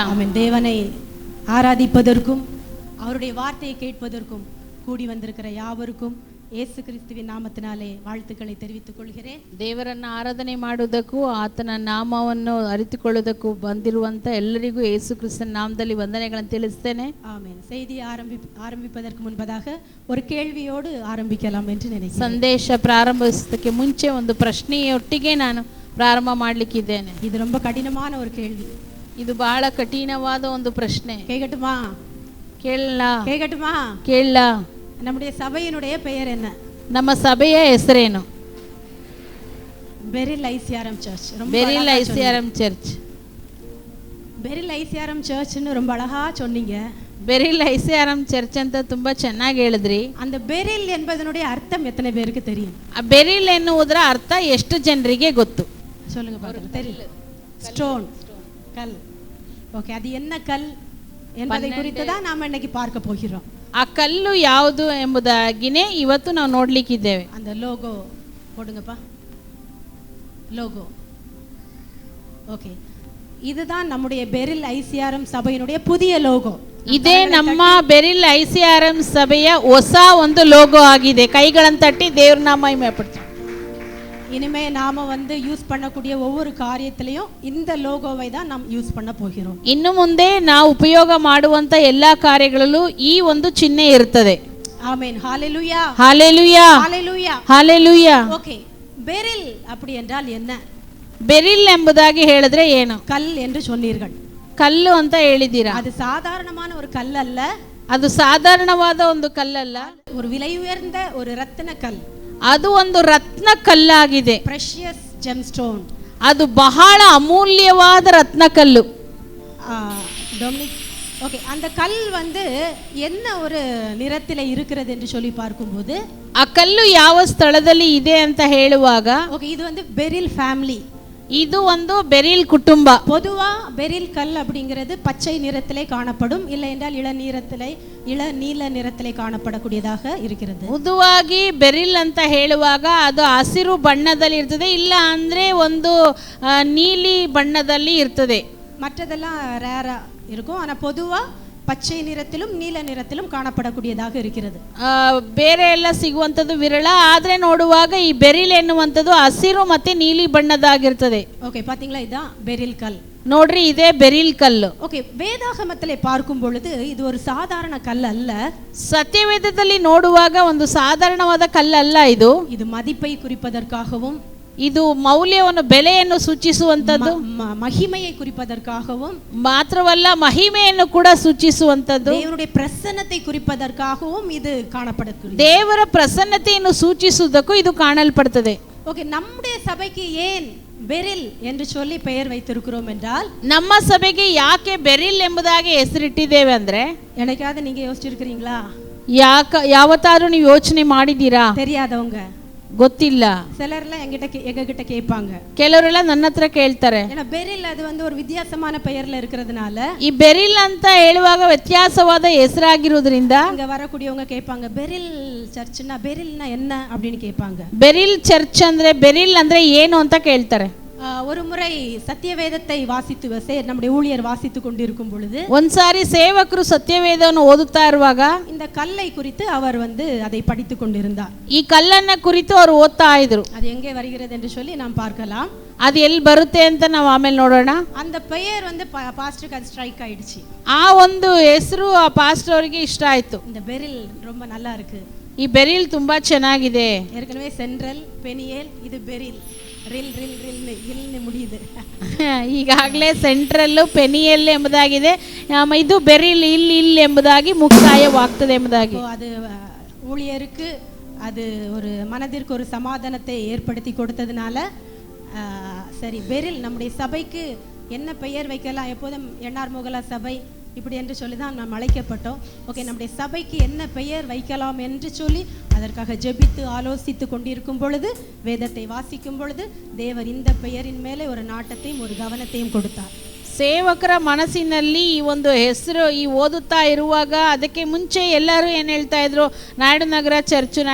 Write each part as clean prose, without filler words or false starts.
ஆமென். தேவனை ஆராதிப்பதற்கும் அவருடைய வார்த்தையை கேட்பதற்கும் கூடி வந்திருக்கிற யாவருக்கும் ಯೇಸು ಕ್ರಿಸ್ತುವಿನ ನಾಮத்தினாலே வாழ்த்துக்களை தெரிவித்துக் கொள்கிறேன். ದೇವರನ್ನ ಆರಾಧನೆ ಮಾಡುವುದಕ್ಕೂ ಆತನ ನಾಮವನ್ನು ಅರಿತುಕೊಳ್ಳುವುದಕ್ಕೂ ಬಂದಿರುವಂತ ಎಲ್ಲರಿಗೂ ಯೇಸು ಕ್ರಿಸ್ತನ ನಾಮದಲ್ಲಿ ವಂದನೆಗಳನ್ನು ತಿಳಿಸ್ತೇನೆ. ಆಮೆನ್. செய்தி ಆರಂಭಿಪದற்கு ಮುன்பதாக ஒரு ಕೇಳ್ವಿಯೋடு ಆರಂಭಿக்கலாம் ಎಂದು ನೆನೆಸಿದ್ದೇನೆ. ಸಂದೇಶ ಪ್ರಾರಂಭಿಸೋದಕ್ಕೆ ಮುಂಚೆ ಒಂದು ಪ್ರಶ್ನೆಯೊಟ್ಟಿಗೆ ನಾನು ಪ್ರಾರಂಭ ಮಾಡಲಿಕ್ಕಿದ್ದೇನೆ. ಇದು ரொம்ப ಕಠಿಣமான ஒரு ಕೇಳ್ವಿ. ಇದು ಬಹಳ ಕಠಿಣವಾದ ಒಂದು ಪ್ರಶ್ನೆ. கேட்கட்டுமா? கேட்கட்டுமா? ಕೇಳಲ್ಲ. நம்முடைய சபையினுடைய பெயர் என்ன? ನಮ್ಮ ಸಭೆಯ ಹೆಸರೇನು? Beryl ICRM church. Beryl ICRM church. Beryl ICRM church ன்னு ரொம்ப அழகா சொன்னீங்க. ಬೆರಿಲ್ ಐಸಿಆರ್ಎಂ ಚರ್ಚ್ ಅಂತ ತುಂಬಾ ಚೆನ್ನಾಗಿ ಹೇಳಿದ್ರಿ. அந்த ಬೆರಿಲ್ என்பதனுடைய அர்த்தம் எத்தனை பேருக்கு தெரியும்? ಆ ಬೆರಿಲ್ ಎನ್ನುವುದರ ಅರ್ಥ ಎಷ್ಟು ಜನರಿಗೆ ಗೊತ್ತು? சொல்லுங்க பாருங்க. தெரியல. ஸ்டோன், கல். ஓகே, அது என்ன கல் என்பதை குறித்து தான் நாம இன்னைக்கு பார்க்க போகிறோம். ಆ ಕಲ್ಲು ಯಾವುದು ಎಂಬುದಾಗಿನೇ ಇವತ್ತು ನಾವು ನೋಡ್ಲಿಕ್ಕಿದ್ದೇವೆ. அந்த லோகோ போடுங்கப்பா. லோகோ. ஓகே, இதுதான் நம்முடைய பெரில் ஐசிஆர்எம் சபையினுடைய புதிய லோகோ. ಇದೇ ನಮ್ಮ ಬೆರಿಲ್ ಐಸಿಆರ್ಎಂ ಸಭೆಯ ಹೊಸ ಒಂದು ಲೋಗೋ ಆಗಿದೆ. ಕೈಗಳನ್ನು ತಟ್ಟಿ ದೇವ್ರ ನಾಮ ಮಹಿಮೆ ಪಡ್ತೀವಿ. இனிமே நாம யூஸ் பண்ணக்கூடிய ஒவ்வொரு காரியத்திலையும் இந்த லோகோவை தான் நாம் யூஸ் பண்ண போகிறோம். ಇನ್ನು ಮುಂದೆ ನಾವು ಉಪಯೋಗ ಮಾಡುವಂತ ಎಲ್ಲಾ ಕಾರ್ಯಗಳಲ್ಲೂ ಈ ಒಂದು ಚಿಹ್ನೆ ಇರುತ್ತದೆ. ஆமென். ஹalleluya. ஹalleluya. ஹalleluya. ஹalleluya. ஓகே, பெரில் அப்படி என்றால் என்ன? ಬೆರಿಲ್ ಎಂಬುದಾಗಿ ಹೇಳಿದ್ರೆ ಏನು? கல் என்று சொன்னீர்கள். ಕಲ್ಲು ಅಂತ ಹೇಳಿದ್ದೀರಾ. அது சாதாரணமான ஒரு கல் அல்ல. ಅದು ಸಾಧಾರಣವಾದ ಒಂದು ಕಲ್ಲಲ್ಲ. ஒரு விலை உயர்ந்த ஒரு ரத்தின கல். ಅದು ಒಂದು ರತ್ನ ಕಲ್ಲಾಗಿದೆ. precious gemstone. ಅದು ಬಹಳ ಅಮೂಲ್ಯವಾದ ರತ್ನ ಕಲ್ಲು. டொமினிக், ஓகே, அந்த கல் என்ன ஒரு நிறத்திலே இருக்கிறது என்று சொல்லி பார்க்கும்போது, ಆ ಕಲ್ಲು ಯಾವ ಸ್ಥಳದಲ್ಲಿ ಇದೆ ಅಂತ ಹೇಳುವಾಗ, ஓகே, இது பெரில் ஃபேமிலி. ಇದು ಒಂದು ಬೆರಿಲ್ ಕುಟುಂಬ. பொதுவா பெரில் கல் அப்படிங்கிறது பச்சை நிறத்திலே காணப்படும், இல்லை என்றால் இளநீல நிறத்திலே காணப்படக்கூடியதாக இருக்கிறது. பொதுವಾಗಿ ಬೆರಿಲ್ ಅಂತ ಹೇಳುವಾಗ ಅದು ಹಸಿರು ಬಣ್ಣದಲ್ಲಿ ಇರ್ತದೆ, ಇಲ್ಲ ಅಂದ್ರೆ ಒಂದು ನೀಲಿ ಬಣ್ಣದಲ್ಲಿ ಇರ್ತದೆ. மற்றதெல்லாம் ரேரா இருக்கும், ஆனா பொதுவா பச்சை நிறத்திலும் நீல நிறத்திலும் காணப்படக்கூடியதாக இருக்கிறது. ಬೇರೆ ಎಲ್ಲ ಸಿಗುವಂತದ್ದು ವಿರಳ, ಆದ್ರೆ ನೋಡುವಾಗ ಈ ಬೆರಿಲ್ ಎನ್ನುವಂಥದ್ದು ಹಸಿರು ಮತ್ತೆ ನೀಲಿ ಬಣ್ಣದಾಗಿರ್ತದೆ. ஓகே, பாத்தீங்களா? இதுதான் பெரில் கல். ನೋಡ್ರಿ, ಇದೇ ಬೆರಿಲ್ ಕಲ್ಲು. ஓகே, வேதாகமத்திலே பார்க்கும் பொழுது இது ஒரு சாதாரண கல் அல்ல. ಸತ್ಯವೇದದಲ್ಲಿ ನೋಡುವಾಗ ಒಂದು ಸಾಧಾರಣವಾದ ಕಲ್ಲಲ್ಲ ಇದು. ಇದು மதிப்பை குறிப்பதற்காகவும், ಇದು ಮೌಲ್ಯವನ್ನು ಬೆಲೆಯನ್ನು ಸೂಚಿಸುವಂತದ್ದು, ಮಹಿಮೆயை குறிப்பதற்காகவும், ಮಾತ್ರವಲ್ಲ ಮಹಿಮೆಯನ್ನು ಕೂಡ ಸೂಚಿಸುವಂತದ್ದು, ದೇವರುடைய பிரசன்னத்தை குறிப்பதற்காகவும் இது காணப்படுகிறது. ದೇವರ ಪ್ರಸನ್ನತೆಯನ್ನು ಸೂಚಿಸುವುದಕ್ಕೂ ಇದು ಕಾಣಲ್ಪಡುತ್ತದೆ. ஓகே, நம்முடைய சபைக்கு ஏன் பெரில் என்று சொல்லி பெயர் வைத்திருக்கிறோம் என்றால், ನಮ್ಮ ಸಭೆಗೆ ಯಾಕೆ ಬೆರಿಲ್ ಎಂಬುದಾಗಿ ಹೆಸರಿಟ್ಟಿದ್ದೇವೆ ಅಂದ್ರೆ, எனக்காவது நீங்க யோசிச்சிருக்கீங்களா? ಯಾವತ್ತಾದ್ರೂ ನೀವು ಯೋಚನೆ ಮಾಡಿದ್ದೀರಾ? தெரியாதவங்க, ಗೊತ್ತಿಲ್ಲ. சிலர்லாம் எங்ககிட்ட கேட்பாங்க, ಕೆಲವರೆಲ್ಲ ನನ್ನ ಹತ್ರ ಕೇಳ್ತಾರೆ. ஏன்னா பெரில் அது ஒரு வித்தியாசமான பெயர்ல இருக்கிறதுனால, ಈ ಬೆರಿಲ್ ಅಂತ ಹೇಳುವಾಗ ವ್ಯತ್ಯಾಸವಾದ ಹೆಸರಾಗಿರೋದ್ರಿಂದ இங்க வரக்கூடியவங்க கேட்பாங்க, பெரில் சர்ச்னா பெரில்னா என்ன அப்படின்னு கேட்பாங்க. ಬೆರಿಲ್ ಚರ್ಚ್ ಅಂದ್ರೆ ಬೆರಿಲ್ ಅಂದ್ರೆ ಏನು ಅಂತ ಕೇಳ್ತಾರೆ. ஒரு முறை சத்தியவேதத்தை நம்முடைய ஊழியர் வாசித்து கொண்டிருக்கும் பொழுது, ಒಂದ್ಸಾರಿ ಸೇವಕರು ಸತ್ಯವೇದವನ್ನು ಓದುತ್ತಾ ಇರುವಾಗ இந்த கல்லை குறித்து அவர் அதை படித்து கொண்டிருந்தார். ಈ ಕಲ್ಲನ್ನ ಕುರಿತು ಅವರು ಓದ್ತಾ ಇದ್ರು. அது எங்கே வருகிறது என்று சொல்லி நாம் பார்க்கலாம். ಅದು ಎಲ್ಲಿ ಬರುತ್ತೆ ಅಂತ ನಾವು ಆಮೇಲೆ ನೋಡೋಣ. அந்த பெயர் பாஸ்டருக்கு அது ஸ்ட்ரைக் ஆயிடுச்சு. ಆ ಒಂದು ಹೆಸರು ಆ ಪಾಸ್ಟರ್ ಅವರಿಗೆ ಇಷ್ಟ ಆಯ್ತು. இந்த பெரில் ரொம்ப நல்லா இருக்கு, ಈ ಬೆರಿಲ್ ತುಂಬಾ ಚೆನ್ನಾಗಿದೆ. ஏற்கனவே சென்ட்ரல், பெனியேல், இது பெரில். ರಿಲ್ ರಿಲ್ ರಿಲ್ ಇಲ್ಲಿ ಮುಡಿಯುದು. ಈಗಾಗಲೇ ಸೆಂಟ್ರಲ್ಲು ಪೆನಿಯಲ್ ಎಂಬುದಾಗಿದೆ, ಇದು ಬೆರಿಲ್ ಇಲ್ಲಿ ಎಂಬುದಾಗಿ ಮುಕ್ತಾಯವಾಗ್ತದೆ ಎಂಬುದಾಗಿ. அது ஊழியருக்கு அது ஒரு மனதிற்கு ஒரு சமாதானத்தை ஏற்படுத்தி கொடுத்ததுனால, சரி பெரில் நம்முடைய சபைக்கு என்ன பெயர் வைக்கலாம், எப்போதும் என்ஆர் மோகலா சபை இப்படி என்று சொல்லி தான் நாம் அழைக்கப்பட்டோம். ஓகே, நம்முடைய சபைக்கு என்ன பெயர் வைக்கலாம் என்று சொல்லி அதற்காக ஜெபித்து ஆலோசித்து கொண்டிருக்கும் பொழுது, வேதத்தை வாசிக்கும் பொழுது தேவர் இந்த பெயரின் மேலே ஒரு நாட்டத்தையும் ஒரு கவனத்தையும் கொடுத்தார். ಸೇವಕರ ಮನಸ್ಸಿನಲ್ಲಿ ಈ ಒಂದು ಹೆಸರು ಈ ಓದುತ್ತಾ ಇರುವಾಗ, ಅದಕ್ಕೆ ಮುಂಚೆ ಎಲ್ಲರೂ ಏನು ಹೇಳ್ತಾ ಇದ್ರು, ನಾಯ್ಡುನಗರ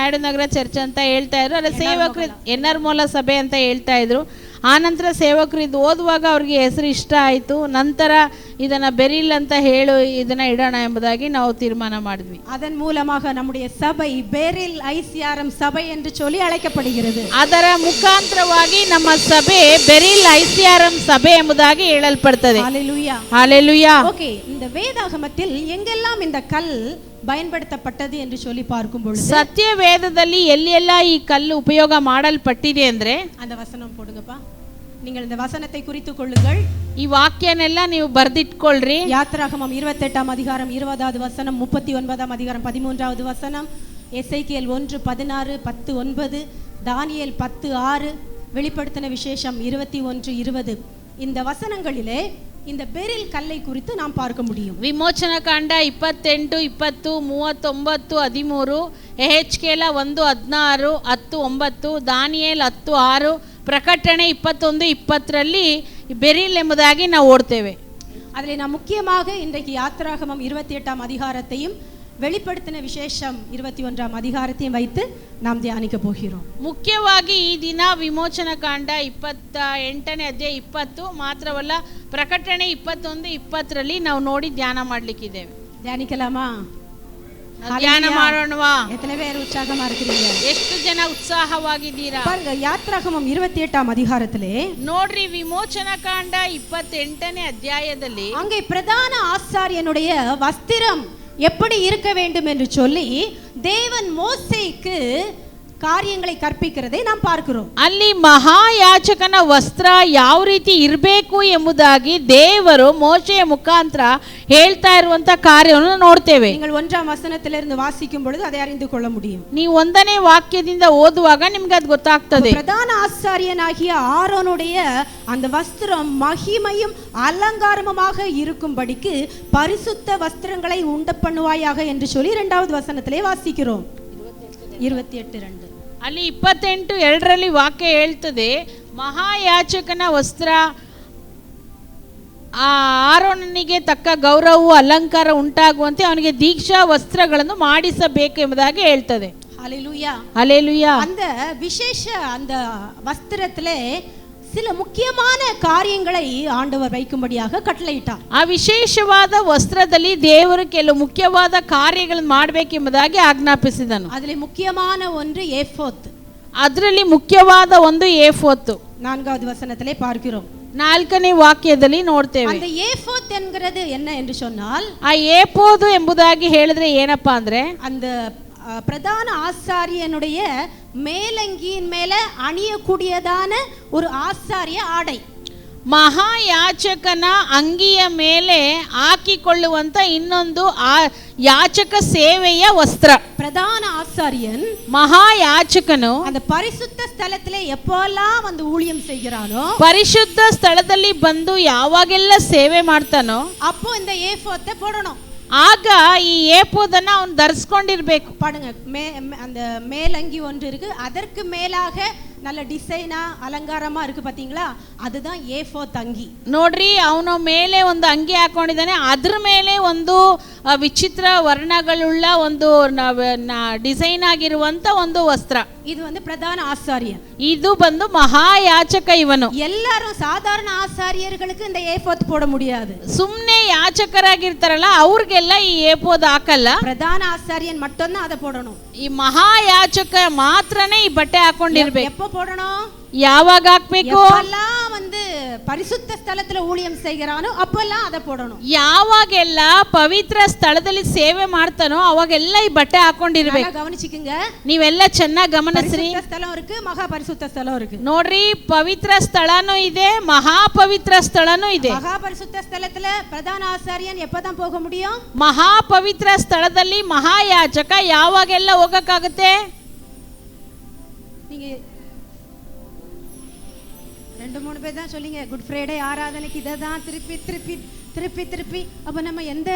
ಚರ್ಚ್ ಅಂತ ಹೇಳ್ತಾ ಇದ್ರು. ಅಲ್ಲ, ಸೇವಕರು ಎನ್ಆರ್ ಮೋಲ ಸಭೆ ಅಂತ ಹೇಳ್ತಾ ಇದ್ರು. ಆನಂತರ ಸೇವಕರು ಇದು ಓದುವಾಗ ಅವ್ರಿಗೆ ಹೆಸರು ಇಷ್ಟ ಆಯಿತು. ನಂತರ ಇದನ್ನು ಬೆರಿಲ್ ಅಂತ ಇದನ್ನು ಇಡೋಣ ಎಂಬುದಾಗಿ ನಾವು ತೀರ್ಮಾನ ಮಾಡಿದ್ವಿ. அதன் மூலமாக நம்முடைய சபை பெரில் ஐசிஆர்எம் சபை என்று சொல்லி அழைக்கப்படுகிறது. ಅದರ ಮುಖಾಂತರವಾಗಿ ನಮ್ಮ ಸಭೆ ಬೆರಿಲ್ ಐಸಿಆರ್ಎಂ ಸಭೆ ಎಂಬುದಾಗಿ ಹೇಳಲ್ಪಡುತ್ತದೆ. ஹalleluya ஹalleluya. ஓகே, இந்த வேதாகமத்தில் எங்கெல்லாம் இந்த கல் பயன்படுத்தப்பட்டது என்று சொல்லி பார்க்கும் பொழுது ಸತ್ಯ ವೇದದಲ್ಲಿ ಎಲ್ಲೆಲ್ಲ ಈ ಕಲ್ಲು ಉಪಯೋಗ ಮಾಡಲ್ಪಟ್ಟಿದೆ ಅಂದ್ರೆ அந்த வசனம் போடுங்கப்பா. நீங்கள் இந்த வசனத்தை குறித்துக் கொள்ளுங்கள். ಈ ವಾಕ್ಯನೆಲ್ಲ ನೀವು ಬರ್ದಿಟ್ಕೊಳ್ರಿ. யாத்திராகமம் 28ஆம் அதிகாரம் 20வது வசனம், 39ஆம் அதிகாரம் 13வது வசனம், எசேக்கியேல் 1:16, 10:9, தானியேல் 10:6, வெளிப்படுத்தின விசேஷம் 21:20. இந்த வசனங்களிலே இந்த பெரில் கல்லை குறித்து நாம் பார்க்க முடியும். ವಿಮೋಚನ ಕಾಂಡ 28, 20, 39, 13, ಎಹೆಚ್ಕೇಲ 1:16, 10:9, ದಾನಿಯೇಲ್ 10:6, ಪ್ರಕಟಣೆ 21, 20ರಲ್ಲಿ ಬೆರಿಲ್ ಎಂಬುದಾಗಿ ನಾವು ಓಡ್ತೇವೆ. அதில் நாம் முக்கியமாக இன்றைக்கு யாத்திராகமம் 28ஆம் அதிகாரத்தையும் வெளிப்படுத்தின விசேஷம் 21ஆம் அதிகாரத்தையும் வைத்து நாம் தியானிக்க போகிறோம். ಮುಖ್ಯವಾಗಿ ಈ ದಿನ ವಿಮೋಚನ ಕಾಂಡ 28ನೇ ಅಧ್ಯಾಯ 20 ಮಾತ್ರವಲ್ಲ, ಪ್ರಕಟಣೆ 21, 20ರಲ್ಲಿ ನಾವು ನೋಡಿ ಧ್ಯಾನ ಮಾಡ್ಲಿಕ್ಕಿದ್ದೇವೆ. தியானிக்கலாமா? ಧ್ಯಾನ ಮಾಡೋಣವಾ? எத்தனை பேர் உற்சாகமா இருக்கிறீங்க? ಎಷ್ಟು ಜನ ಉತ್ಸಾಹವಾಗಿದ್ದೀರಾ? பாருங்க, யாத்திராகமம் 28ஆம் அதிகாரத்திலே ನೋಡ್ರಿ, ವಿಮೋಚನ ಕಾಂಡ 28ನೇ ಅಧ್ಯಾಯದಲ್ಲಿ அங்கே பிரதான ஆசாரியனுடைய வஸ்திரம் எப்படி இருக்க வேண்டும் என்று சொல்லி தேவன் மோசேக்கு ಕಾರ್ಯங்களை ಕರ್ಪಿக்கிறதை நாம் பார்க்கிறோம். ಅಲ್ಲಿ ಮಹಾಯಾಜಕನ ವಸ್ತ್ರ ಯಾವ ರೀತಿ ಇರಬೇಕು ಎಂಬುದಾಗಿ ದೇವರು ಮೋಶೆಯ ಮುಖಾಂತರ ಹೇಳ್ತಾ ಇರುವಂತ ಕಾರ್ಯವನ್ನು ನೋಡ್ತೇವೆ. நீங்கள் 1ஆம் வசனத்திலிருந்து வாசிக்கும் பொழுது அதை அறிந்து கொள்ள முடியும். ನೀವು 1ನೇ ವಾಕ್ಯದಿಂದ ಓದುವಾಗ ನಿಮ್ಗೆ ಅದು ಗೊತ್ತಾಗ್ತದೆ. பிரதான ஆசாரியனாகிய ஆரோனுடைய அந்த வஸ்திரம் மகிமையும் அலங்காரமுமாக இருக்கும்படிக்கு பரிசுத்த வஸ்திரங்களை உண்டு பண்ணுவாயாக என்று சொல்லி 2வது வசனத்திலே வாசிக்கிறோம். 28:2. ಅಲ್ಲಿ 28:2ರಲ್ಲಿ ವಾಕ್ಯ ಹೇಳ್ತದೆ, ಮಹಾಯಾಜಕನ ವಸ್ತ್ರ ಆ ಆರೋನನಿಗೆ ತಕ್ಕ ಗೌರವವು ಅಲಂಕಾರ ಉಂಟಾಗುವಂತೆ ಅವನಿಗೆ ದೀಕ್ಷಾ ವಸ್ತ್ರಗಳನ್ನು ಮಾಡಿಸಬೇಕು ಎಂಬುದಾಗಿ ಹೇಳ್ತದೆ. ஹalleluya ஹalleluya. அந்த விசேஷ அந்த வஸ்திரத்திலே சில முக்கியமான காரியங்களை ஆண்டவர் வைக்கும்படியாக கட்டளையிட்டார். ಆ ವಿಶೇಷವಾದ ವಸ್ತ್ರದಲ್ಲಿ ದೇವರು ಕೆಲವು ಮುಖ್ಯವಾದ ಕಾರ್ಯಗಳನ್ನು ಮಾಡಬೇಕೆಂಬುದಾಗಿ ಆಜ್ಞಾಪಿಸಿದನು. அதிலே முக்கியமான ஒன்று ஏஃபோத். ಅದರಲ್ಲಿ ಮುಖ್ಯವಾದ ಒಂದು ಏಫೋತ್. 4வது வசனத்திலே பார்க்கிறோம். 4ನೇ ವಾಕ್ಯದಲ್ಲಿ ನೋಡ್ತೇವೆ. அந்த ஏஃபோத் என்கிறது என்ன என்று சொன்னால், ಆ ಏಫೋದು ಎಂಬುದಾಗಿ ಹೇಳಿದ್ರೆ ಏನಪ್ಪಾ ಅಂದ್ರೆ, அந்த பிரதான ஆசாரியனுடைய மேலங்கியின் மேல அணியக்கூடியதான ஒரு ஆசாரிய ஆடை. ಮಹಾಯಾಚಕನ ಅಂಗಿಯ ಮೇಲೆ ಹಾಕಿಕೊಳ್ಳುವಂತ ಇನ್ನೊಂದು ಯಾಚಕ ಸೇವೆಯ ವಸ್ತ್ರ. பிரதான ஆசாரியன் ಮಹಾಯಾಚಕನು அந்த பரிசுத்த ஸ்தலத்திலே எப்போல்லாம் வந்து ஊழியம் செய்கிறானோ, ಪರಿಶುದ್ಧ ಸ್ಥಳದಲ್ಲಿ ಬಂದು ಯಾವಾಗೆಲ್ಲ ಸೇವೆ ಮಾಡ್ತಾನೋ அப்போ இந்த ஏஃபோத்தை போடணும். ಆಗ ಈ ಏಪೋದನ್ನ ಅವನು ಧರಿಸ್ಕೊಂಡಿರ್ಬೇಕು. பாடுங்க, அந்த மேலங்கி ஒன்று இருக்கு, அதற்கு மேலாக நல்ல டிசைனா அலங்காரமா இருக்கு பாத்தீங்களா, அதுதான் ஏஃபோத் ಅಂಗಿ. ನೋಡ್ರಿ, ಅವನ ಮೇಲೆ ಒಂದು ಅಂಗಿ ಹಾಕೊಂಡಿದ್ದಾನೆ, ಅದ್ರ ಮೇಲೆ ಒಂದು ವಿಚಿತ್ರ ವರ್ಣಗಳುಳ್ಳ ಒಂದು ಡಿಸೈನ್ ಆಗಿರುವಂತ ಒಂದು ವಸ್ತ್ರ. இது வந்து பிரதான ஆசாரியன். ಇದು ಬಂದು ಮಹಾಯಾಚಕ. ಇವನು எல்லாரும் சாதாரண ஆசாரியர்களுக்கு இந்த ஏஃபோத் போட முடியாது. ಸುಮ್ನೆ ಯಾಚಕರಾಗಿರ್ತಾರಲ್ಲ ಅವ್ರಿಗೆಲ್ಲ ಈ ಏಪೋದ್ ಹಾಕಲ್ಲ. பிரதான ஆசாரியன் மட்டும்தான் அதை போடணும். ಈ ಮಹಾಯಾಚಕ ಮಾತ್ರನೇ ಈ ಬಟ್ಟೆ ಹಾಕೊಂಡಿರ್ಬೇಕು. எப்ப போடணும்? ಯಾವಾಗ ಹಾಕ್ಬೇಕು? எப்பெல்லாம் வந்து பரிசுத்த ஸ்தலத்துல ஊழியம் செய்கிறானோ அப்பெல்லாம் அதை போடணும். ಯಾವಾಗೆಲ್ಲ ಪವಿತ್ರ ಸ್ಥಳದಲ್ಲಿ ಸೇವೆ ಮಾಡ್ತಾನೋ ಅವಾಗೆಲ್ಲ ಈ ಬಟ್ಟೆ ಹಾಕೊಂಡಿರ್ಬೇಕು. கவனிச்சுக்குங்க, ನೀವೆಲ್ಲ ಚೆನ್ನಾಗಿ ಗಮನಿಸ್ರಿ. ஸ்தலம் இருக்கு, மகா பரிசுத்த ஸ்தலம் இருக்கு. ನೋಡ್ರಿ, ಪವಿತ್ರ ಸ್ಥಳನೂ ಇದೆ, ಮಹಾ ಪವಿತ್ರ ಸ್ಥಳನೂ ಇದೆ. மகா பரிசுத்த ஸ்தலத்துல பிரதான ஆசாரியன் எப்பதான் போக முடியும்? ಮಹಾ ಪವಿತ್ರ ಸ್ಥಳದಲ್ಲಿ ಮಹಾಯಾಜಕ ಯಾವಾಗೆಲ್ಲ ಹೋಗಕ್ಕಾಗುತ್ತೆ? நீங்க 2-3 பேர் தான் சொல்லிங்க, குட் ஃப்ரைடே ஆராதனைக்கு இதை தான் திருப்பி திருப்பி திருப்பி திருப்பி. அப்போ நம்ம எந்த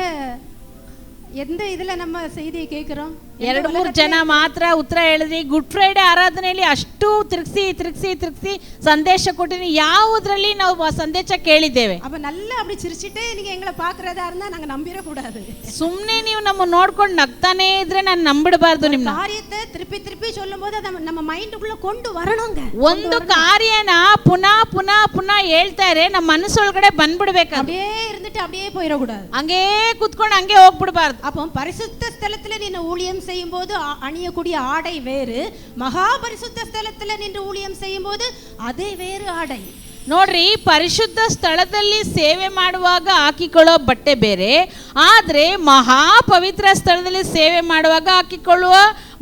எந்த இதுல நம்ம செய்தியை கேட்கிறோம்? 2-3 ಜನ ಮಾತ್ರ ಉತ್ತರ ಹೇಳಿದ್ರಿ. ಗುಡ್ ಫ್ರೈಡೆ ಆರಾಧನೆಯಲ್ಲಿ ಅಷ್ಟು ತಿರುಗಿಸಿ ಸಂದೇಶ ಕೊಟ್ಟಿನಿ. ಯಾವುದ್ರಲ್ಲಿ ನಾವು ಸಂದೇಶ ಕೇಳಿದ್ದೇವೆ? அப்ப நல்லா அப்படி சிரிச்சிட்டே நீங்க எங்களை பாக்குறதா இருந்தா நாங்க நம்பிர கூடாது. ಸುಮ್ಮನೆ ನೀವು ನಮ್ಮ ನೋಡ್ಕೊಂಡು ನಗ್ತಾನೆ ಇದ್ರೆ ನಾನು ನಂಬಿಡಬಾರ್ದು. ನಿಮ್ಮ ಕಾರ್ಯத்தை திருப்பி சொல்லும்போது ಅದ ನಮ್ಮ ಮೈಂಡ್க்குள்ள கொண்டு வரணுங்க. ಒಂದು ಕಾರ್ಯನ ಪುನಃ ಹೇಳ್ತಾ ಇದ್ರೆ ನಮ್ಮ ಮನಸ್ಸೊಳಗಡೆ ಬಂದ್ಬಿಡ್ಬೇಕು. அப்படியே இருந்துட்டு அப்படியே போயிட கூடாது. ಹಂಗೇ ಕೂತ್ಕೊಂಡು ಹಂಗೆ ಹೋಗ್ಬಿಡಬಾರ್ದು. அப்போ பரிசுத்த ஸ்தலத்துல நின்னு ஊழியம் செய்யும்போது அணியக்கூடிய ஆடை வேறு, மகா பரிசுத்த ஸ்தலத்துல நின்று ஊழியம் செய்யும்போது அதே வேறு ஆடை. ನೋಡ್ರಿ, ಪರಿಶುದ್ಧ ಸ್ಥಳದಲ್ಲಿ ಸೇವೆ ಮಾಡುವಾಗ ಹಾಕಿಕೊಳ್ಳೋ ಬಟ್ಟೆ ಬೇರೆ, ಆದ್ರೆ ಮಹಾ ಪವಿತ್ರ ಸ್ಥಳದಲ್ಲಿ ಸೇವೆ ಮಾಡುವಾಗ ಹಾಕಿಕೊಳ್ಳುವ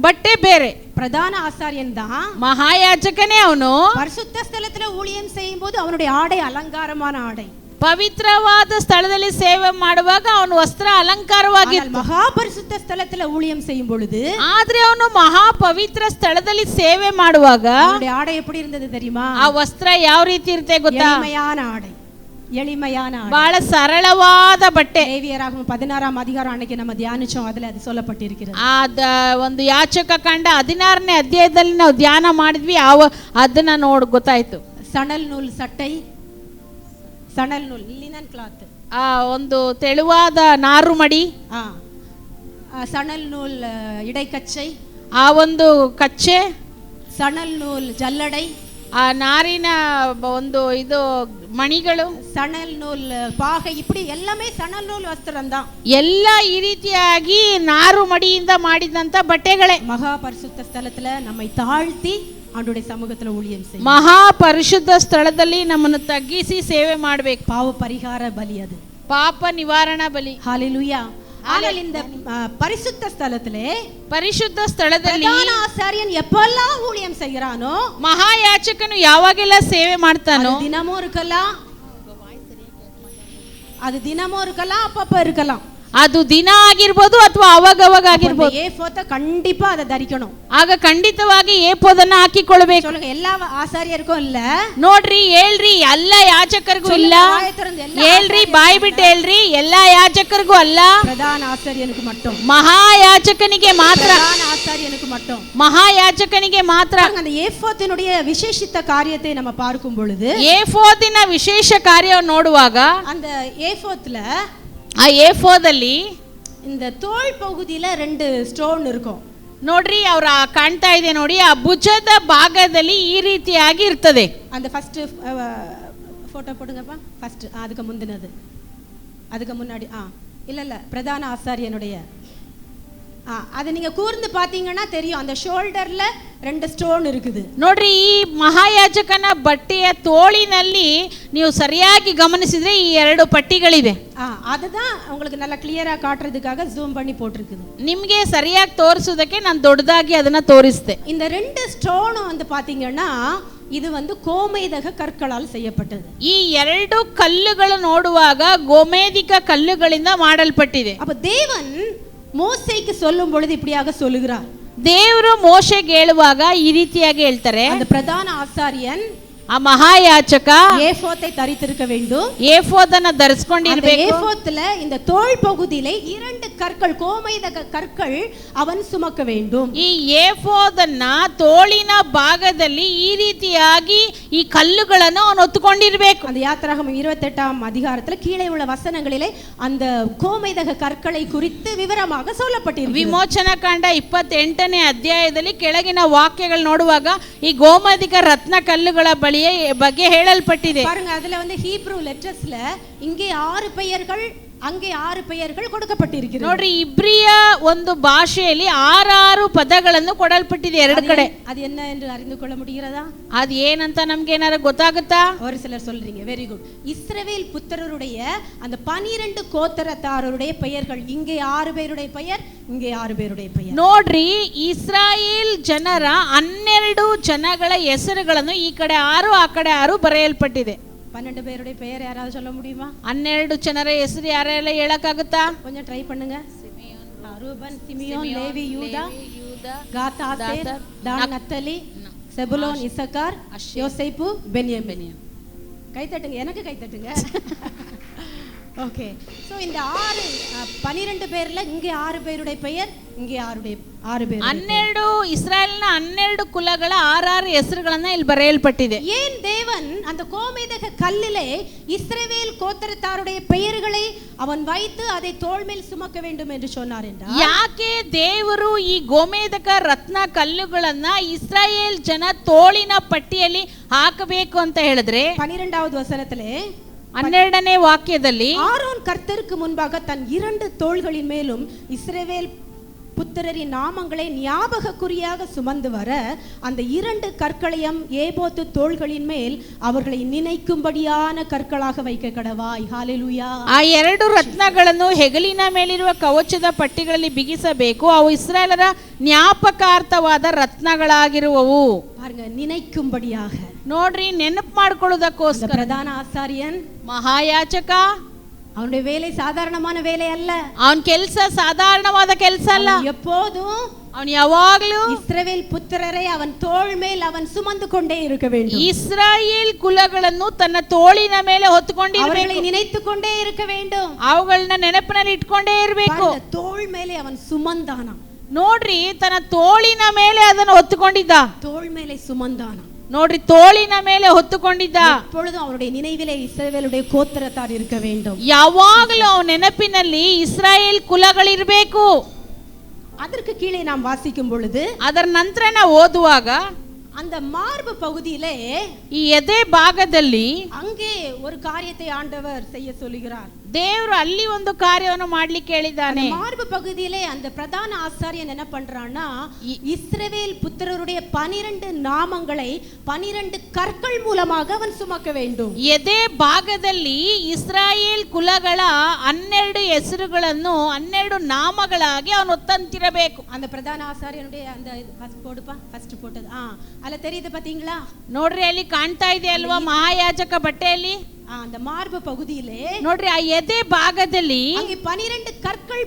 ಬಟ್ಟೆ ಬೇರೆ. பிரதான ஆசாரியன் தான், ಮಹಾಯಾಜಕನೇ ಅವನು. பரிசுத்த ஸ்தலத்துல ஊழியம் செய்யும்போது அவனுடைய ஆடை அலங்காரமான ஆடை. ಪವಿತ್ರವಾದ ಸ್ಥಳದಲ್ಲಿ ಸೇವೆ ಮಾಡುವಾಗ ಅವನು ವಸ್ತ್ರ ಅಲಂಕಾರವಾಗಿ. ಮಹಾ ಪರಿಶುದ್ಧ ಸ್ಥಳದಲ್ಲಿ ஊழியம் செய்யும் பொழுது, ಆದ್ರೆ ಅವನು ಮಹಾ ಪವಿತ್ರ ಸ್ಥಳದಲ್ಲಿ ಸೇವೆ ಮಾಡುವಾಗ அவனுடைய ஆடை எப்படி இருந்தது தெரியுமா? ಆ ವಸ್ತ್ರ ಯಾವ ರೀತಿ ಇರುತ್ತೆ ಗೊತ್ತಾ? எளிமையான ஆடை. ಬಹಳ ಸರಳವಾದ ಬಟ್ಟೆ. ಲೇವಿಯರಾಗಮ 16 அதிகாரம் அன்னைக்கு நம்ம தியானிச்சோம். அதுல அது சொல்லப்பட்டிருக்கிறது. ಒಂದು ಯಾಚಕ ಕಾಂಡ 16ನೇ ಅಧ್ಯಾಯದಲ್ಲಿ ನಾವು ಧ್ಯಾನ ಮಾಡಿದ್ವಿ. ಅದನ್ನ ಗೊತ್ತಾಯ್ತು. ಸಣಲ್ ನೂಲ್ ಸಟ್ಟೈ, ಸಣಲ್ ನೂಲ್ ಲಿನನ್ ಕ್ಲಾತ್, ಒಂದು ತೆಳುವಾದ ನಾರು ಮಡಿ, ಸಣಲ್ ನೂಲ್ ಇಡೈಕಚ್ಚೈ, ಆ ಒಂದು ಕಚ್ಚೆ, ಸಣಲ್ ನೂಲ್ ಜಲ್ಲಡೈ, ಆ ನಾರಿನ ಒಂದು ಇದು ಮಣಿಗಳು, ಸಣಲ್ ನೂಲ್ ಪಾಗೈ, இப்படி எல்லாமே ಸಣಲ್ ನೂಲ್ ವಸ್ತ್ರಂதான். ಎಲ್ಲ ಈ ರೀತಿಯಾಗಿ ನಾರು ಮಡಿಯಿಂದ ಮಾಡಿದಂತ ಬಟ್ಟೆಗಳೇ. மகா பரிசுத்த ஸ்தலத்துல நம்மை தாழ்த்தி ஆண்டவருடைய சமூகத்துல ஊழியம் செய்ய, ಮಹಾ ಪರಿಶುದ್ಧ ಸ್ಥಳದಲ್ಲಿ ನಮ್ಮನ್ನು ತಗ್ಗಿಸಿ ಸೇವೆ ಮಾಡಬೇಕು. பாவ பரிகார பலி, அது ಪಾಪ ನಿವಾರಣಾ ಬಲಿ. ஹalleluya. ஆனால் இந்த பரிசுத்த ஸ்தலத்திலே, ಪರಿಶುದ್ಧ ಸ್ಥಳದಲ್ಲಿ ಪ್ರಧಾನ ಆಸಾரியன் எப்பெல்லாம் ஊழியம் செய்கிறானோ, ಮಹಾಯಾಜಕನು ಯಾವಾಗೆಲ್ಲ ಸೇವೆ ಮಾಡ್ತಾನೋ, தினமும் இருக்கலாம், அது தினமும் இருக்கலாம், அப்பப்ப இருக்கலாம், ಅದು ದಿನ ಆಗಿರ್ಬೋದು ಅಥವಾ ಅವಾಗವಾಗ ಆಗಿರ್ಬೋದು. ಏಫೋದ கண்டிப்பா அதை தரிக்கணும். ಆಗ ಖಂಡಿತವಾಗಿ ಏಫೋದನ್ನ ಹಾಕಿಕೊಳ್ಳಬೇಕು. சொல்லுங்க, எல்லா ஆசாரியருக்கும் இல்ல. ನೋಡ್ರಿ, ಹೇಳ್ರಿ, ಎಲ್ಲ ಯಾಜಕರಿಗೂ ಇಲ್ಲ. ಹೇಳ್ರಿ, ಬಾಯಿ ಬಿಟ್ಟು ಹೇಳ್ರಿ, ಎಲ್ಲಾ ಯಾಜಕರಿಗೂ ಅಲ್ಲ, பிரதான ஆசாரியனுக்கு மட்டும், ಮಹಾಯಾಜಕನಿಗೆ ಮಾತ್ರ. பிரதான ஆசாரியனுக்கு மட்டும், ಮಹಾಯಾಜಕನಿಗೆ ಮಾತ್ರ. அந்த ஏஃபோதினுடைய விசேஷித்த காரியத்தை நம்ம பார்க்கும் பொழுது, ಏಫೋದಿನ ವಿಶೇಷ ಕಾರ್ಯವನ್ನು ನೋಡುವಾಗ, அந்த ஏஃபோத்ல, ಆ ಏಫೋದಲ್ಲಿ இந்த தோள் பகுதியில 2 ஸ்டோன் இருக்கும். ನೋಡ್ರಿ, ಅವ್ರ ಕಾಣ್ತಾ ಇದೆ ನೋಡಿ, ಆ ಭುಜದ ಭಾಗದಲ್ಲಿ ಈ ರೀತಿಯಾಗಿ ಇರ್ತದೆ. அந்த ஃபர்ஸ்ட் போட்டோ போடுங்கப்பா. ஃபர்ஸ்ட் அதுக்கு முந்தினது, அதுக்கு முன்னாடி இல்ல பிரதான ஆசாரியனுடைய அது நீங்க கூர்ந்து பாத்தீங்கன்னா தெரியும். அந்த ஷோல்டர்ல 2 ஸ்டோன் இருக்குது. ನೋಡ್ರಿ, ಈ ಮಹಾಯಾಜಕನ ಬಟ್ಟೆಯ ತೋಳಿನಲ್ಲಿ ನೀವು ಸರಿಯಾಗಿ ಗಮನಿಸಿದ್ರೆ ಈ 2 ಪಟ್ಟಿಗಳಿವೆ. அதுதான் உங்களுக்கு நல்லா கிளியரா காட்டுறதுக்காக ஜூம் பண்ணி போட்டுருக்குது. ನಿಮಗೆ ಸರಿಯಾಗಿ ತೋರಿಸೋದಕ್ಕೆ ನಾನು ದೊಡ್ಡದಾಗಿ ಅದನ್ನ ತೋರಿಸಿದೆ. இந்த 2 ஸ்டோனும் வந்து பாத்தீங்கன்னா இது வந்து கோமேதக கற்களால் செய்யப்பட்டது. ಈ 2 ಕಲ್ಲುಗಳು ನೋಡುವಾಗ ಗೋಮೇದಿಕ ಕಲ್ಲುಗಳಿಂದ ಮಾಡಲ್ಪಟ್ಟಿದೆ. அப்ப தேவன் மோசேக்கு சொல்லும் பொழுது இப்படியாக சொல்லுகிறார். ದೇವರು ಮೋಶೆಗೆ ಹೇಳುವಾಗ ಈ ರೀತಿಯಾಗಿ ಹೇಳ್ತಾರೆ, அந்த பிரதான ஆசாரியன், ಆ ಮಹಾಯಾಜಕ ஏஃபோத்தை தரித்திருக்க வேண்டும். ಏಫೋದನ್ನ ಧರಿಸಿಕೊಂಡಿರಬೇಕು. ஏஃபோத்ல இந்த தோள் பகுதியிலே 2 கற்கள், கோமேதக கற்கள் அவன் சுமக்க வேண்டும். ಈ ಏಫೋದನ್ನ ತೋಳಿನ ಭಾಗದಲ್ಲಿ ಈ ರೀತಿಯಾಗಿ ಈ ಕಲ್ಲುಗಳನ್ನು ಅವನು ಹೊತ್ತುಕೊಂಡಿರಬೇಕು. அந்த யாத்திராகமம் 28ஆம் அதிகாரத்துல கீழே உள்ள வசனங்களிலே அந்த கோமேதக கற்களை குறித்து விவரமாக சொல்லப்பட்டிருக்கிறது. ವಿಮೋಚನಾ ಕಾಂಡ 28ನೇ ಅಧ್ಯಾಯದಲ್ಲಿ ಕೆಳಗಿನ ವಾಕ್ಯಗಳು ನೋಡುವಾಗ ಈ ಗೋಮದಿಕ ರತ್ನ ಕಲ್ಲುಗಳ ಬಗ್ಗೆ ಹೇಳಲ್ಪಟ್ಟಿದೆ. பாருங்க, அதுல வந்து ஹீப்ரூ லெட்டர்ஸ்ல இங்கே 6 பெயர்கள், அங்கே 6 பெயர்கள் கொடுக்கப்பட்டிருக்கிறது. ನೋಡ್ರಿ, ಇಬ್ರಿಯ ಒಂದು ಭಾಷೆಯಲ್ಲಿ 6 ಪದಗಳನ್ನು ಕೊಡಲ್ಪಟ್ಟಿದೆ 2 ಕಡೆ. அது என்ன என்று அறிந்து கொள்ள முடிகிறதா? ಅದು ಏನಂತ ನಮ್ಗೆ ಏನಾರ ಗೊತ್ತಾಗುತ್ತಾ? ஒரு சிலர் சொல்றீங்க, வெரி குட். இஸ்ரவேல் புத்திரருடைய அந்த 12 கோத்திரத்தாருடைய பெயர்கள், இங்கே 6 பேருடைய பெயர், இங்கே 6 பேருடைய பெயர். ನೋಡ್ರಿ, ಇಸ್ರಾಯೇಲ್ ಜನರ 12 ಜನಗಳ ಹೆಸರುಗಳನ್ನು ಈ ಕಡೆ 6 ಆ ಕಡೆ 6 ಬರೆಯಲ್ಪಟ್ಟಿದೆ. 12 பேருடைய பெயர் யாராவது சொல்ல முடியுமா? 12 ಜನರ ಹೆಸರು ಯಾರೆಲ್ಲ ಹೇಳಕ್ಕಾಗುತ್ತಾ? கொஞ்சம் ட்ரை பண்ணுங்க. ரூபன், சிமியோன், லேவி, யூதா, காத், ஆசேர், தான், நப்தலி, செபுலோன், இசக்கார், யோசேப்பு, பென்யமீன். கை தட்டுங்க, எனக்கு கை தட்டுங்க. ஓகே. ஸோ இந்த 12 பேர்ல இங்கே 6 பேருடைய பெயர், இங்கே 6 பேர். 12 ಇಸ್ರಾಯೇಲ್ನ 12 ಕುಲಗಳ 6 ಹೆಸರುಗಳನ್ನ ಇಲ್ಲಿ ಬರೆಯಲ್ಪಟ್ಟಿದೆ. ஏன் தேவன் அந்த கோமேதக கல்லிலே இஸ்ரவேல் கோத்திரத்தாருடைய பெயர்களை அவன் வைத்து அதை தோள் மேல் சுமக்க வேண்டும் என்று சொன்னார் என்றால், ಯಾಕೆ ದೇವರು ಈ ಗೋಮೇಧಕ ರತ್ನ ಕಲ್ಲುಗಳನ್ನ ಇಸ್ರಾಯೇಲ್ ಜನ ತೋಳಿನ ಪಟ್ಟಿಯಲ್ಲಿ ಹಾಕಬೇಕು ಅಂತ ಹೇಳಿದ್ರೆ 12வது வசனத்திலே 12ನೇ ವಾಕ್ಯದಲ್ಲಿ ஆரோன் கர்த்தருக்கு முன்பாக தன் 2 தோள்களின் மேலும் இஸ்ரவேல் புத்திரரின் நாமங்களை ஞாபக குறியாக சுமந்து வர அந்த 2 கற்களையும் ஏபோத்து தோள்களின் மேல் அவர்களை நினைக்கும்படியான கற்களாக வைக்க கடவாய். ஹalleluya. ಆ 2 ರತ್ನಗಳನ್ನು ಹೆಗಲಿನ ಮೇಲಿರುವ ಕವಚದ ಪಟ್ಟಿಗಳಲ್ಲಿ ಬಿಗಿಸಬೇಕು. ಅವು ಇಸ್ರಾಯೇಲರ ಜ್ಞಾಪಕಾರ್ಥವಾದ ರತ್ನಗಳಾಗಿರುವವು. பாருங்க, நினைக்கும்படியாக. ನೋಡ್ರಿ, ನೆನಪು ಮಾಡ್ಕೊಳ್ಳೋದಕ್ಕೋಸ್ಕರ பிரதான ஆசாரியன், ಮಹಾಯಾಜಕ, அவனுடைய வேலை சாதாரணமான வேலை அல்ல. ಅವನ ಕೆಲಸ ಸಾಧಾರಣವಾದ ಕೆಲಸ ಅಲ್ಲ. எப்போதும் ಅವನು ಯಾವಾಗಲೂ இஸ்ரவேல் புத்திரரை அவன் தோள் மேல் அவன் சுமந்து கொண்டே இருக்க வேண்டும். ಇಸ್ರಾಯೇಲ್ ಕುಲಗಳನ್ನು ತನ್ನ ತೋಳಿನ ಮೇಲೆ ಹೊತ್ತುಕೊಂಡಿರಬೇಕು. அவர்களை நினைத்து கொண்டே இருக்க வேண்டும். ಅವುಗಳನ್ನ ನೆನಪಿನಲ್ಲಿ ಇಟ್ಕೊಂಡೇ ಇರಬೇಕು. தோள் மேலே அவன் சுமந்தானா. ನೋಡ್ರಿ, ತನ್ನ ತೋಳಿನ ಮೇಲೆ ಅದನ್ನು ಹೊತ್ತುಕೊಂಡಿದ್ದ. தோள் மேலே சுமந்தானா. ನೋಡ್ರಿ, ತೋಳಿನ ಮೇಲೆ ಹೊತ್ತುಕೊಂಡಿದ್ದ. எப்பொழுதும் அவருடைய நினைவிலே இஸ்ரவேலுடைய கோத்திரத்தார் இருக்க வேண்டும். ಯಾವಾಗಲೂ ಅವನ ನೆನಪಿನಲ್ಲಿ ಇಸ್ರಾಯೇಲ್ ಕುಲಗಳಿರಬೇಕು. அதற்கு கீழே நாம் வாசிக்கும் பொழுது, ಅದರ ನಂತರ ನಾವು ಓದುವಾಗ அந்த மார்பு பகுதியிலே, ಈ ಎದೆ ಭಾಗದಲ್ಲಿ அங்கே ஒரு காரியத்தை ஆண்டவர் செய்ய சொல்லுகிறார். ದೇವರು ಅಲ್ಲಿ ಒಂದು ಕಾರ್ಯವನ್ನು ಮಾಡ್ಲಿಕ್ಕೆ ಹೇಳಿದ್ದಾನೆ. மார்பு பகுதியிலே அந்த பிரதான ஆசாரியன் என்ன பண்றான்னா, இஸ்ரவேல் புத்திரருடைய 12 நாமங்களை 12 கற்கள் மூலமாக அவன் சுமக்க வேண்டும். ಎದೆ ಭಾಗದಲ್ಲಿ ಇಸ್ರಾಯೇಲ್ ಕುಲಗಳ 12 ಹೆಸರುಗಳನ್ನು 12 ನಾಮಗಳಾಗಿ ಅವನು ಹೊತ್ತಂತಿರಬೇಕು. அந்த பிரதான ஆசாரியனுடைய அந்த ஃபர்ஸ்ட் போட்டது ಅಲ್ಲ தெரியுது பாத்தீங்களா? ನೋಡ್ರಿ, ಅಲ್ಲಿ ಕಾಣ್ತಾ ಇದೆ ಅಲ್ವಾ ಮಹಾಯಾಜಕ ಬಟ್ಟೆಯಲ್ಲಿ. அந்த மார்பு பகுதியிலே ನೋಡ್ರಿ, ಆ ಎದೆ ಭಾಗದಲ್ಲಿ அங்கே 12 கற்கள்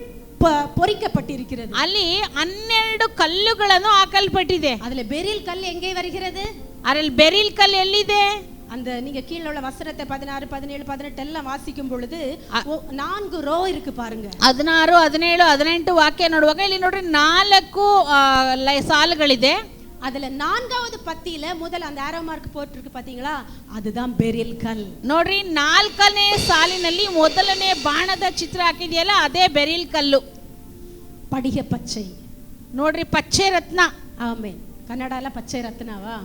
பொறிக்கப்பட்டிருக்கிறது. ಅಲ್ಲಿ 12 ಕಲ್ಲುಗಳನ್ನು ಹಾಕಲ್ಪಟ್ಟಿದೆ. அதுல பெரில் கல் எங்கே வருகிறது? ಅದರಲ್ಲಿ ಬೆರಿಲ್ ಕಲ್ಲು ಎಲ್ಲಿದೆ? அந்த நீங்க கீழ உள்ள வசனத்தை 16, 17, 18 எல்லாம் வாசிக்கும் பொழுது 4 ரோ இருக்கு பாருங்க. 16, 17, 18 ವಾಕ್ಯ ನೋಡುವಾಗ ಇಲ್ಲಿ ನೋಡ್ರಿ 4 ಸಾಲುಗಳಿದೆ. அதுல 4வது பத்தியில முதல்ல அந்த ஆரோ மார்க் போட்டுருக்கு பாத்தீங்களா, அதுதான் பெரில் கல். ನೋಡ್ರಿ, 4ನೇ ಸಾಲಿನಲ್ಲಿ ಮೊದಲನೇ ಬಾಣದ ಚಿತ್ರ ಹಾಕಿದೆಯಲ್ಲ, ಅದೇ ಬೆರಿಲ್ ಕಲ್ಲು. படிக பச்சை. ನೋಡ್ರಿ, ಪಚ್ಚೆ ರತ್ನ. ஆமென். கன்னடால பச்சை ரத்னாவா?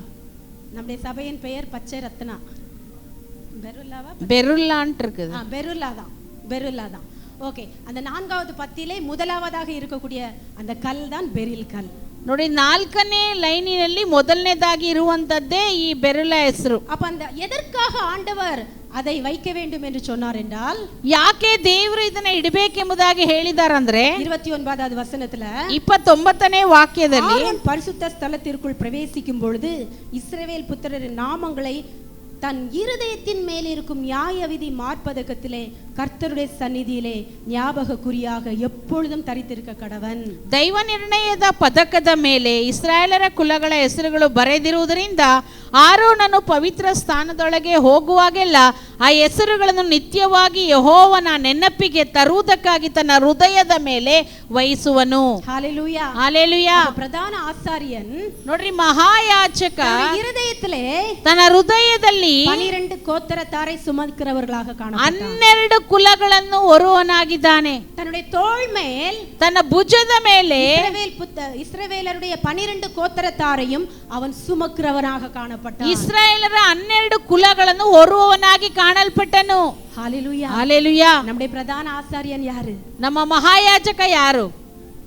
நம்முடைய சபையின் பெயர் பச்சை ரத்னா. பெருல்லாவா? பெருல்லா இருக்குது. பெருல்லா தான், பெருல்லா தான். ஓகே, அந்த 4வது பத்தியிலே முதலாவதாக இருக்கக்கூடிய அந்த கல் தான் பெரில் கல். ನೋಡಿ, 4ನೇ ಲೈನಿನಲ್ಲಿ ಮೊದಲನೇದಾಗಿ ಇರುವಂತದ್ದೇ ಈ ಬೆರುಲ ಹೆಸರು. அப்ப அந்த எதற்காக ஆண்டவர் அதை வைக்க வேண்டும் என்று சொன்னார் என்றால், ಯಾಕೆ ದೇವರು ಇದನ್ನ ಇಡಬೇಕೆಂಬುದಾಗಿ ಹೇಳಿದಾರಂದ್ರೆ 29வது வசனத்துல 29ನೇ ವಾಕ್ಯದಲ್ಲಿ பரிசுத்த ஸ்தலத்திற்குள் பிரவேசிக்கும் பொழுது இஸ்ரவேல் புத்திரரின் நாமங்களை தன் இருதயத்தின் மேல் இருக்கும் நியாய விதி மார்பதக்கத்திலே கர்த்தருடைய சந்நிதியிலே ஞாபக குறியாக எப்பொழுதும் தரித்திருக்க கடவன். ದೈವ ನಿರ್ಣಯದ ಪದಕದ ಮೇಲೆ ಇಸ್ರಾಯೇಲರ ಕುಲಗಳ ಹೆಸರುಗಳು ಬರೆದಿರುವುದರಿಂದ ಆರೋನನು ಪವಿತ್ರ ಸ್ಥಾನದೊಳಗೆ ಹೋಗುವಾಗೆಲ್ಲ ಆ ಹೆಸರುಗಳನ್ನು ನಿತ್ಯವಾಗಿ ಯೆಹೋವನ ನೆನಪಿಗೆ ತರುವುದಕ್ಕಾಗಿ ತನ್ನ ಹೃದಯದ ಮೇಲೆ ವಹಿಸುವನು. ஹalleluya, ஹalleluya. பிரதான ஆசாரியன் ನೋಡ್ರಿ, ಮಹಾಯಾಜಕ இருதயத்திலே ತನ್ನ ಹೃದಯದಲ್ಲಿ 12 கோத்திரத்தாரை சுமக்கிறவர்களாக காணப்பட்டான். 12 ಕುಲಗಳನ್ನು ಹೊರುವನಾಗಿದ್ದಾನೆ. தன்னுடைய தோள் மேல் ತನ್ನ ಭುಜದ ಮೇಲೆ இஸ்ரவேலருடைய 12 கோத்திரத்தாரையும் அவன் சுமக்கிறவனாக காணப்பட்டான். ಇಸ್ರಾಯೇಲರ 12 ಕುಲಗಳನ್ನು ಹೊರುವವನಾಗಿ ಕಾಣಲ್ಪಟ್ಟನು. ஹalleluya, ஹalleluya. நம்முடைய பிரதான ஆசாரியன் யாரு? ನಮ್ಮ ಮಹಾಯಾಜಕ ಯಾರು?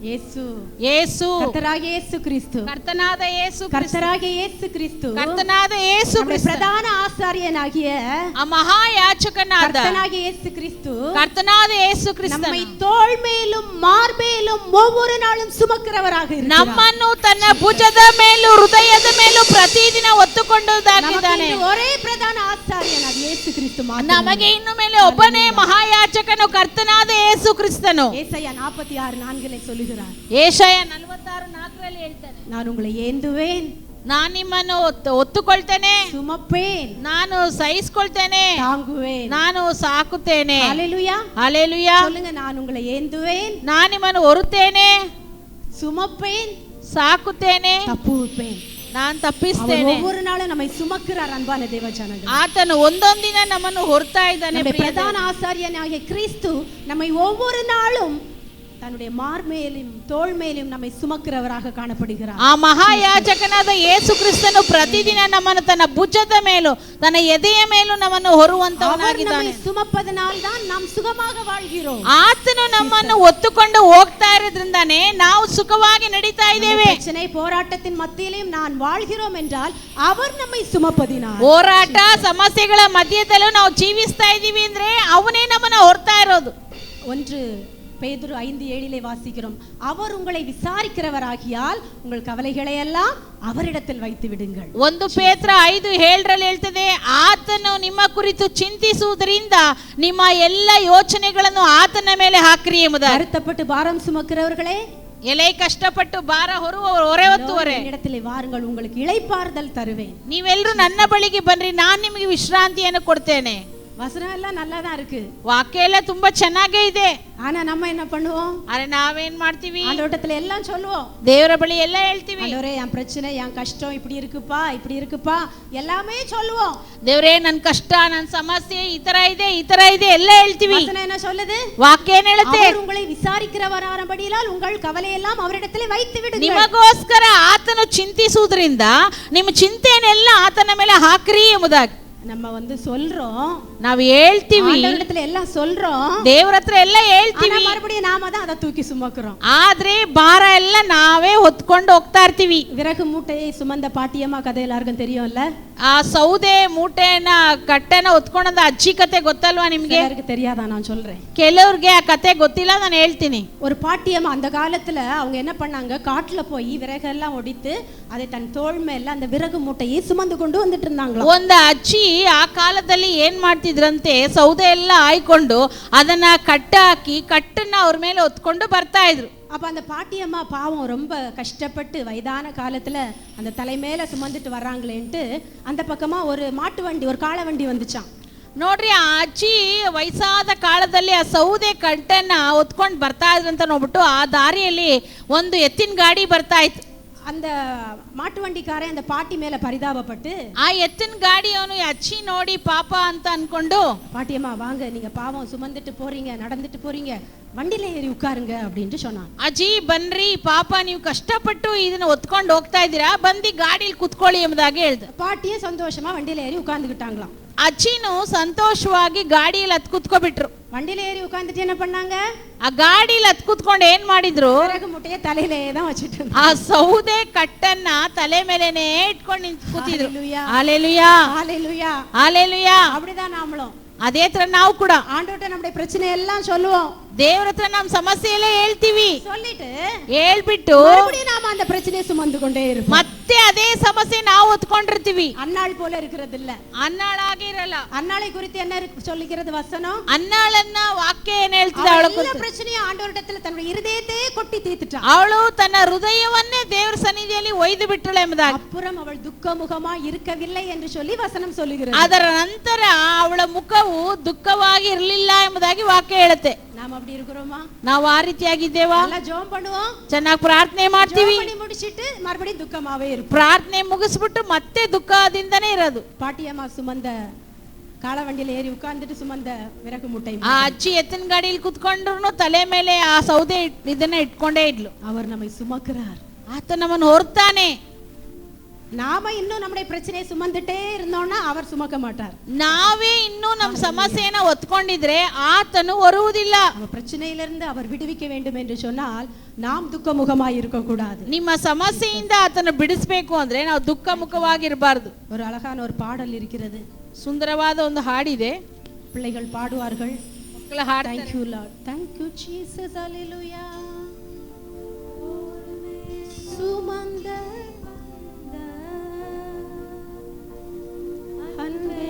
ಯೇಸು. ಯೇಸು, ಕರ್ತರಾಗಿಯ ಯೇಸು ಕ್ರಿಸ್ತು. ಕರ್ತನಾದ ಯೇಸು, ಕರ್ತರಾಗಿಯ ಯೇಸು ಕ್ರಿಸ್ತು. ಕರ್ತನಾದ ಯೇಸು ಕ್ರಿಸ್ತು. ಪ್ರಧಾನ ಆಸಾರ್ಯನಾಗಿಯ ಆ ಮಹಾಯಾಜಕನಾದ ಕರ್ತನಾಗಿಯ ಯೇಸು ಕ್ರಿಸ್ತು. ಕರ್ತನಾದ ಯೇಸು ಕ್ರಿಸ್ತು நம்மை தோள் மேலும் மார்பேலும் ஒவ்வொரு நாளும் சுமக்கிறவராக இருக்கிறார். ನಮ್ಮನ್ನು ತನ್ನ ಭುಜದ ಮೇಲೂ ಹೃದಯದ ಮೇಲೂ ಪ್ರತಿದಿನ ಹೊತ್ತುಕೊಂಡುದಾಗಿದ್ದಾನೆ. ஒரೇ ಪ್ರಧಾನ ಆಸಾರ್ಯನಾದ ಯೇಸು ಕ್ರಿಸ್ತು ಮಾತ್ರ. ನಮಗೆ ಇನ್ನು ಮೇಲೆ ಒಬ್ಬನೇ ಮಹಾಯಾಜಕನು, ಕರ್ತನಾದ ಯೇಸು ಕ್ರಿಸ್ತನು. ஏசாயா 46:4 சொல்லுகிறார். ಏಷಯ 46:4 ಹೇಳ್ತಾರೆ, நான் உங்களை ஏந்துவேன், ನಾನು ನಿಮ್ಮನ್ನು ಒತ್ತುಕೊಳ್ತೇನೆ, சுமப்பேன், ನಾನು ಸಹಿಸ್ಕೊಳ್ತೇನೆ, தாங்குவேன், ನಾನು ಸಾಕುತ್ತೇನೆ. ஹalleluya, ಹಲ್ಲೆಲೂಯಾ. சொல்லுங்க, நான் உங்களை ஏந்துவேன், ನಾನು ನಿಮ್ಮನ್ನು ಹೊರುತ್ತೇನೆ, சுமப்பேன், ಸಾಕುತ್ತೇನೆ, தப்புவிப்பேன். ನಾನು அவர் ತಪ್ಪಿಸ್ತೇನೆ. ஒவ்வொரு நாளும் நம்மை சுமக்கிறார். அன்பான தேவ ஜனங்கள், ಆತನು ಒಂದೊಂದಿನ ನಮ್ಮನ್ನು ಹೊರ್ತಾ ಇದ್ದಾನೆ. நம்முடைய பிரதான ஆசாரியனாகிய கிறிஸ்து நம்மை ஒவ்வொரு நாளும் தன்னுடைய மார்மேலும் தோள் மேலும் நம்மை சுமக்கிறவராக காணப்படுகிறார். ಆ ಮಹಾಯಾಜಕನಾದ ಯೇಸು ಕ್ರಿಸ್ತನು ಪ್ರತಿದಿನ ನಮ್ಮನ್ನು ತನ್ನ ಭುಜದ ಮೇಲೂ ತನ್ನ ಎದೆಯ ಮೇಲೂ ನಮ್ಮನ್ನು ಹೊರುವಂತವನಾಗಿದ್ದಾನೆ. சுமப்பதனால் தான் நாம் சுகமாக வாழ்கிறோம். ಆತನು ನಮ್ಮನ್ನು ಒತ್ತುಕೊಂಡು ಹೋಗ್ತಾ ಇರೋದ್ರಿಂದಾನೇ ನಾವು ಸುಖವಾಗಿ ನಡೀತಾ ಇದ್ದೇವೆ. பிரச்சனை போராட்டத்தின் மத்தியிலும் நான் வாழ்கிறோம் என்றால் அவர் நம்மை சுமப்பதினால். ಹೋರಾಟ ಸಮಸ್ಯೆಗಳ ಮಧ್ಯದಲ್ಲೂ ನಾವು ಜೀವಿಸ್ತಾ ಇದ್ದೀವಿ ಅಂದ್ರೆ ಅವನೇ ನಮ್ಮನ್ನು ಹೊರ್ತಾ ಇರೋದು. ஒன்று பேதுரு 5:7 வாசிக்கிறோம், அவர் உங்களை விசாரிக்கிறவராகியால் உங்கள் கவலைகளை எல்லாம் அவரிடத்தில் வைத்து விடுங்கள். 1 ಪೇತ್ರ 5:7 ಹೇಳ್ತದೆ, ಆತನು ನಿಮ್ಮ ಕುರಿತು ಚಿಂತಿಸುವುದರಿಂದ ನಿಮ್ಮ ಎಲ್ಲ ಯೋಚನೆಗಳನ್ನು ಆತನ ಮೇಲೆ ಹಾಕಿರಿ ಎಂಬುದಾಗಿ. வருத்தப்பட்டு பாரம் சுமக்கிறவர்களே, ಎಲೆ ಕಷ್ಟಪಟ್ಟು ಭಾರ ಹೊರೆ ಹೊತ್ತುವರೆ இடத்திலே வாருங்கள், உங்களுக்கு இளைப்பாறுதல் தருவேன். ನೀವೆಲ್ಲರೂ ನನ್ನ ಬಳಿಗೆ ಬನ್ರಿ, ನಾನು ನಿಮಗೆ ವಿಶ್ರಾಂತಿಯನ್ನು ಕೊಡ್ತೇನೆ. வசனம் எல்லாம் நல்லா தான் இருக்கு, ವಾಕ್ಯ ಎಲ್ಲ ತುಂಬಾ ಚೆನ್ನಾಗೇ ಇದೆ. ஆனா நம்ம என்ன பண்ணுவோம்? ಆದ್ರೆ ನಾವೇನ್ ಮಾಡ್ತೀವಿ? ஆண்டவரிடத்துல எல்லாம் சொல்லுவோம், ದೇವರ ಬಳಿ ಎಲ್ಲ ಹೇಳ್ತೀವಿ. ஆண்டவரே என் பிரச்சனை, என் கஷ்டம் இப்படி இருக்குப்பா, இப்படி இருக்குப்பா, எல்லாமே சொல்லுவோம். ದೇವರೇ ನನ್ನ ಕಷ್ಟ, ನನ್ನ ಸಮಸ್ಯೆ ಈ ತರ ಇದೆ, ಈ ತರ ಇದೆ ಎಲ್ಲ ಹೇಳ್ತೀವಿ. வசனம் என்ன சொல்லுது? ವಾಕ್ಯ ಏನ್ ಹೇಳುತ್ತೆ? அவர் உங்களை விசாரிக்கிறவரானபடியால் உங்கள் கவலை எல்லாம் அவரிடத்திலே வைத்து விடுங்கள். ನಿಮಗೋಸ್ಕರ ಆತನು ಚಿಂತಿಸುವುದರಿಂದ ನಿಮ್ಮ ಚಿಂತೆಯನ್ನೆಲ್ಲ ಆತನ ಮೇಲೆ ಹಾಕ್ರಿ ಎಂಬುದಾಗಿ. நம்ம சொல்றோம், ನಾವು ಹೇಳ್ತೀವಿ, ஆண்டவரிடத்துல எல்லாம் சொல்றோம், ದೇವರ ಹತ್ರ ಎಲ್ಲ ಹೇಳ್ತೀವಿ, மறுபடியும் நாம தான் அதை தூக்கி சுமக்கிறோம். ಆದ್ರೆ ಭಾರ ಎಲ್ಲ ನಾವೇ ಹೊತ್ಕೊಂಡು ಹೋಗ್ತಾ ಇರ್ತೀವಿ. விறகு மூட்டையை சுமந்த பாட்டியம்மா கதை எல்லாருக்கும் தெரியும்ல? ಆ ಸೌದೆ ಮೂಟೆನ ಕಟ್ಟೆನ ಹೊತ್ಕೊಂಡ ಅಜ್ಜಿ ಕತೆ ಗೊತ್ತಲ್ವಾ ನಿಮ್ಗೆ? யாருக்கு தெரியாதா? நான் சொல்றேன். ಕೆಲವ್ರಿಗೆ ಆ ಕತೆ ಗೊತ್ತಿಲ್ಲ, ನಾನು ಹೇಳ್ತೀನಿ. ஒரு பாட்டியம்மா அந்த காலத்துல அவங்க என்ன பண்ணாங்க, காட்டுல போய் விறகெல்லாம் ஒடித்து அதை தன் தோள் மேல அந்த விறகு மூட்டையை சுமந்து கொண்டு வந்துட்டு இருந்தாங்க. ಒಂದು ಅಜ್ಜಿ ಆ ಕಾಲದಲ್ಲಿ ಏನ್ ಮಾಡ್ತಿದ್ರಂತೆ, ಸೌದೆ ಎಲ್ಲ ಆಯ್ಕೊಂಡು ಅದನ್ನ ಕಟ್ಟಾಕಿ ಕಟ್ಟನ್ನ ಅವ್ರ ಮೇಲೆ ಹೊತ್ಕೊಂಡು ಬರ್ತಾ ಇದ್ರು. அப்ப அந்த பாட்டியம்மா பாவம் ரொம்ப கஷ்டப்பட்டு வயதான காலத்துல அந்த தலை மேல சுமந்துட்டு வர்றாங்களேன்ட்டு அந்த பக்கமா ஒரு மாட்டு வண்டி, ஒரு காளை வண்டி வந்துச்சான். ನೋಡ್ರಿ, ಆ ಅಜ್ಜಿ ವಯಸ್ಸಾದ ಕಾಲದಲ್ಲಿ ಆ ಸೌದೆ ಕಟ್ಟನ್ನ ಹೊತ್ಕೊಂಡು ಬರ್ತಾ ಇದ್ರು ಅಂತ ನೋಡ್ಬಿಟ್ಟು ಆ ದಾರಿಯಲ್ಲಿ ಒಂದು ಎತ್ತಿನ ಗಾಡಿ ಬರ್ತಾ ಇತ್ತು. அந்த மாட்டு வண்டிக்காரன் அந்த பாட்டி மேல பரிதாபப்பட்டு ಆ ಎತ್ತಿನ ಗಾಡಿಯವನು ಅಜ್ಜಿ ನೋಡಿ ಪಾಪ ಅಂತ ಅನ್ಕೊಂಡು, பாட்டியம்மா வாங்க, நீங்க பாவம் சுமந்துட்டு போறீங்க, நடந்துட்டு போறீங்க, வண்டியில ஏறி உட்காருங்க அப்படின்ட்டு சொன்னான். ಅಜ್ಜಿ ಬನ್ರಿ, ಪಾಪ ನೀವು ಕಷ್ಟಪಟ್ಟು ಇದನ್ನ ಹೊತ್ಕೊಂಡು ಹೋಗ್ತಾ ಇದ್ದೀರಾ, ಬಂದಿ ಗಾಡಿಲಿ ಕುತ್ಕೊಳ್ಳಿ ಎಂಬುದಾಗಿ ಹೇಳ್ದ. பாட்டியும் சந்தோஷமா வண்டியில ஏறி உட்கார்ந்துக்கிட்டாங்களாம். ಅಜ್ಜಿನು ಸಂತೋಷವಾಗಿ ಗಾಡಿಯಲ್ಲಿ ಹತ್ ಕುತ್ಕೊಬಿಟ್ರು. வண்டியில ஏறி உட்கார்ந்துட்டு என்ன பண்ணாங்க, ಆ ಗಾಡಿಯಲ್ಲಿ ಹತ್ ಕುತ್ಕೊಂಡು ಏನ್ ಮಾಡಿದ್ರು, விறகு மூட்டையை தலையிலே தான் வச்சிட்டு ಆ ಸೌದೆ ಕಟ್ಟನ್ನ ತಲೆ ಮೇಲೆನೆ ಇಟ್ಕೊಂಡು ನಿಂತು ಕೂತಿದ್ರು. ஹalleluya, ஹalleluya, ஹalleluya, ஹalleluya. அப்படிதான் நாமளும் ಅದೇ ತರ ನಾವು ಕೂಡ ஆண்டவர்ட்ட நம்முடைய பிரச்சனை எல்லாம் சொல்லுவோம், ದೇವರ ಹತ್ರ ನಮ್ಮ ಸಮಸ್ಯೆ ಎಲ್ಲ ಹೇಳ್ತೀವಿ. சொல்லிட்டு ಹೇಳ್ಬಿಟ್ಟು மறுபடியும் நாம அந்த பிரச்சனையை சுமந்து கொண்டே இருப்போம். ಮತ್ತೆ ಅದೇ ಸಮಸ್ಯೆ ನಾವು ಹೊತ್ಕೊಂಡಿರ್ತೀವಿ. அன்னாள் போல இருக்கிறது இல்ல. ಅನ್ನಾಳಾಗಿ ಇರಲ್ಲ. அன்னாளை குறித்து என்ன சொல்லுகிறது வசனம்? ಅನ್ನಾಳನ್ನ ವಾಕ್ಯ ಏನ್ ಹೇಳ್ತಿದೆ, ಅವಳ எல்லா பிரச்சனையும் ஆண்டவரிடத்துல தன்னுடைய இருதயத்தை கொட்டி தீர்த்துட்டா. ಅವಳು ತನ್ನ ಹೃದಯವನ್ನೇ ದೇವರ ಸನ್ನಿಧಿಯಲ್ಲಿ ಒಯ್ದು ಬಿಟ್ಟಳು ಎಂಬುದಾಗಿ. அப்புறம் அவள் துக்கமுகமா இருக்கவில்லை என்று சொல்லி வசனம் சொல்லுகிறது. ಅದರ ನಂತರ ಅವಳ ಮುಖವು ದುಃಖವಾಗಿ ಇರಲಿಲ್ಲ ಎಂಬುದಾಗಿ ವಾಕ್ಯ ಹೇಳುತ್ತೆ. நாம் அப்படி இருக்கிறோமா? ನಾವು ಆ ರೀತಿಯಾಗಿದ್ದೇವಾ? நல்லா ஜெபம் பண்ணுவோம், ಚೆನ್ನಾಗಿ ಪ್ರಾರ್ಥನೆ ಮಾಡ್ತೀವಿ, ஜெபம் பண்ணி முடிச்சிட்டு மறுபடியும் துக்கமாவே இருப்போம். ಪ್ರಾರ್ಥನೆ ಮುಗಿಸ್ಬಿಟ್ಟು ಮತ್ತೆ ದುಃಖದಿಂದನೇ ಇರೋದು. பாட்டியம்மா சுமந்த ಕಾಳ வண்டிಯಲ್ಲಿ ಏರಿ ಉட்கார்ந்துட்டு ಸುಮಂದ ವಿರಕು ಮುಟ್ಟೈ. ಆ ಅಜ್ಜಿ ಎತ್ತಿನ ಗಾಡಿಯಲ್ಲಿ ಕುತ್ಕೊಂಡ್ರು ತಲೆ ಮೇಲೆ ಆ ಸೌದೆ ಇದನ್ನ ಇಟ್ಕೊಂಡೇ ಇದ್ಲು. அவர் நம்மை சுமக்கிறார். ಆತ ನಮ್ಮನ್ನು ಹೊರ್ತಾನೆ. நாம இன்னும் நம்முடைய பிரச்சனையை சுமந்துட்டே இருந்தோம்னா அவர் சுமக்க மாட்டார். ನಾವೇ ಇನ್ನೂ ನಮ್ಮ ಸಮಸ್ಯೆಯನ್ನ ಹೊತ್ಕೊಂಡಿದ್ರೆ ಆತನು ಹೊರುವುದಿಲ್ಲ. ನಮ್ಮ பிரச்சனையிலிருந்து அவர் விடுவிக்க வேண்டும் என்று சொன்னால் நாம் துக்கமுகமாய் இருக்க கூடாது. ನಿಮ್ಮ ಸಮಸ್ಯೆಯಿಂದ ಆತನ ಬಿಡಿಸಬೇಕು ಅಂದ್ರೆ ನಾವು ದುಃಖ ಮುಖವಾಗಿರಬಾರದು. ஒரு அழகான ஒரு பாடல் இருக்கிறது, ಸುಂದರವಾದ ಒಂದು ಹಾಡಿದೆ, பிள்ளைகள் பாடுவார்கள். ಮಕ್ಕಳ ಹಾಡು. Thank you Lord, thank you Jesus, hallelujah. சுமந்த அன்பே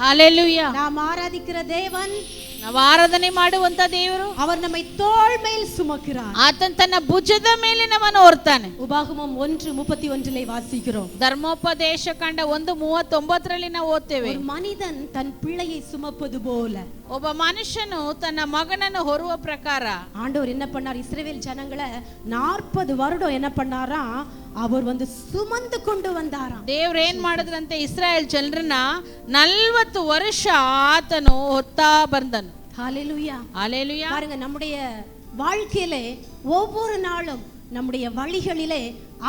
ஹalleluya. நாம் ஆராதிக்கிற தேவன், ನಾವು ಆರಾಧನೆ ಮಾಡುವಂತ ದೇವರು, அவர் நம்மை தோள் மேல் சுமக்கிறார். ಆತನ ತನ್ನ ಭುಜದ ಮೇಲೆ ನಮ್ಮನ್ನು ಹೊರ್ತಾನೆ. உபாகமம் 1:31 வாசிக்கிறோம். ಧರ್ಮೋಪದೇಶ ಕಾಂಡ 1:39 ನಾವು ಓದ್ತೇವೆ. ஒரு மனிதன் தன் பிள்ளையை சுமப்பது போல ಒಬ್ಬ ಮನುಷ್ಯನು ತನ್ನ ಮಗನನ್ನು ಹೊರುವ ಪ್ರಕಾರ ஆண்டவர் என்ன பண்ணார்? இஸ்ரவேல் ஜனங்களை 40 வருடம் என்ன பண்ணாரா? அவர் வந்து சுமந்து கொண்டு வந்தாராம். ದೇವ್ರು ಏನ್ ಮಾಡಿದ್ರಂತೆ? ಇಸ್ರಾಯೇಲ್ ಜನರನ್ನ 40 ವರ್ಷ ಆತನು ಹೊತ್ತಾ ಬಂದನು. ஹalleluya, ஹalleluya. பாருங்க, நம்முடைய வாழ்க்கையிலே ஒவ்வொரு நாளும் நம்முடைய வழிகளிலே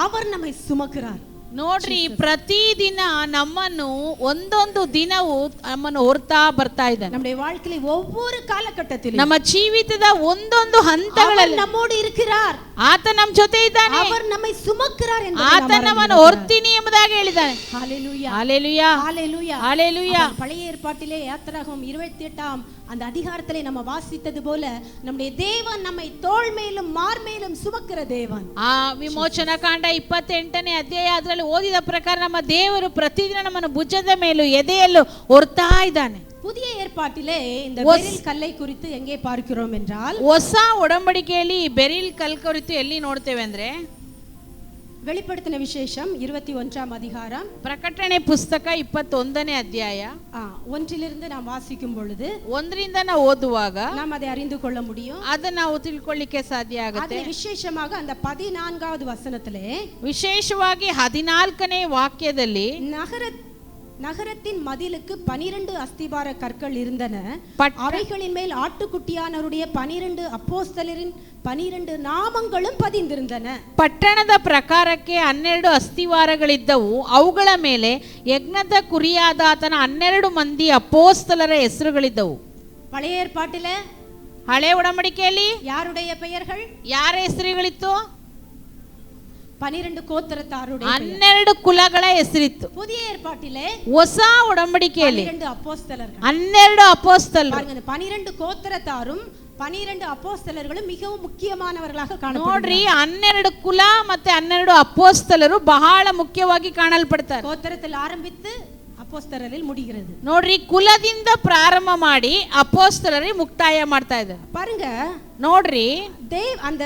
அவர் நம்மை சுமக்கிறார். ನೋಡ್ರಿ, ಪ್ರತಿದಿನ ನಮ್ಮನ್ನು ಒಂದೊಂದು ದಿನವೂ ನಮ್ಮನ್ನು ಹೊರ್ತಾ ಬರ್ತಾ ಇದ್ದಾನೆ. நம்முடைய வாழ்க்கையிலே ஒவ்வொரு காலகட்டத்திலும் ನಮ್ಮ ಜೀವಿತದ ಒಂದೊಂದು ಹಂತಗಳಲ್ಲಿ நம்மோடு இருக்கிறார். ಆತ ನಮ್ಮ ಜೊತೆ ಇದ್ದಾನೆ. அவர் நம்மை சுமக்கிறார் என்று ಆತ ನಮ್ಮನ್ನು ಹೊರ್ತೀನಿ ಎಂಬುದಾಗಿ ಹೇಳಿದ್ದಾನೆ. ஹalleluya, ஹalleluya, ஹalleluya, ஹalleluya. பழைய ஏற்பாட்டிலே யாத்திராகமம் 28ஆம் அந்த அதிகாரத்திலே நம்ம வாசித்தது போல நம்முடைய தேவன் நம்மை தோள் மேலும் மார் மேலும் சுமக்கிற தேவன். ಆ ವಿಮೋಚನಾ ಕಾಂಡ 28ನೇ ಅಧ್ಯಾಯ ಅದರಲ್ಲಿ ಓದಿದ ಪ್ರಕಾರ ನಮ್ಮ ದೇವರು ಪ್ರತಿದಿನ ನಮ್ಮನ್ನು ಭುಜದ ಮೇಲೂ ಎದೆಯಲ್ಲೂ ಹೊರ್ತಾ ಇದ್ದಾನೆ. புதிய ஏற்பாட்டிலே இந்த பெரில் கல்லை குறித்து எங்கே பார்க்கிறோம் என்றால், ಹೊಸ ಒಡಂಬಡಿಕೆಯಲ್ಲಿ ಬೆರಿಲ್ ಕಲ್ ಕುರಿತು ಎಲ್ಲಿ ನೋಡ್ತೇವೆ ಅಂದ್ರೆ, வெளிப்படுத்தின விசேஷம் 21ஆம் அதிகாரம், ಪ್ರಕಟಣೆ ಪುಸ್ತಕ 21ನೇ ಅಧ್ಯಾಯ 1லிருந்து நாம் வாசிக்கும் பொழுது 1ರಿಂದ ನಾವು ಓದುವಾಗ நாம் அதை அறிந்து கொள்ள முடியும். ಅದನ್ನ ನಾವು ತಿಳ್ಕೊಳ್ಳಿಕ್ಕೆ ಸಾಧ್ಯ ಆಗುತ್ತೆ. அது விசேஷமாக அந்த 14வது வசனத்திலே, ವಿಶೇಷವಾಗಿ 14ನೇ ವಾಕ್ಯದಲ್ಲಿ நகரத்தின் மதிலுக்கு 12 அஸ்திபார கற்கள் இருந்தன. அவைகளின் மேல் ஆட்டுக்குட்டியானவருடைய 12 அப்போஸ்தலரின் 12 நாமங்களும் பதிந்திருந்தன. ಪಟ್ಟಣದ ಪ್ರಕಾರಕ್ಕೆ 12 ಅಸ್ತಿವಾರಗಳಿದ್ದವು. ಅವುಗಳ ಮೇಲೆ ಯಜ್ಞದ ಕುರಿಯಾದ ಆತನ 12 ಮಂದಿ ಅಪೋಸ್ತಲರ ಹೆಸರುಗಳಿದ್ದವು. பழைய ஏற்பாட்டில ಹಳೆ ಒಡಂಬಡಿಕೆಯಲ್ಲಿ யாருடைய பெயர்கள்? ಯಾರ ಹೆಸರುಗಳಿತ್ತು? 12 கோத்திரத்தாருடைய 12 ಕುಲಗಳ ಹೆಸರಿತ್ತು. புதிய ஏற்பாட்டிலே ಹೊಸ ಒಡಂಬಡಿಕೆಯಲ್ಲಿ 12 அப்போஸ்தலர்கள். 12 ಅಪೋಸ್ತಲರು. பாருங்க, 12 கோத்திரத்தாரும் 12 அப்போஸ்தலர்களும் மிகவும் முக்கியமானவர்களாக காணப்படுகிறார்கள். ನೋಡ್ರಿ, 12 ಕುಲ ಮತ್ತೆ 12 ಅಪೋಸ್ತಲರು ಬಹಳ ಮುಖ್ಯವಾಗಿ ಕಾಣಲ್ಪಡ್ತಾರೆ. கோத்திரத்தில் ஆரம்பித்து அப்போஸ்தலரில் முடிகிறது. ನೋಡ್ರಿ, ಕುಲದಿಂದ ಪ್ರಾರಂಭ ಮಾಡಿ ಅಪೋಸ್ತಲರಿಗೆ ಮುಕ್ತಾಯ ಮಾಡ್ತಾ ಇದ್ದಾರೆ. பாருங்க, ನೋಡ್ರಿ, அந்த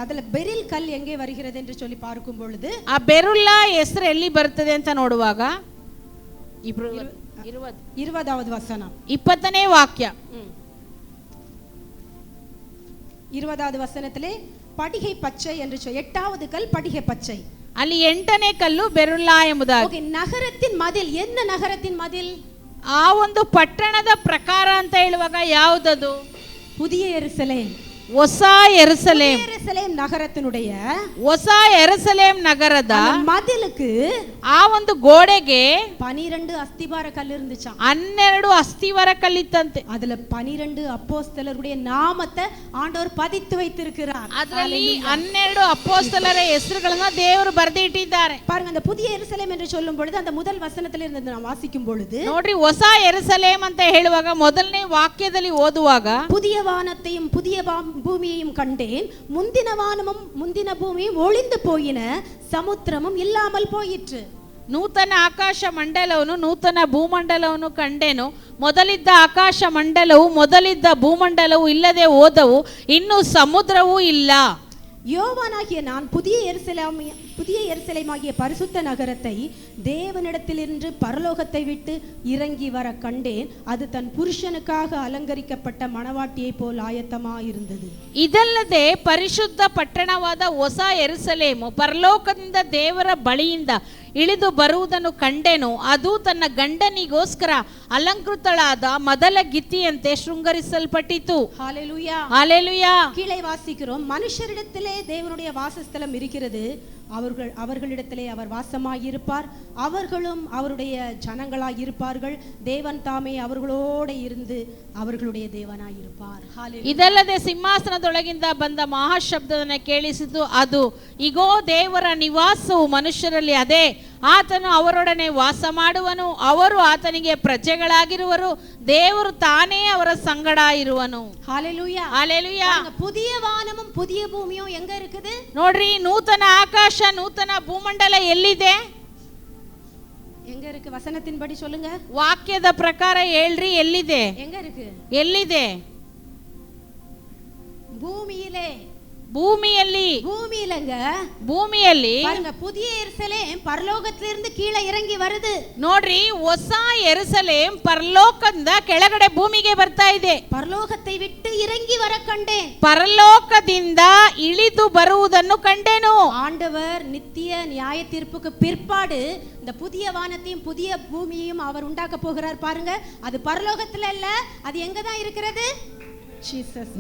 ಅದರ ಬೆರಿಲ್ ಕಲ್ ಎங்கே வருகிறது என்று சொல்லி பார்க்கும் பொழுது, ಆ ಬೆರುಲ್ಲ ಹೆಸರು ಎಲ್ಲಿ ಬರ್ತದೆ ಅಂತ ನೋಡುವಾಗ 20வது வசனம் 20ನೇ ವಾಕ್ಯ 20வது வசனத்திலே படிகை பச்சை என்று 8வது கல் படிகை பச்சை. ಅಲ್ಲಿ 8ನೇ ಕಲ್ಲು ಬೆರುಲ್ಲ ಎಂಬುದಾಗಿ. ಓಕೆ, ನಗರத்தின் ಮದಿಲ್. என்ன ನಗರத்தின் ಮದಿಲ್? ಆ ಒಂದು ಪಟ್ಟಣದ ಪ್ರಕಾರ ಅಂತ ಹೇಳುವಾಗ ಯಾವುದದು? புதிய எருசலேம். ಹೊಸ ಯೆರೂಸಲೇಮ್. ಯೆರೂಸಲೇಮ್ ನಗರத்தினுடைய ಹೊಸ ಯೆರೂಸಲೇಮ್ ನಗರದ மதிலுக்கு ಆ ಒಂದು ಗೋಡೆಗೆ 12 ಅಸ್ತಿವಾರ ಕಲ್ಲು இருந்துச்சாம். 12 ಅಸ್ತಿವಾರ ಕಲ್ಲಿತ್ತಂತೆ. அதுல 12 அப்போஸ்தலருடைய நாமத்தை ஆண்டவர் பதித்து வைத்திருக்கிறார். ಅದರಲ್ಲಿ 12 ಅಪೊಸ್ತಲರ ಹೆಸರುಗಳನ್ನು ದೇವರು ಬರೆದು ಇಟ್ಟಿದ್ದಾರೆ. பாருங்க, அந்த புதிய எருசலேம் என்று சொல்லும் பொழுது அந்த முதல் வசனத்திலே இருந்து நாம் வாசிக்கும் பொழுது, ನೋಡ್ರಿ, ಹೊಸ ಯೆರೂಸಲೇಮ್ ಅಂತ ಹೇಳುವಾಗ ಮೊದಲನೇ ವಾಕ್ಯದಲ್ಲಿ ಓದುವಾಗ, புதிய வானத்தையும் புதிய பூமியையும் கண்டேன், முந்தின வானமும் முந்தின பூமியும் ஒளிந்து போயின, சமுத்திரமும் இல்லாமல் போயிற்று. ನೂತನ ಆಕಾಶ ಮಂಡಲವನ್ನು ನೂತನ ಭೂಮಂಡಲವನ್ನು ಕಂಡೆನು. ಮೊದಲಿದ್ದ ಆಕಾಶ ಮಂಡಲವು ಮೊದಲಿದ್ದ ಭೂಮಂಡಲವು ಇಲ್ಲದೆ ಹೋದವು, ಇನ್ನು ಸಮುದ್ರವೂ ಇಲ್ಲ. யோவானாகிய நான் புதிய எருசலேமாகிய பரிசுத்த நகரத்தை தேவனிடத்திலிருந்து பரலோகத்தை விட்டு இறங்கி வர கண்டேன். அது தன் புருஷனுக்காக ಅಲಂಕರಿಸಲ್ಪಟ್ಟ ಮಣವಾಟಿயை போல் ಆಯತ್ತಮಾಗಿರುತ್ತದೆ. ಇದಲ್ಲದೆ ಪರಿಶುದ್ಧ ಪಟ್ಟಣವಾದ ಹೊಸ ಯೆರೂಸಲೇಮು ಪರಲೋಕದಿಂದ ದೇವರ ಬಳಿಯಿಂದ ಇಳಿದು ಬರುವುದನ್ನು ಕಂಡೆನು. ಅದು ತನ್ನ ಗಂಡನಿಗೋಸ್ಕರ ಅಲಂಕೃತಳಾದ ಮೊದಲ ಗಿತ್ತಿಯಂತೆ ಶೃಂಗರಿಸಲ್ಪಟ್ಟಿತು. ஹalleluya, ஹalleluya. கீழே வாசிக்கிறோம், மனுஷரிடத்திலே தேவனுடைய வாசஸ்தலம் இருக்கிறது, அவர்களிடத்திலே அவர் வாசமாயிருப்பார், அவர்களும் அவருடைய ஜனங்களாய் இருப்பார்கள், தேவன் தாமே அவர்களோடு இருந்து அவர்களுடைய ದೇವನಾಗಿರುತ್ತಾರ್. ಇದಲ್ಲದೆ ಸಿಂಹಾಸನದೊಳಗಿಂದ ಬಂದ ಮಹಾಶಬ್ದವನ್ನು ಕೇಳಿಸಿತು. ಅದು, ಇಗೋ ದೇವರ ನಿವಾಸವು ಮನುಷ್ಯರಲ್ಲಿ ಅದೇ, ಆತನು ಅವರೊಡನೆ ವಾಸ ಮಾಡುವನು, ಅವರು ಆತನಿಗೆ ಪ್ರಜೆಗಳಾಗಿರುವರು, ದೇವರು ತಾನೇ ಅವರ ಸಂಗಡ ಇರುವನು. ஹalleluya, ஹalleluya. புதிய வானமும் புதிய பூமியும் எங்க இருக்குது? ನೋಡ್ರಿ, ನೂತನ ಆಕಾಶ ನೂತನ ಭೂಮಂಡಲ ಎಲ್ಲಿದೆ? எங்க இருக்கு? வசனத்தின்படி சொல்லுங்க. ವಾಕ್ಯದ ಪ್ರಕಾರ ಹೇಳ್ರಿ, ಎಲ್ಲಿದೆ? எங்க இருக்கு? ಎಲ್ಲಿದೆ? பூமியிலே. ಭೂಮಿಯಲ್ಲಿ. பூமியிலங்க. ಭೂಮಿಯಲ್ಲಿ பாருங்க, புதிய எருசலேம் பரலோகத்திலிருந்து கீழே இறங்கி வருது. ನೋಡ್ರಿ, ಹೊಸ ಯೆರೂಸಲೇಮ್ ಪರಲೋಕದಿಂದ ಕೆಳಗಡೆ ಭೂಮಿಗೆ ಬರ್ತಾ ಇದೆ. பரலோகத்தை விட்டு இறங்கி வர கண்டேன். ಪರಲೋಕದಿಂದ ಇಳಿದು ಬರುವುದನ್ನು ಕಂಡೆನು. ஆண்டவர் நித்திய நியாய தீர்ப்புக்கு பிற்பாடு இந்த புதிய வானத்தையும் புதிய பூமியையும் அவர் உண்டாக்க போகிறார். பாருங்க, அது பரலோகத்துல இல்ல, அது எங்க தான் இருக்கிறது?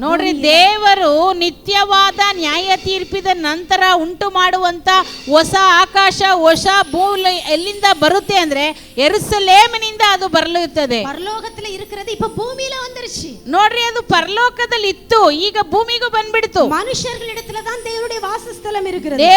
ನೋಡ್ರಿ, ದೇವರು ನಿತ್ಯವಾದ ನ್ಯಾಯ ತೀರ್ಪಿದ ನಂತರ ಉಂಟು ಮಾಡುವಂತ ಹೊಸ ಆಕಾಶ, ಹೊಸ ಭೂಮಿ ಎಲ್ಲಿಂದ ಬರುತ್ತೆ ಅಂದ್ರೆ ಯೆರೂಸಲೇಮಿನಿಂದ ಅದು ಬರಲುತ್ತದೆ. பரலோகத்துல இருக்கிறது இப்ப பூமியில வந்துருச்சு. ನೋಡ್ರಿ, ಅದು ಪರಲೋಕದಲ್ಲಿ ಇತ್ತು, ಈಗ ಭೂಮಿಗೂ ಬಂದ್ಬಿಡ್ತು. ಮನುಷ್ಯರ್களிடத்துல தான் தேவனுடைய வாசஸ்தலம் இருக்கிறது.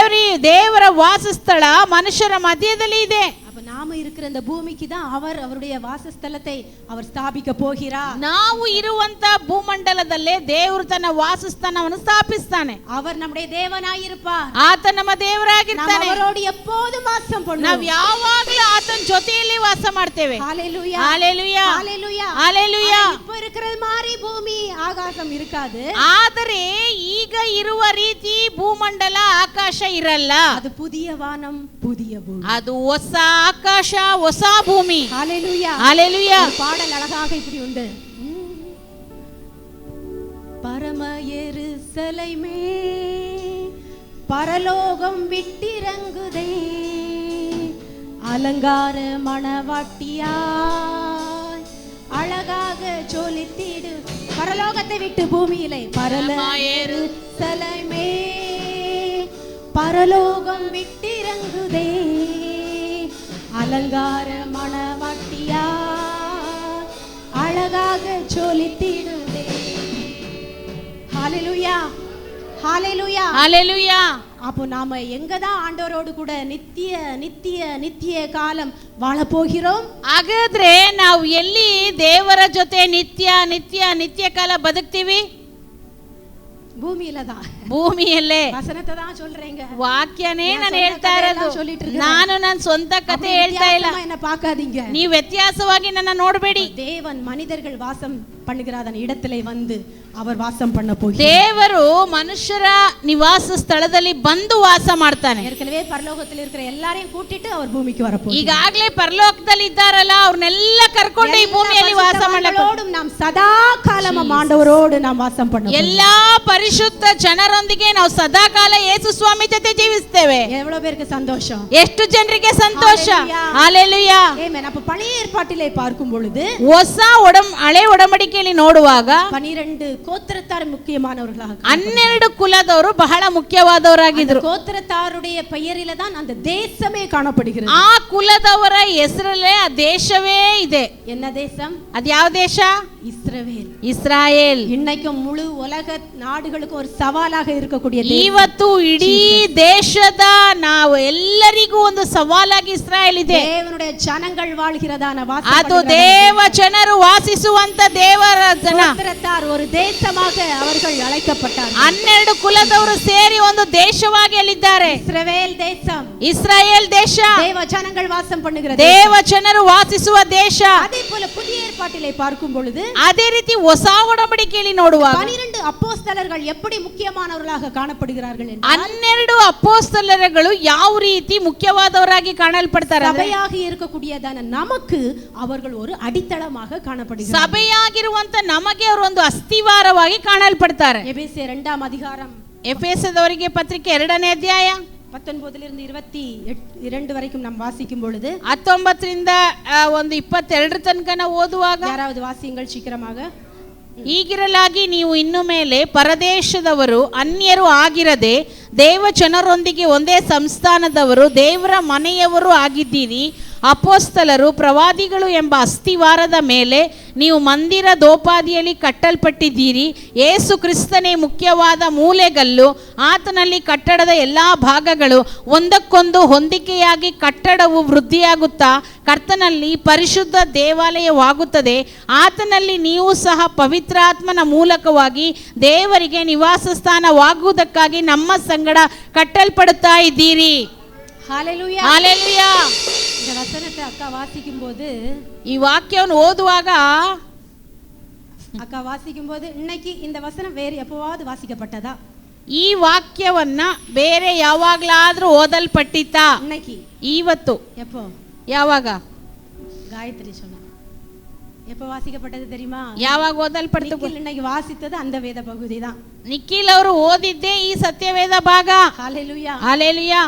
ದೇವರ ವಾಸಸ್ಥಳ ಮನುಷ್ಯರ ಮಧ್ಯದಲ್ಲಿ ಇದೆ. அப்ப நாம இருக்கிற இந்த பூமிக்கு தான் அவருடைய வாசஸ்தலத்தை அவர் ஸ்தாபிக்க போகிறார். ನಾವು ಇರುವಂತ ಭೂಮಂಡಲದಲ್ಲೇ ದೇವರು ತನ್ನ ವಾಸಸ್ಥಾನವನ್ನು ಸ್ಥಾಪಿಸ್ತಾನೆ. அவர் நம்முடைய தேவனாயிருப்பார். ಆತ ನಮ್ಮ ದೇವರಾಗಿರ್ತಾನೆ. ನಾವು ಅವரோடு எப்போதும் வாசம் பண்ணுவோம். ನಾವು ಯಾವಾಗಲೂ ಆತನ ಜೊತೆಯಲ್ಲಿ ವಾಸ ಮಾಡ್ತೇವೆ. ஹalleluya, ஹalleluya, ஹalleluya, ஹalleluya. இப்ப இருக்கிறது மாதிரி பூமி ஆகாசம் இருக்காது. ಆದರೆ ಈಗ ಇರುವ ರೀತಿ ಭೂಮಂಡಲ ಆಕಾಶ ಇರಲ್ಲ. ಅದು புதிய வானம் புதிய பூமி. ಅದು ಹೊಸ ಆಕಾಶ, ಹೊಸ ಭೂಮಿ. ஹalleluya, ஹalleluya. பாடல் அழகாக இப்படி உண்டு. பரம எருசலேமே பரலோகம் விட்டிறங்குதே, அலங்கார மணவாட்டியாய் அழகாக ஜொலித்திடு. பரலோகத்தை விட்டு பூமியிலே பரம எருசலேமே பரலோகம் விட்டிறங்குதே, அலங்கார மணவாட்டியா அழகாக ஜொலித்திடுதே. ஹalleluya, ஹalleluya, ஹalleluya. அப்போ நாம எங்க தான் ஆண்டவரோடு கூட நித்திய நித்திய நித்திய காலம் வாழ போகிறோம்? ಹಾಗಾದ್ರೆ ನಾವು ಎಲ್ಲಿ ದೇವರ ಜೊತೆ ನಿತ್ಯ ನಿತ್ಯ ನಿತ್ಯ ಕಾಲ ಬದುಕ್ತೀವಿ? பூமியில தான். ಭೂಮಿಯಲ್ಲೇ. ವಚನத்தை தான் சொல்றேங்க. ವಾಕ್ಯನೇ ನಾನು ಹೇಳ್ತಾ ಇರೋದು. ನಾನು ನನ್ನ ಸ್ವಂತ ಕಥೆ ಹೇಳ್ತಾ ಇಲ್ಲ. என்ன பார்க்காதீங்க. ನೀವು ವ್ಯತ್ಯಾಸವಾಗಿ ನನ್ನ ನೋಡಬೇಡಿ. தேவன் மனிதர்கள் வாசம் பண்ணுகிறாத இடத்திலே வந்து அவர் வாசம் பண்ண போகிறார். ದೇವರು ಮನುಷ್ಯರ ನಿವಾಸ ಸ್ಥಳದಲ್ಲಿ ಬಂದು ವಾಸ ಮಾಡ್ತಾನೆ. ஏற்கனவே பரலோகத்தில் இருக்கிற எல்லாரையும் கூட்டிட்டு அவர் பூமிக்கு வர போகிறார். ಈಗಾಗಲೇ ಪರಲೋಕದಲ್ಲಿ ಇದ್ದಾರಲ್ಲ, ಅವ್ರನ್ನೆಲ್ಲ ಕರ್ಕೊಂಡು ಈ ಭೂಮಿಯಲ್ಲಿ ವಾಸ ಮಾಡಲೋಡು. நாம் ಸದಾ ಕಾಲಂ ಆಂಡವரோடு நாம் வாசம் பண்ண. ಎಲ್ಲಾ ಪರಿಶುದ್ಧ ಜನರೊಂದಿಗೆ ನಾವು ಸದಾ ಕಾಲ ಯೇಸು ಸ್ವಾಮಿ ಜೊತೆ ಜೀವಿಸ್ತೇವೆ. எவ்வளவு பேருக்கு சந்தோஷம்? ಎಷ್ಟು ಜನರಿಗೆ ಸಂತೋಷ. Hallelujah, amen. அப்ப பழைய ஏற்பாட்டிலே பார்க்கும் பொழுது ಹೊಸ ಹಳೆ ಒಡಂಬಡಿಕೆಯಲ್ಲಿ ನೋಡುವಾಗ 12 கோத்திரத்தார் முக்கியமானவர்களாக, 12 ಕುಲದವರು ಬಹಳ ಮುಖ್ಯವಾದವರಾಗಿದ್ರು. கோத்திரத்தாருடைய பெயரில தான் அந்த தேசமே காணப்படுகிறது. ಆ ಕುಲದವರ ಹೆಸರಲ್ಲೇ ಆ ದೇಶವೇ ಇದೆ. என்ன தேசம்? ಅದು ಯಾವ ದೇಶ? இஸ்ரவேல். ಇಸ್ರಾಯೇಲ್. இன்னைக்கு முழு உலக நாடுகளுக்கு ஒரு சவாலாக இருக்கக்கூடிய ಇವತ್ತು ಇಡೀ ದೇಶದ ನಾವು ಎಲ್ಲರಿಗೂ ಒಂದು ಸವಾಲಾಗಿ ಇಸ್ರಾಯೇಲ್ ಇದೆ. தேவனுடைய ஜனங்கள் வாழ்கிறதான ಅದು ದೇವ ಜನರು ವಾಸಿಸುವಂತ ದೇವರ ಜನ. கோத்திரத்தார் ஒரு தேசமாக அவர்கள் அழைக்கப்பட்டார்கள். 12 ಕುಲದವರು ಸೇರಿ ಒಂದು ದೇಶವಾಗಿ ಅಲ್ಲಿದ್ದಾರೆ. இஸ்ரவேல் தேசம், ಇಸ್ರಾಯೇಲ್ ದೇಶ, தேவ ஜனங்கள் வாசம் பண்ணுகிற ದೇವ ಜನರು ವಾಸಿಸುವ ದೇಶ. அதே போல புதிய ஏற்பாட்டிலே பார்க்கும் பொழுது ಅದೇ ರೀತಿ ಹೊಸ ಒಡಂಬಡಿಕೆಯಲ್ಲಿ ನೋಡುವಾಗ 12 அப்போஸ்தலர்கள் எப்படி முக்கியமானவர்களாக காணப்படுகிறார்கள் என்றால் 12 ಅಪೊಸ್ತಲರುಗಳು ಯಾವ ರೀತಿ ಮುಖ್ಯವಾದವರಾಗಿ ಕಾಣಲ್ಪಡ್ತಾರೆ ಅಂದ್ರೆ ಸಭೆಯಾಗಿ இருக்கக்கூடியதான நமக்கு அவர்கள் ஒரு அடித்தளமாக காணப்படுகிறார்கள். ಸಭೆಯಾಗಿರುವಂತ ನಮಗೆ ಅವರು ಒಂದು ಅಸ್ತಿವಾರವಾಗಿ ಕಾಣಲ್ಪಡ್ತಾರೆ. எபேசியர் 2ஆம் அதிகாரம், ಎಫೆಸದವರಿಗೆ ಪತ್ರಿಕೆ 2ನೇ ಅಧ್ಯಾಯ 19 22 வரைக்கும் நாம் வாசிக்கும் பொழுது 19ರಿಂದ ಒಂದು 22 ತನಕ ನಾವು ಓದುವಾಗ, யாராவது வாசியுங்கள் சீக்கிரமாக. ಹೀಗಿರಲಾಗಿ ನೀವು ಇನ್ನು ಮೇಲೆ ಪರದೇಶದವರು, ಅನ್ಯರು ಆಗಿರದೆ ದೇವ ಜನರೊಂದಿಗೆ ಒಂದೇ ಸಂಸ್ಥಾನದವರು, ದೇವರ ಮನೆಯವರು ಆಗಿದ್ದೀರಿ. ಅಪೊಸ್ತಲರು, ಪ್ರವಾದಿಗಳು ಎಂಬ ಅಸ್ತಿವಾರದ ಮೇಲೆ ನೀವು ಮಂದಿರದೋಪಾದಿಯಲ್ಲಿ ಕಟ್ಟಲ್ಪಟ್ಟಿದ್ದೀರಿ. ಯೇಸು ಕ್ರಿಸ್ತನೇ ಮುಖ್ಯವಾದ ಮೂಲೆಗಲ್ಲು. ಆತನಲ್ಲಿ ಕಟ್ಟಡದ ಎಲ್ಲ ಭಾಗಗಳು ಒಂದಕ್ಕೊಂದು ಹೊಂದಿಕೆಯಾಗಿ ಕಟ್ಟಡವು ವೃದ್ಧಿಯಾಗುತ್ತಾ ಕರ್ತನಲ್ಲಿ ಪರಿಶುದ್ಧ ದೇವಾಲಯವಾಗುತ್ತದೆ. ಆತನಲ್ಲಿ ನೀವು ಸಹ ಪವಿತ್ರಾತ್ಮನ ಮೂಲಕವಾಗಿ ದೇವರಿಗೆ ನಿವಾಸ ಸ್ಥಾನವಾಗುವುದಕ್ಕಾಗಿ ನಮ್ಮ ಸಂಗಡ ಕಟ್ಟಲ್ಪಡುತ್ತಾ ಇದ್ದೀರಿ. ஹalleluya. ಹಾಲೆಲೂಯಾ. இந்த வசனத்தை அக்கா வாசிக்கும் போது ಈ ವಾಕ್ಯವನ್ನು ಓದುವಾಗ அக்கா வாசிக்கும் போது இன்னைக்கு இந்த வசனம் வேறு எப்பவாவது வாசிக்கப்பட்டதா? ಈ ವಾಕ್ಯವನ್ನ ಬೇರೆ ಯಾವಾಗ್ಲಾದ್ರೂ ಓದಲ್ಪಟ್ಟಿತ್ತಾ? இன்னைக்கு ಇವತ್ತು. எப்போ? ಯಾವಾಗ? காயத்ரி சொன்னா எப்போ வாசிக்கப்பட்டது தெரியுமா? ಯಾವಾಗ ಓದಲ್ಪಡ್ತು? நிக்கில் இன்னைக்கு வாசித்தது அந்த வேத பகுதி தான். ನಿಖಿಲ್ ಅವರು ಓದಿದ್ದೇ ಈ ಸತ್ಯವೇದ ಭಾಗ. ஹalleluya. ஹalleluya.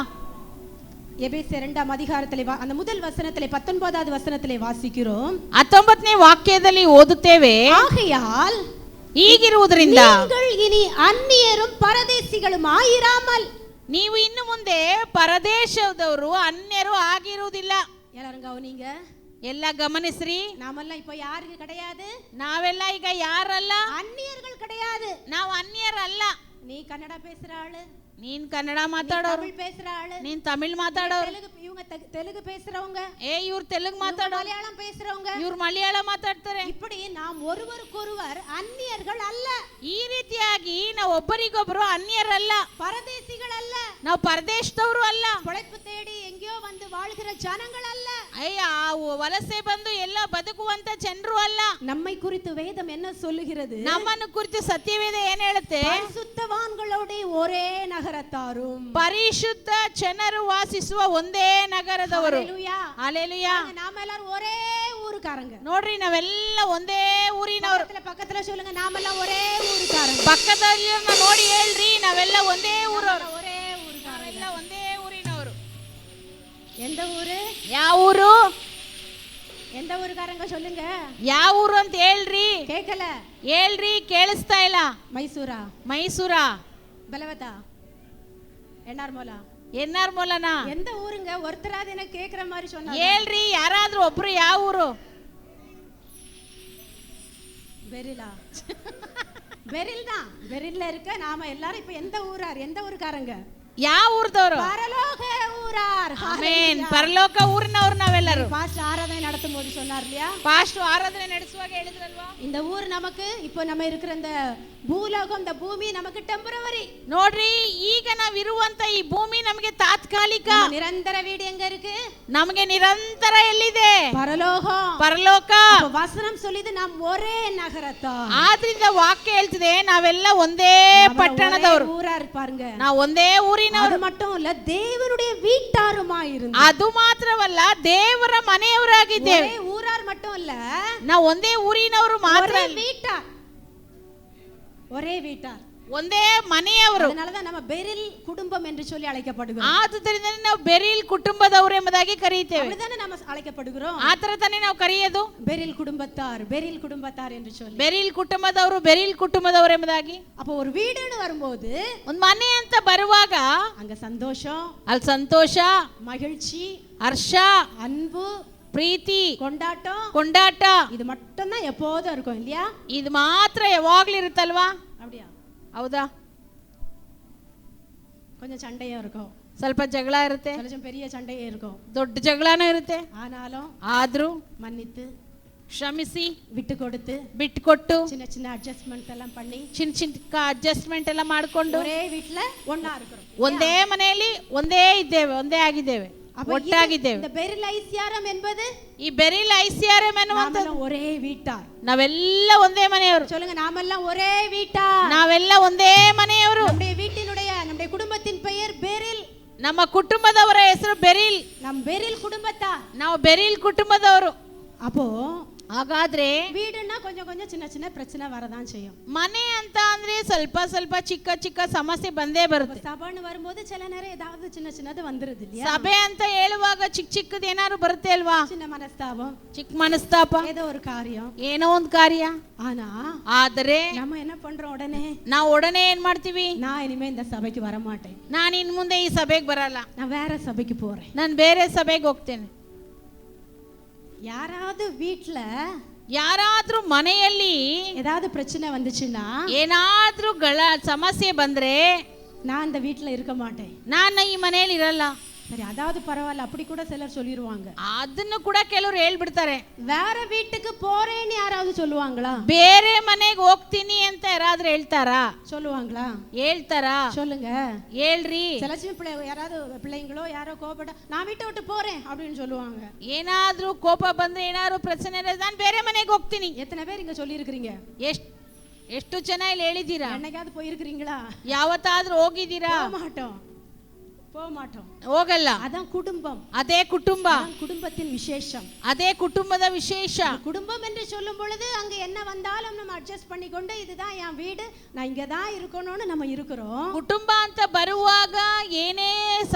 எபேசியர் 2ஆம் அதிகாரத்திலே அந்த முதல் வசனத்திலே 19வது வசனத்திலே வாசிக்கிறோம். 19ನೇ ವಾಕ್ಯದಲ್ಲಿ ಓದುತ್ತೇವೆ, ஆகையால் ಹೀಗಿರುವುದರಿಂದ நீங்கள் இனி அந்நியரும் பரದೇசிகளும் ஆயிராமல். ನೀವು ಇನ್ನು ಮುಂದೆ ಪರದೇಶದವರು ಅನ್ಯರು ಆಗಿರುವುದಿಲ್ಲ. எல்லாரும் கவனிங்க, ಎಲ್ಲ ಗಮನಿಸ್ರಿ. நாமெல்லாம் இப்போ யாருக்கு கிடையாது? ನಾವೆಲ್ಲ ಈಗ ಯಾರಲ್ಲ? அந்நியர்கள் கிடையாது. ನಾವು ಅನ್ಯರಲ್ಲ. நீ கன்னட பேசுற ஆளு, ನೀನ್ ಕನ್ನಡ ಮಾತಾಡೋರು, தமிழ் பேசுற ஆளு, ನೀನ್ ತಮಿಳ್ ಮಾತಾಡೋರು, இவங்க தெலுங்கு பேசுறவங்க, ಇವ್ರು ತೆಲುಗು ಮಾತಾಡೋರು, மலையாளம் பேசுறவங்க, ಇವ್ರು ಮಲಯಾಳ ಮಾತಾಡ್ತಾರೆ. இப்படி நாம் ஒருவருக்கொருவர் அந்நியர்கள் அல்ல. ಈ ರೀತಿಯಾಗಿ ನಾವು ಒಬ್ಬರಿಗೊಬ್ಬರು ಅನ್ಯರಲ್ಲ, பரதேசிகள் அல்ல, ನಾವು ಪರದೇಶದವರು ಅಲ್ಲ, பொழைப்பு தேடி எங்கேயோ வந்து வாழ்கிற ஜனங்கள் அல்ல, ವಲಸೆ ಬಂದು ಎಲ್ಲ ಬದುಕುವಂತ ಜನರು ಅಲ್ಲ. நம்மை குறித்து வேதம் என்ன சொல்லுகிறது? ನಮ್ಮನ್ನು ಕುರಿತು ಸತ್ಯವೇದ ಏನ್ ಹೇಳುತ್ತೆ? பரிசுத்தவான்களோட ஒரே நகரத்தாரும், ಪರಿಶುದ್ಧ ಜನರು ವಾಸಿಸುವ ಒಂದೇ ನಗರದವರು. ஹalleluya. ಹalleluya. நாம எல்லாரும் ஒரே ஊருக்காரங்க. ನೋಡ್ರಿ, ನಾವೆಲ್ಲ ಒಂದೇ ಊರಿನವರು. பக்கத்துல சொல்லுங்க, நாமெல்லாம் ஒரே ஊருக்காரங்க. ಪಕ್ಕದಲ್ಲಿ ನೋಡಿ ಹೇಳ್ರಿ, ನಾವೆಲ್ಲ ಒಂದೇ ಊರವರು, ஒரೇ ஊருக்காரங்க. ನಾವೆಲ್ಲ ಒಂದೇ ಊರಿನವರು. எந்த ஊரு? ಯಾವ ಊರು? எந்த ஊருக்காரங்க சொல்லுங்க. ಯಾವ ಊರು ಅಂತ ಹೇಳ್ರಿ. கேக்கல. ಹೇಳ್ರಿ, ಕೇಳಿಸ್ತಾ ಇಲ್ಲ. மைசூரா? ಮೈಸೂರಾ? பலவதா? என்ஆர்மோலா? ಎನ್ಆರ್ ಮೂಲನಾ? எந்த ஊருங்க? ஒருத்தராது எனக்கு கேக்குற மாதிரி சொன்னா ಹೇಳ್ರಿ, ಯಾರಾದ್ರೂ ಒಬ್ರು ಯಾವ ಊರು? பெரிலா? பெரில் தான். பெரில்ல இருக்க நாம எல்லாரும் இப்ப எந்த ஊரார்? எந்த ஊருக்காரங்க? ಯಾವ ಊರ್ದವರು? பரலோக ஊரார். ಆಮೆನ್. ಪರಲೋಕ ಊರಿನವರು ನಾವೆಲ್ಲರೂ. பாஸ்டர் ஆராதனை நடத்தும் போது சொன்னார் இல்லையா? ಪಾಸ್ಟರ್ ಆರಾಧನೆ ನಡೆಸುವಾಗ ಹೇಳಿದ್ರಲ್ವಾ, இந்த ஊர் நமக்கு இப்போ நம்ம இருக்கிற இந்த பூலோகம், இந்த பூமி நமக்கு டெம்பரவரி. ನೋಡ್ರಿ, ಈಗ ನಾವಿರುವಂತ ಈ ಭೂಮಿ ನಮಗೆ ತಾತ್ಕಾಲಿಕ. நிரந்தர வீடு எங்க இருக்கு? ನಮಗೆ ನಿರಂತರ ಎಲ್ಲಿದೆ? பரலோகம். ಪರಲೋಕ. வசனம் சொல்லிது நாம் ஒரே நகரத்தா. ಆದ್ರಿಂದ ವಾಕ್ಯ ಹೇಳ್ತಿದೆ, ನಾವೆಲ್ಲ ಒಂದೇ ಪಟ್ಟಣದವರು. ஊரார் பாருங்க, ನಾವು ಒಂದೇ ಊರಿನವರು. அது மட்டும் இல்ல, தேவனுடைய வீட்டாருமாய் இருந்து. ಅದು ಮಾತ್ರವಲ್ಲ, ದೇವರ ಮನೆಯವರಾಗಿದ್ದೇವೆ. ஒரே ஊரார் மட்டும் இல்ல, ನಾವು ಒಂದೇ ಊರಿನವರು ಮಾತ್ರ. ஒரே வீட்டார். ஒரே வீட்டார், ಒಂದೇ ಮನೆಯವರು. அதனாலதான் நம்ம பெரில் குடும்பம் என்று சொல்லி அழைக்கப்படுகிறோம். ಆದುದರಿಂದ ನಾವು ಬೆರಿಲ್ ಕುಟುಂಬದವರು ಎಂಬುದಾಗಿ ಕರೆಯುತ್ತೇವೆ. அப்படிதானே நம்ம அழைக்கப்படுகிறோம். ಆತರ ತಾನೇ ನಾವು ಕರೆಯೋದು, பெரில் குடும்பத்தார், பெரில் குடும்பத்தார் என்று சொல்லி. ಬೆರಿಲ್ ಕುಟುಂಬದವರು, ಬೆರಿಲ್ ಕುಟುಂಬದವರು ಎಂಬುದಾಗಿ. அப்போ ஒரு வீடுன்னு வரும்போது, ಒಂದು ಮನೆ ಅಂತ ಬರುವಾಗ அங்க சந்தோஷம், ಅಲ್ಲಿ ಸಂತೋಷ, மகிழ்ச்சி, ಹರ್ಷ, அன்பு, ಪ್ರೀತಿ, கொண்டாட்டம், ಕೊಂಡಾಟ, இது மட்டும் தான் எப்போதும் இருக்கும் இல்லையா? ಇದು ಮಾತ್ರ ಯಾವಾಗ್ಲೂ ಇರುತ್ತಲ್ವಾ? அப்படியா? ಹೌದಾ? கொஞ்சம் சண்டையும் இருக்கும், ಸ್ವಲ್ಪ ಜಗಳ ಇರುತ್ತೆ, கொஞ்சம் பெரிய சண்டையும் இருக்கும். ದೊಡ್ಡ ಜಗಳನೂ ಇರುತ್ತೆ. ஆனாலும் ಆದ್ರೂ மன்னித்து, ಕ್ಷಮಿಸಿ, விட்டு கொடுத்து, ಬಿಟ್ಕೊಟ್ಟು, சின்ன சின்ன அட்ஜஸ்ட்மெண்ட் எல்லாம் பண்ணி ಚಿಕ್ಕ ಚಿಕ್ಕ ಅಡ್ಜಸ್ಟ್ಮೆಂಟ್ ಎಲ್ಲ ಮಾಡ್ಕೊಂಡು ஒரே வீட்ல ஒண்ணா இருக்கிறோம். ಒಂದೇ ಮನೆಯಲ್ಲಿ ಒಂದೇ ಇದ್ದೇವೆ, ಒಂದೇ ಆಗಿದ್ದೇವೆ, ಒಟ್ಟಾಗಿದ್ದೇವೆ. இந்த பெரில் ஐசியாரம் என்பது, ಈ ಬೆರಿಲ್ ಐಸಿಆರ್ಎಂ ಎನ್ನುವಂತ நாமெல்லாம் ஒரே வீட்டார். ನಾವೆಲ್ಲ ಒಂದೇ ಮನೆಯವರು. சொல்லுங்க, நாமெல்லாம் ஒரே வீட்டார். ನಾವೆಲ್ಲ ಒಂದೇ ಮನೆಯವರು. நம்முடைய வீட்டினுடைய, நம்முடைய குடும்பத்தின் பெயர் பெரில். ನಮ್ಮ ಕುಟುಂಬದವರ ಹೆಸರು ಬೆರಿಲ್. நம் பெரில் குடும்பத்தார். ನಾವು ಬೆರಿಲ್ ಕುಟುಂಬದವರು. அப்போ ಹಾಗಾದ್ರೆ வீடுன்னா கொஞ்சம் கொஞ்சம் சின்ன சின்ன பிரச்சனை வரதான் செய்யும். ಮನೆ ಅಂತ ಅಂದ್ರೆ ಸ್ವಲ್ಪ ಸ್ವಲ್ಪ ಚಿಕ್ಕ ಚಿಕ್ಕ ಸಮಸ್ಯೆ ಬಂದೇ ಬರುತ್ತೆ. சபைன்னு வரும்போது சில நேரம் ஏதாவது சின்ன சின்னது வந்துருது இல்லையா? ಸಭೆ ಅಂತ ಹೇಳುವಾಗ ಚಿಕ್ಕ ಚಿಕ್ಕದ ಏನಾದ್ರು ಬರುತ್ತೆ ಅಲ್ವಾ? சின்ன மனஸ்தாபம், ಚಿಕ್ಕ ಮನಸ್ತಾಪ, ஏதோ ஒரு காரியம், ಏನೋ ಒಂದು ಕಾರ್ಯ. ஆனா ಆದರೆ நம்ம என்ன பண்றோம்? உடனே ನಾವು ಒಡನೆ ಏನ್ ಮಾಡ್ತೀವಿ? நான் இனிமே இந்த சபைக்கு வர மாட்டேன், ನಾನು ಇನ್ ಮುಂದೆ ಈ ಸಭೆಗೆ ಬರಲ್ಲ, நான் வேற சபைக்கு போறேன். ನಾನು ಬೇರೆ ಸಭೆಗೆ ಹೋಗ್ತೇನೆ. யாராவது வீட்ல ಯಾರಾದ್ರೂ ಮನೆಯಲ್ಲಿ ஏதாவது பிரச்சனை வந்துச்சுன்னா, ಏನಾದ್ರೂ ಸಮಸ್ಯೆ ಬಂದ್ರೆ நான் இந்த வீட்ல இருக்க மாட்டேன், ನಾನು ಈ ಮನೆಯಲ್ಲಿ ಇರಲ್ಲ, சரி, அதாவது பரவாயில்ல, அப்படி கூட சிலர் சொல்லிடுவாங்க. ಅದನ್ನು ಕೂಡ ಕೆಲವರು ಹೇಳ್ಬಿಡ್ತಾರೆ. வேற வீட்டுக்கு போறேன்னு யாராவது சொல்லுவாங்களா? ಬೇರೆ ಮನೆಗೆ ಹೋಗ್ತೀನಿ ಅಂತ ಯಾರಾದ್ರೂ ಹೇಳ್ತಾರಾ? சொல்லுவாங்களா? ಹೇಳ್ತಾರಾ? சொல்லுங்க, ಹೇಳ್ರಿ. சில சின்ன பிள்ளை யாராவது பிள்ளைங்களோ யாரோ கோபப்பட நான் வீட்டை விட்டு போறேன் அப்படின்னு சொல்லுவாங்க. ಏನಾದ್ರೂ ಕೋಪ ಬಂದ್ರೆ ಏನಾದ್ರು ಪ್ರಶ್ನೆ ನಾನು ಬೇರೆ ಮನೆಗೆ ಹೋಗ್ತೀನಿ. எத்தனை பேர் இங்க சொல்லி இருக்கிறீங்க? ಎಷ್ಟು ಜನ ಇಲ್ಲಿ ಹೇಳಿದ್ದೀರಾ? என்னைக்காவது போயிருக்கிறீங்களா? ಯಾವತ್ತಾದ್ರೂ ಹೋಗಿದ್ದೀರಾ? போக மாட்டோம், ಹೋಗಲ್ಲ. அதான் குடும்பம். ಅದೇ ಕುಟುಂಬ, குடும்பத்தின் விசேஷம். ಅದೇ ಕುಟುಂಬದ ವಿಶೇಷ. குடும்பம் என்று சொல்லும் பொழுது அங்க என்ன வந்தாலும் நம்ம அட்ஜஸ்ட் பண்ணிக்கொண்டு இதுதான் என் வீடு, நான் இங்க தான் இருக்கணும்னு நம்ம இருக்கிறோம். ಕುಟುಂಬ ಅಂತ ಬರುವಾಗ ಏನೇ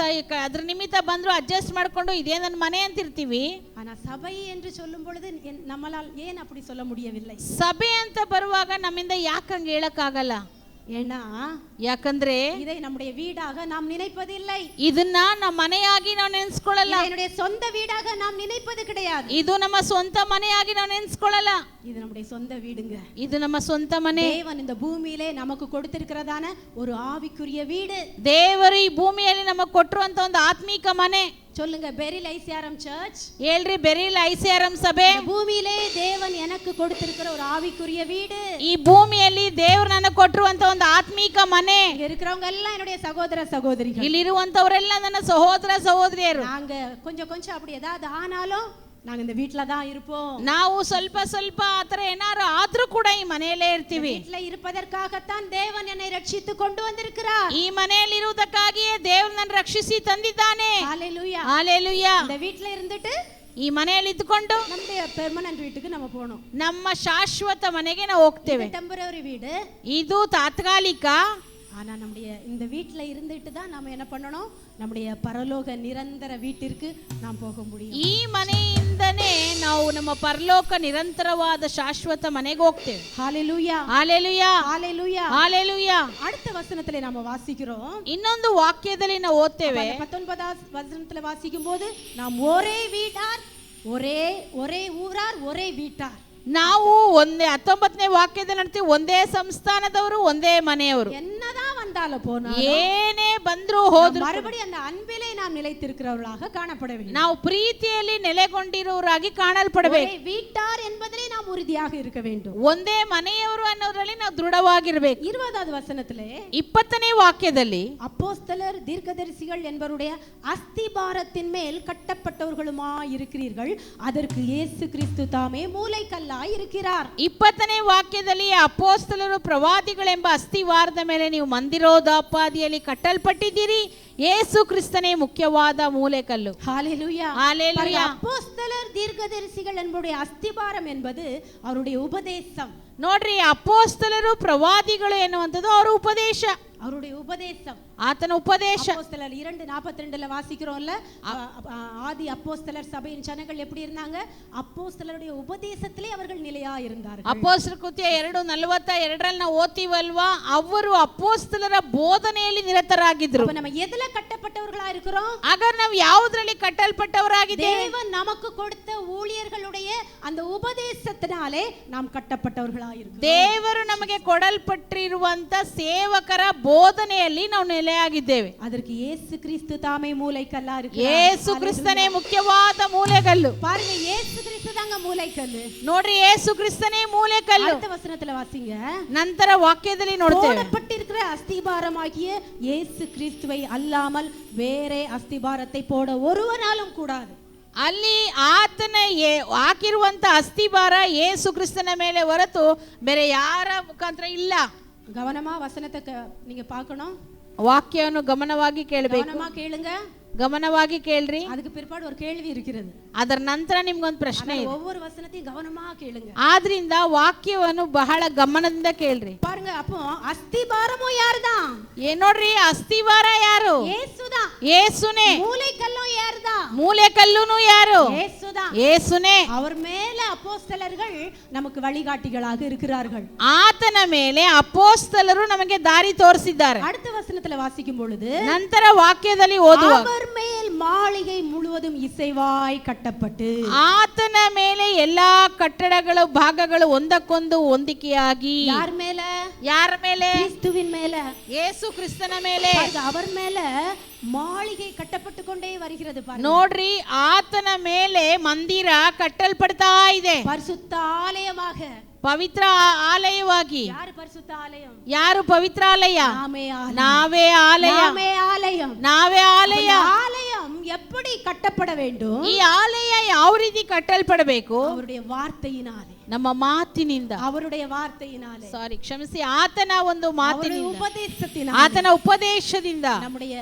ಅದ್ರ ನಿಮಿತ್ತ ಬಂದ್ರು ಅಡ್ಜಸ್ಟ್ ಮಾಡ್ಕೊಂಡು ಇದೇ ನನ್ನ ಮನೆ ಅಂತ ಇರ್ತೀವಿ. ஆனா சபை என்று சொல்லும் பொழுது நம்மளால் ஏன் அப்படி சொல்ல முடியவில்லை? ಸಭೆ ಅಂತ ಬರುವಾಗ ನಮ್ಮಿಂದ ಯಾಕೆ ಹಂಗೆ ಹೇಳಕ್ಕಾಗಲ್ಲ? ஏன்னா ಯಾಕಂದ್ರೆ இதை நம்முடைய வீடாக நாம் நினைப்பதில்லை. ಇದನ್ನ ನಮ್ಮ ಮನೆಯಾಗಿ ನಾವು ನೆನ್ಸ್ಕೊಳ್ಳಲ್ಲ. என்னுடைய சொந்த வீடாக நாம் நினைப்பது கிடையாது. ಇದು ನಮ್ಮ ಸ್ವಂತ ಮನೆಯಾಗಿ ನಾವು ನೆನ್ಸ್ಕೊಳ್ಳಲ್ಲ. இது நம்முடைய சொந்த வீடுங்க. ಇದು ನಮ್ಮ ಸ್ವಂತ ಮನೆ. தேவன் இந்த பூமியிலே நமக்கு கொடுத்திருக்கிறதான ஒரு ஆவிக்குரிய வீடு. ದೇವರು ಈ ಭೂಮಿಯಲ್ಲಿ ನಮಗೆ ಕೊಟ್ಟಿರುವಂತ ಒಂದು ಆತ್ಮಿಕ ಮನೆ. சொல்லுங்க, பெரில் ஐசிஆர்எம் சர்ச். ಹೇಳ್ರಿ, ಬೆರಿಲ್ ಐಸಿಆರ್ಎಂ ಸಭೆ. பூமியிலே தேவன் எனக்கு கொடுத்திருக்கிற ஒரு ஆவிக்குரிய வீடு. ಈ ಭೂಮಿಯಲ್ಲಿ ದೇವರು ನನಗೆ ಕೊಟ್ಟಿರುವಂತ ಒಂದು ಆತ್ಮಿಕ ಮನೆ. இங்க இருக்கிறவங்க எல்லாம் என்னுடைய சகோதர சகோதரிகள். ಇಲ್ಲಿರುವಂತವರೆಲ್ಲ ನನ್ನ ಸಹೋದರ ಸಹೋದರಿಯರು. நாங்க கொஞ்சம் கொஞ்சம் அப்படி ஏதாவது ஆனாலும் நாங்க இந்த வீட்ல தான் இருப்போம். ನಾವು ಸ್ವಲ್ಪ ಸ್ವಲ್ಪ ಆತರ ಏನಾರು ಆದ್ರೂ ಕೂಡ ಈ ಮನೆಯಲ್ಲೇ ಇರ್ತೀವಿ. வீட்ல இருப்பதற்காகத்தான் தேவன் என்னை ரட்சித்து கொண்டு வந்திருக்கிறார். ಈ ಮನೆಯಲ್ಲಿ ಇರುವುದಕ್ಕಾಗಿಯೇ ದೇವರು ನನ್ನ ರಕ್ಷಿಸಿ ತಂದಿದ್ದಾನೆ. ஹalleluya, ஹalleluya. இந்த வீட்ல இருந்துட்டு ಈ ಮನೆಯಲ್ಲಿ ಇದ್ದುಕೊಂಡು நம்முடைய பெர்மனன்ட் வீட்டுக்கு நம்ம போறோம். ನಮ್ಮ ಶಾಶ್ವತ ಮನೆಗೆ ನಾವು ಹೋಗ್ತೇವೆ. டெம்பரரி வீடு, ಇದು ತಾತ್ಕಾಲಿಕ. ஆனா நம்முடைய இந்த வீட்ல இருந்துட்டு தான் நாம என்ன பண்ணணும்? நம்முடைய பரலோக நிரந்தர வீட்டிற்கு நாம் போக முடியும். ಈ ಮನೆಯಿಂದನೇ ನಾವು ನಮ್ಮ ಪರಲೋಕ ನಿರಂತರವಾದ ಶಾಶ್ವತ ಮನೆಗೆ ಹೋಗ್ತೇವೆ. ஹalleluya, ஹalleluya, ஹalleluya, ஹalleluya. அடுத்த வசனத்திலே நாம வாசிக்கிறோம். ಇನ್ನೊಂದು ವಾಕ್ಯದಲ್ಲಿ ನಾವು ಓದ್ತೇವೆ. 19வது வசனத்திலே வாசிக்கும்போது நாம் ஒரே வீட்டார், ஒரே ஊரார், ஒரே வீட்டார். ನಾವು ಒಂದೇ 19ನೇ ವಾಕ್ಯದಲ್ಲಿ ನೋಡ್ತೀವಿ, ಒಂದೇ ಸಂಸ್ಥಾನದವರು, ಒಂದೇ ಮನೆಯವರು. என்னதான் வந்தாலும் போனா ಏನೇ ಬಂದ್ರು ಹೋದ್ರು மறுபடியும் அந்த அன்பிலே நாம் நிலைத்திருக்கிறவர்களாக காணப்பட வேண்டும். ನಾವು ಪ್ರೀತಿಯಲ್ಲಿ ನೆಲೆಗೊಂಡಿರುವವರಾಗಿ ಕಾಣಲ್ಪಡಬೇಕು. ஒரே வீட்டார் என்பதிலே நாம் உறுதியாக இருக்க வேண்டும். ಒಂದೇ ಮನೆಯವರು ಅನ್ನೋದ್ರಲ್ಲಿ ನಾವು ದೃಢವಾಗಿರ್ಬೇಕು. 20வது வசனத்திலே 20ನೇ ವಾಕ್ಯದಲ್ಲಿ அப்போஸ்தலர் தீர்க்கதரிசிகள் என்பவருடைய அஸ்திபாரத்தின் மேல் கட்டப்பட்டவர்களுமா இருக்கிறீர்கள், அதற்கு இயேசு கிறிஸ்து தாமே மூலைக்கல்லாய் இருக்கிறார். 20ನೇ ವಾಕ್ಯದಲ್ಲಿ ಅಪೊಸ್ತಲರು ಪ್ರವಾದಿಗಳೆಂಬ ಅಸ್ತಿವಾರದ ಮೇಲೆ ನೀವು ಮಂದಿರೋಪಾದಿಯಲ್ಲಿ ಕಟ್ಟಲ್ಪಟ್ಟಿದ್ದೀರಿ, ಯೇಸು ಕ್ರಿಸ್ತನೇ ಮುಖ್ಯವಾದ ಮೂಲೆಕಲ್ಲು. ஹalleluya, ஹalleluya. அப்போஸ்தலர் தீர்க்கதரிசிகள் என்பவருடைய அஸ்திபாரம் என்பது அவருடைய உபதேசம். ನೋಡ್ರಿ, ಅಪೊಸ್ತಲರು ಪ್ರವಾದಿಗಳು ಎನ್ನುವಂಥದ್ದು ಅವರ ಉಪದೇಶ, அவருடைய உபதேசம், ಆತನ ಉಪದೇಶ. அப்போஸ்தலர் 2:42 வாசிக்கிறோம்ல, ஆதி அப்போஸ்தலர் சபையின் ஜனங்கள் எப்படி இருந்தாங்க? அப்போஸ்தலருடைய உபதேசத்திலே அவர்கள் நிலையா இருந்தார்கள். ಅಪೊಸ್ತಲರ ಕೃತ್ಯ 2:42 ನಾವು ಓದ್ತೀವಲ್ವಾ, ಅವರು ಅಪೊಸ್ತಲರ ಬೋಧನೆಯಲ್ಲಿ ನಿರತರಾಗಿದ್ರು. அப்ப நம்ம எதுல கட்டப்பட்டவர்களா இருக்கிறோம்? ಹಾಗಾದ್ರೆ ನಾವು ಯಾವುದರಲ್ಲಿ ಕಟ್ಟಲ್ಪಟ್ಟವರಾಗಿದ್ದೇವೆ? தேவன் நமக்கு கொடுத்த ஊழியர்களுடைய அந்த உபதேசத்தினாலே நாம் கட்டப்பட்டவர்களா இருக்கிறோம். ದೇವರು ನಮಗೆ ಕೊಡಲ್ಪಟ್ಟಿರುವಂತ ಸೇವಕರ ಬೋಧನೆಯಲ್ಲಿ ನಾವು ನೆಲೆಯಾಗಿದ್ದೇವೆ. அதற்கு இயேசு கிறிஸ்து தாமே மூலைக்கல்லா இருக்கிறார். ಯೇಸು ಕ್ರಿಸ್ತನೇ ಮುಖ್ಯವಾದ ಮೂಲೆಗಲ್ಲು. பாருங்க, இயேசு கிறிஸ்து தாங்க மூலைக்கல்லு. ನೋಡ್ರಿ, ಯೇಸು ಕ್ರಿಸ್ತನೇ ಮೂಲೆಕಲ್ಲು. அடுத்த வசனத்துல வாசிங்க. ನಂತರ ವಾಕ್ಯದಲ್ಲಿ ನೋಡ್ತೇವೆ, போடப்பட்டிருக்கிற அஸ்திபாரமாகிய இயேசு கிறிஸ்துவை அல்லாமல் வேறே அஸ்திபாரத்தை போட ஒருவனாலும் கூடாது. ಅಲ್ಲಿ ಆತನ ಹಾಕಿರುವಂತ ಅಸ್ತಿಭಾರ ಯೇಸು ಕ್ರಿಸ್ತನ ಮೇಲೆ ಹೊರತು ಬೇರೆ ಯಾರ ಮುಖಾಂತರ ಇಲ್ಲ. கவனமா வசனத்தை நீங்க பார்க்கணும். ವಾಕ್ಯವನ್ನು ಗಮನವಾಗಿ ಕೇಳಬೇಕು. கவனமா கேளுங்க, ಗಮನವಾಗಿ ಕೇಳ್ರಿ. அதுக்கு பிற்பாடு ஒரு கேள்வி இருக்கிறது. ಅದರ ನಂತರ ನಿಮ್ಗೊಂದು ಪ್ರಶ್ನೆ ಇದೆ. ஒவ்வொரு வசனத்தையும் கவனமா கேளுங்க. ಆದ್ರಿಂದ ವಾಕ್ಯವನ್ನು ಬಹಳ ಗಮನದಿಂದ ಕೇಳ್ರಿ. பாருங்க, அப்போ அஸ்திபாரமும் யாருதான்? ನೋಡ್ರಿ, ಅಸ್ತಿವಾರ ಯಾರು? இயேசுதான். ಯೇಸುನೇ. மூலைக்கல்லும் யாருதான்? ಮೂಲೆಕಲ್ಲುನು ಯಾರು? இயேசுதான். ಯೇಸುನೇ. அவர் மேல அப்போஸ்தலர்கள் நமக்கு வழிகாட்டிகளாக இருக்கிறார்கள். ಆತನ ಮೇಲೆ ಅಪೊಸ್ತಲರು ನಮಗೆ ದಾರಿ ತೋರಿಸಿದ್ದಾರೆ. அடுத்த வசனத்துல வாசிக்கும் பொழுது ನಂತರ ವಾಕ್ಯದಲ್ಲಿ ಓದುವಾಗ அவர் மேல் மாளிகை முழுவதும் இசைவாய் கட்டப்பட்டு, ಆತನ ಮೇಲೆ ಎಲ್ಲಾ ಕಟ್ಟಡಗಳು ಭಾಗಗಳು ಒಂದಕ್ಕೊಂದು ಹೊಂದಿಕೆಯಾಗಿ. யார் மேல? ಯಾರ ಮೇಲೆ? கிறிஸ்துவின் மேல, ಯೇಸು ಕ್ರಿಸ್ತನ ಮೇಲೆ. அவர் மேல மாளிகை கட்டப்பட்டு கொண்டே வருகிறது. ನೋಡ್ರಿ, ಆತನ ಮೇಲೆ ಮಂದಿರ ಕಟ್ಟಲ್ಪಡ್ತಾ ಇದೆ. பரிசுத்த ஆலயமாக, ಪವಿತ್ರ ಆಲಯವಾಗಿ. யாரு பரிசுத்த ஆலயம்? ಯಾರು ಪವಿತ್ರಾಲಯ? நாமே ஆலயம். ನಾವೇ ಆಲಯ. நாமே ನಾವೇ ஆலயம். ಆಲಯ. ஆலயம் எப்படி கட்டப்பட வேண்டும்? ಈ ಆಲಯ ಯಾವ ರೀತಿ ಕಟ್ಟಲ್ಪಡಬೇಕು? அவருடைய வார்த்தையினாலே, ನಮ್ಮ ಮಾತಿನಿಂದ. அவருடைய வார்த்தையினாலே, ಸಾರಿ, ಕ್ಷಮಿಸಿ, ಆತನ ಒಂದು ಮಾತಿನಿಂದ, உபதேசத்தினாலே, ಆತನ ಉಪದೇಶದಿಂದ நம்முடைய